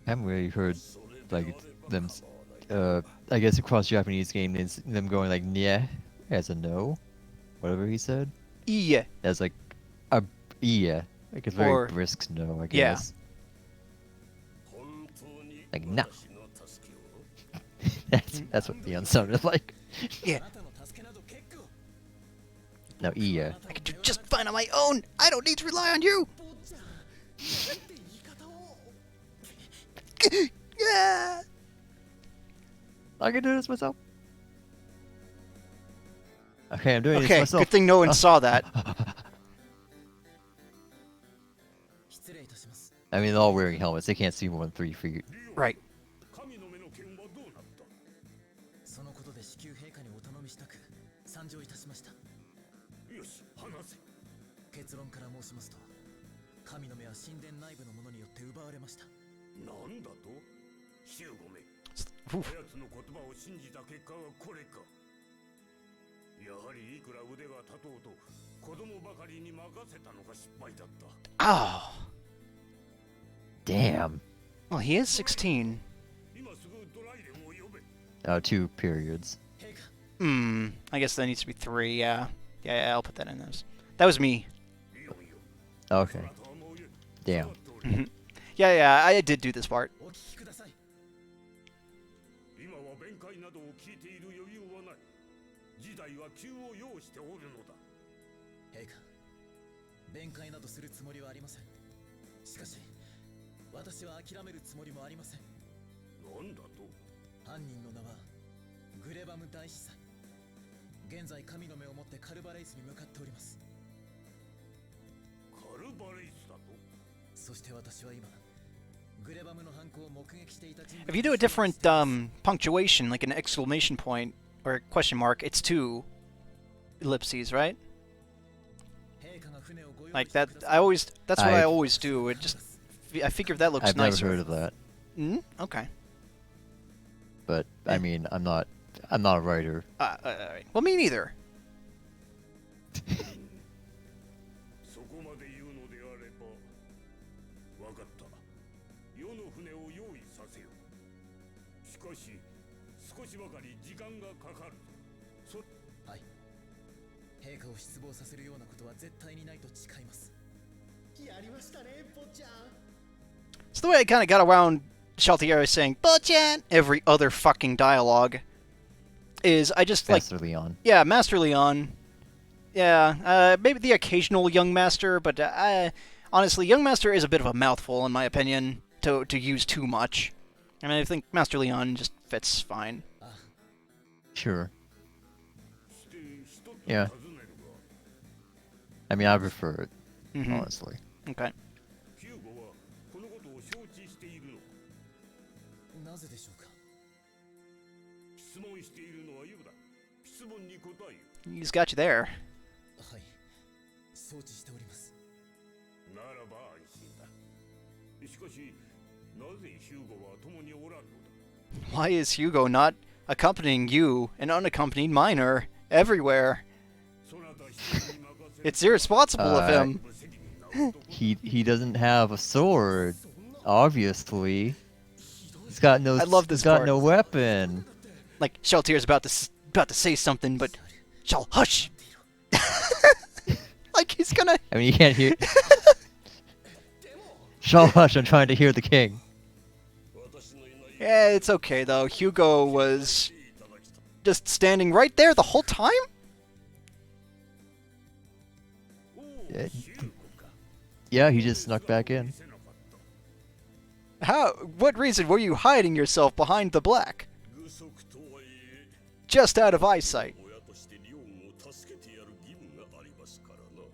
I haven't really heard like them. I guess across Japanese game, is them going like "yeah" as a no, whatever he said. Yeah. As like a yeah, like a very Or- brisk no, I yeah. guess. 本当に Like no. 私の助けを That's what Leon sounded like. Yeah. あなたの助けなど結構。 No, yeah. I can do just fine on my own. I don't need to rely on you. 坊ちゃん、なんて言い方を。 Yeah. I can do this myself. Okay, I'm doing this Okay, myself. good thing no one saw that. 失礼いたします。 I mean, they're all wearing helmets. They can't see more than 3 feet. Right. 神の目の剣はどうなった。そのことで至急陛下にお頼みしたく参上いたしました。よし、話せ。結論から申しますと、神の目は神殿内部の者によって奪われました。なんだと。シュウゴメ。 Oof. あやつの言葉を信じた結果がこれか。やはりいくら腕が立とうと子供ばかりに任せたのが失敗だった。 Oh. Damn. Well, he is 16. 今すぐドライレンを呼べ。 2 periods. 陛下、 I guess that needs to be 3, yeah. Yeah, I'll put that in those. That was me. リオンよ。 Okay. そなたはもう Damn. その通り Yeah, I did do this part. お聞きください。今は弁解などを聞いている余裕はない。時代は急を要しておるのだ。陛下、弁解などするつもりはありません。しかし、私は諦めるつもりもありません。なんだと。犯人の名はグレバム大司祭。現在神の目を持ってカルバレイスに向かっております。カルバレイスだと。そして私は今、グレバムの犯行を目撃していた人物 If you do a different punctuation, like an exclamation point or a question mark, it's 2 ellipses, right? 陛下が船をご用意 Like して that. ください That's what I I've- always do. It just, I figure that looks I've never nicer. heard of that, Okay. but I mean, I'm not a writer. Alright. Well, me neither. そこまで言うのであれば。わかった。世の船を用意させよ。しかし、少しばかり時間がかかる。はい。陛下を失望させるようなことは絶対にないと誓います。やりましたね、坊ちゃん。 So the way I kind of got around Chaltier saying "Bochan" every other fucking dialogue is I just like, Master Leon. yeah, Master Leon. Yeah, maybe the occasional young master, but honestly, young master is a bit of a mouthful in my opinion to use too much. I mean, I think Master Leon just fits fine. Sure. して一つ Yeah. 尋ねるが。 I mean, I prefer it, Mhm. honestly. Okay. ヒューゴはこのことを承知しているのか。なぜでしょうか。質問しているのはユだ。質問に答えよ。 He's got you there. はい。承知しております。ならば安心だ。しかし、なぜヒューゴは共におらんのだ。 Why is Hugo not accompanying you, an unaccompanied minor, everywhere? そなた一人に任せる It's irresponsible of him. 無責任な男。 He doesn't have a sword, obviously. He's got no. I love this he's got part. no weapon. Like Chaltier's about to say something, but Chal, hush! Like he's gonna. I mean, you can't hear. Shall hush! I'm trying to hear the king. 私のいない Yeah, it's okay though. Hugo was just standing right there the whole time. Uh, Yeah, he just snuck back in. How? What reason were you hiding yourself behind the black? 愚足とはいえ Just out of eyesight. 親としてリオンを助けてやる義務がありますからな。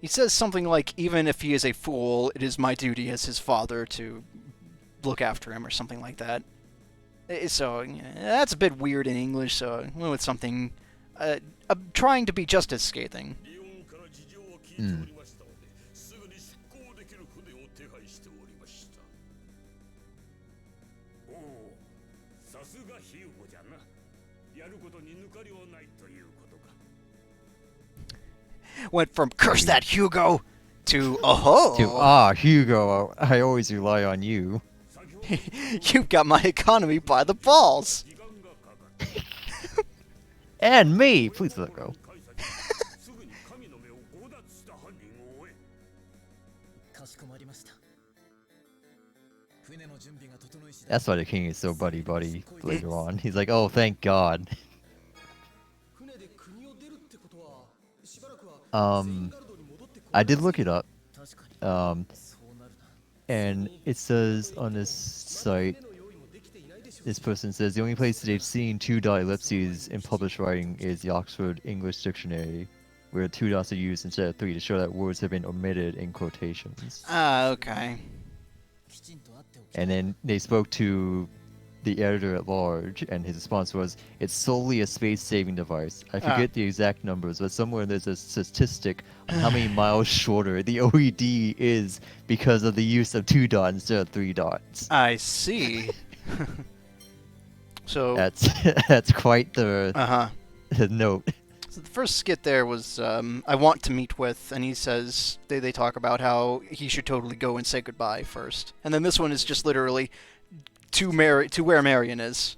He says something like, even if he is a fool, it is my duty as his father to look after him, or something like that. So, yeah, that's a bit weird in English, so I went with something... I'm trying to be just as scathing. リオンから事情を聞いておりましたので、すぐに出港できる船を手配しておりました。おお、さすがヒューゴじゃな。やることに抜かりはないということか。 Went from curse that Hugo to oh, To Hugo, I always rely on you. you've got my economy by the balls. 時間がかかった。 And me! Please let go. すぐに神の目を強奪した犯人を追え。かしこまりました。船の準備が整い次第 That's why the king is so buddy-buddy later on. He's like, oh, thank God. 船で国を出るってことはしばらくは I did look it up. 確かに Um, そうなるな。 and it says on this site, this person says the only place that they've seen two dot ellipses in published writing is the Oxford English Dictionary, where two dots are used instead of three to show that words have been omitted in quotations. Okay. きちんと会っておき And then they spoke to the editor at large, and his response was, "It's solely a space-saving device. I forget the exact numbers, but somewhere there's a statistic on how many miles shorter the OED is because of the use of two dots instead of three dots." I see. So, That's quite the uh-huh. note. So the first skit there was, I want to meet with, and he says, they talk about how he should totally go and say goodbye first. And then this one is just literally to where Marion is.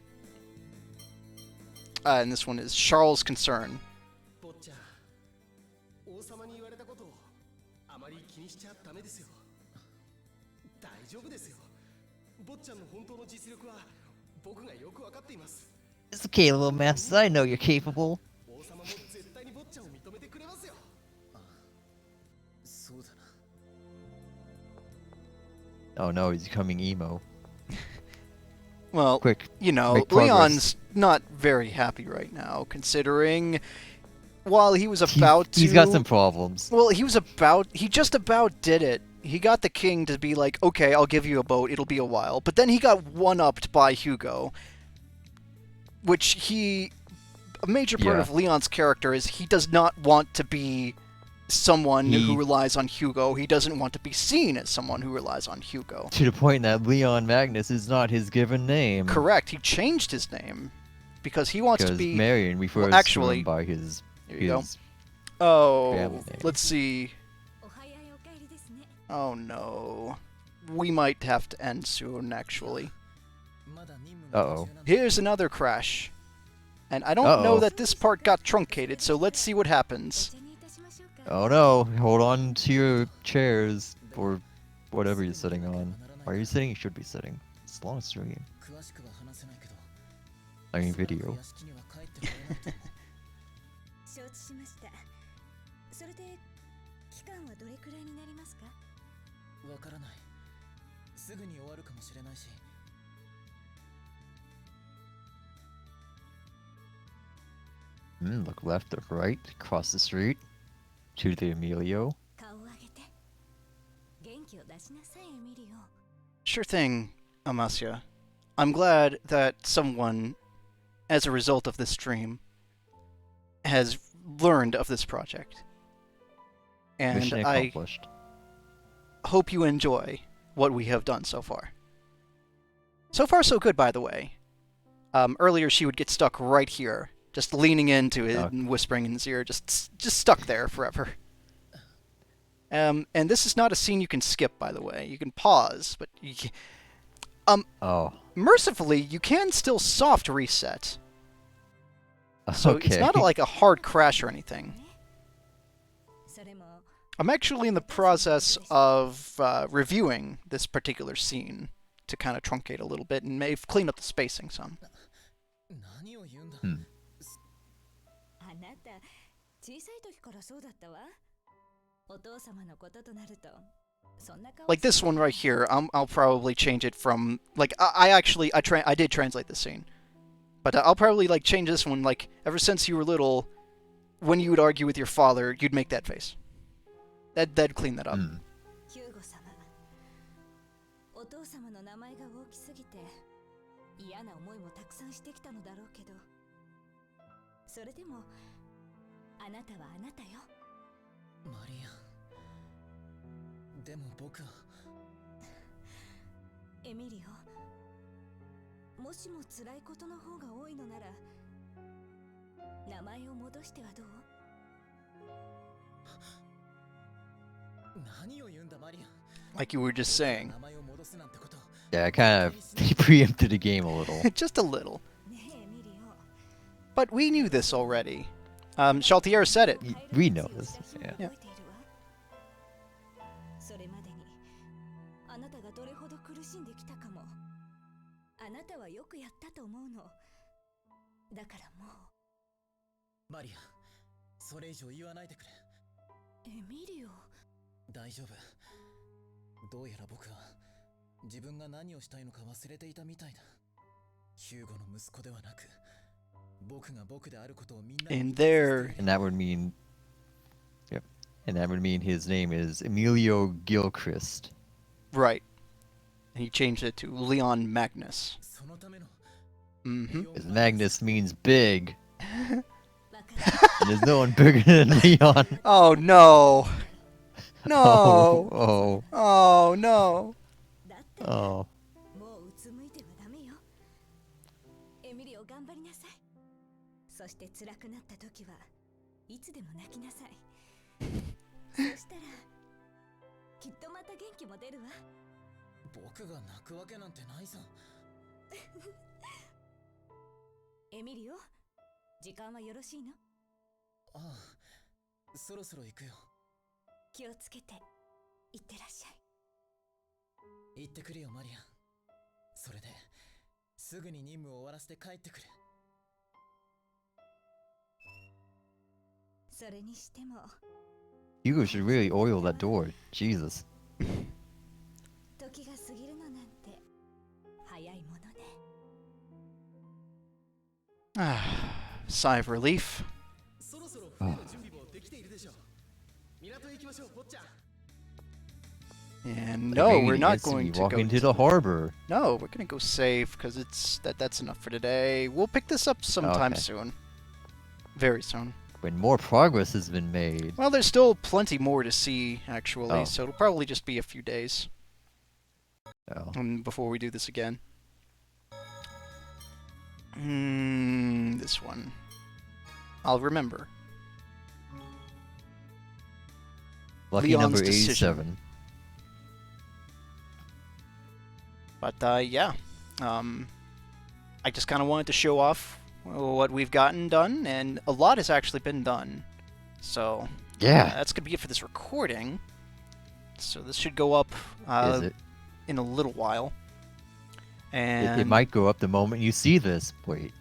And this one is Charles' concern. 坊ちゃん、王様に言われたことをあまり気にしちゃダメですよ。大丈夫ですよ。坊ちゃんの本当の実力は僕がよくわかっています。 It's okay, little master. I know you're capable. 王様も絶対に坊ちゃんを認めてくれますよ。そうだな。 Oh no, he's becoming emo. Well, Quick, you know, make progress. Leon's not very happy right now, considering while he was about to... He's got some problems. Well, he just about did it. He got the king to be like, okay, I'll give you a boat, it'll be a while. But then he got one-upped by Hugo, which a major part Yeah. of Leon's character is he does not want to be someone He- who relies on Hugo. He doesn't want to be seen as someone who relies on Hugo. To the point that Leon Magnus is not his given name. Correct, he changed his name because he wants to Because be... Marion refers actually- to him by his There you go. his Oh, family name. let's see. お早いお帰りですね。 Oh no. We might have to end soon, actually. まだ任務の Uh-oh. 途中なんだ。 Here's another crash. And I don't know Uh-oh. that this part got truncated, so let's see what お happens. 茶にいたしましょうか。 Oh no, hold on to your chairs or whatever you're sitting on. Why are you sitting? You should be sitting. It's a long stream. 詳しくは話せないけど、 I mean おそらく video. 屋敷には帰ってこれないと思承知しました。それで期間はどれくらいになりますか。う。わからない。すぐに終わるかもしれないし。 Look left or right, across the street, to the Emilio. 顔を上げて。元気を出しなさい、エミリオ。 Sure thing, Amasia. I'm glad that someone, as a result of this stream, has learned of this project. And Mission I accomplished. hope you enjoy what we have done so far. So far, so good, by the way. Earlier, she would get stuck right here, just leaning into it and whispering in his ear, just stuck there forever. And this is not a scene you can skip, by the way. You can pause, but Oh, mercifully, you can still soft reset. So okay. it's not like a hard crash or anything. それも I'm actually in the process of reviewing this particular scene to kind of truncate a little bit and may clean up the spacing some. 何を言うんだ。 Hmm. あなた小さい時からそうだったわ。お父様のこととなると、そんな顔 Like this one right here, I'll probably change it from like I did translate the scene, but I'll probably like change this one like ever since you were little, when you would argue with your father, you'd make that face. That'd clean that up. ヒューゴ様、お父様の名前が大きすぎて嫌な思いもたくさんしてきたのだろうけど、それでもあなたはあなたよ。マリア。でも僕は。エミリオ、もしも辛いことの方が多いのなら、名前を戻してはどう？何を言うんだマリア。 Like you were just saying. 名前を戻すなんてこと。 Yeah, I kind of preempted the game a little. Just a little. ねえエミリオ。 But we knew this already. Shaltier said it. We know this. Yeah. それまでにあなたがどれほど苦しんできたかもあなたはよくやったと思うの。だからもう。マリア、それ以上言わないでくれ。エミリオ。大丈夫。どうやら僕は自分が何をしたいのか忘れていたみたいだ。ヒューゴの息子ではなく、僕が僕であることをみんなに。 And there. And that would mean, yep. And that would mean his name is Emilio Gilchrist. Right. And he changed it to Leon Magnus. そのための。 Mm-hmm. Because Magnus means big. わか And there's no one bigger than Leon. Oh no. Oh, No. oh, Oh no. る。だったら oh. もううつむいてはダメよ。エミリオ頑張りなさい。そして辛くなった時はいつでも泣きなさい。そしたらきっとまた元気も出るわ。僕が泣くわけなんてないさ。エミリオ、時間はよろしいの？ああ、そろそろ行くよ。気をつけていってらっしゃい。行ってくれよマリア。それですぐに任務を終わらせて帰ってくれ。それにしても Hugo should really oil that door. Jesus. 時が過ぎるのなんて早いものね。 Sigh of relief. そろそろ船の準備もできているでしょう。港へ行きましょう、坊ちゃん。 And Like, no, maybe we're he not needs to going be to walk go. into the harbor. No, we're gonna go safe because that's enough for today. We'll pick this up sometime Okay. soon. Very soon. When more progress has been made. Well, there's still plenty more to see actually, Oh. so it'll probably just be a few days Oh. before we do this again. This one. I'll remember. Lucky Leon's number decision. 87. But yeah, I just kind of wanted to show off what we've gotten done, and a lot has actually been done. So Yeah. that's gonna be it for this recording. So this should go up Is it? in a little while. It And might go up the moment you see this. Wait.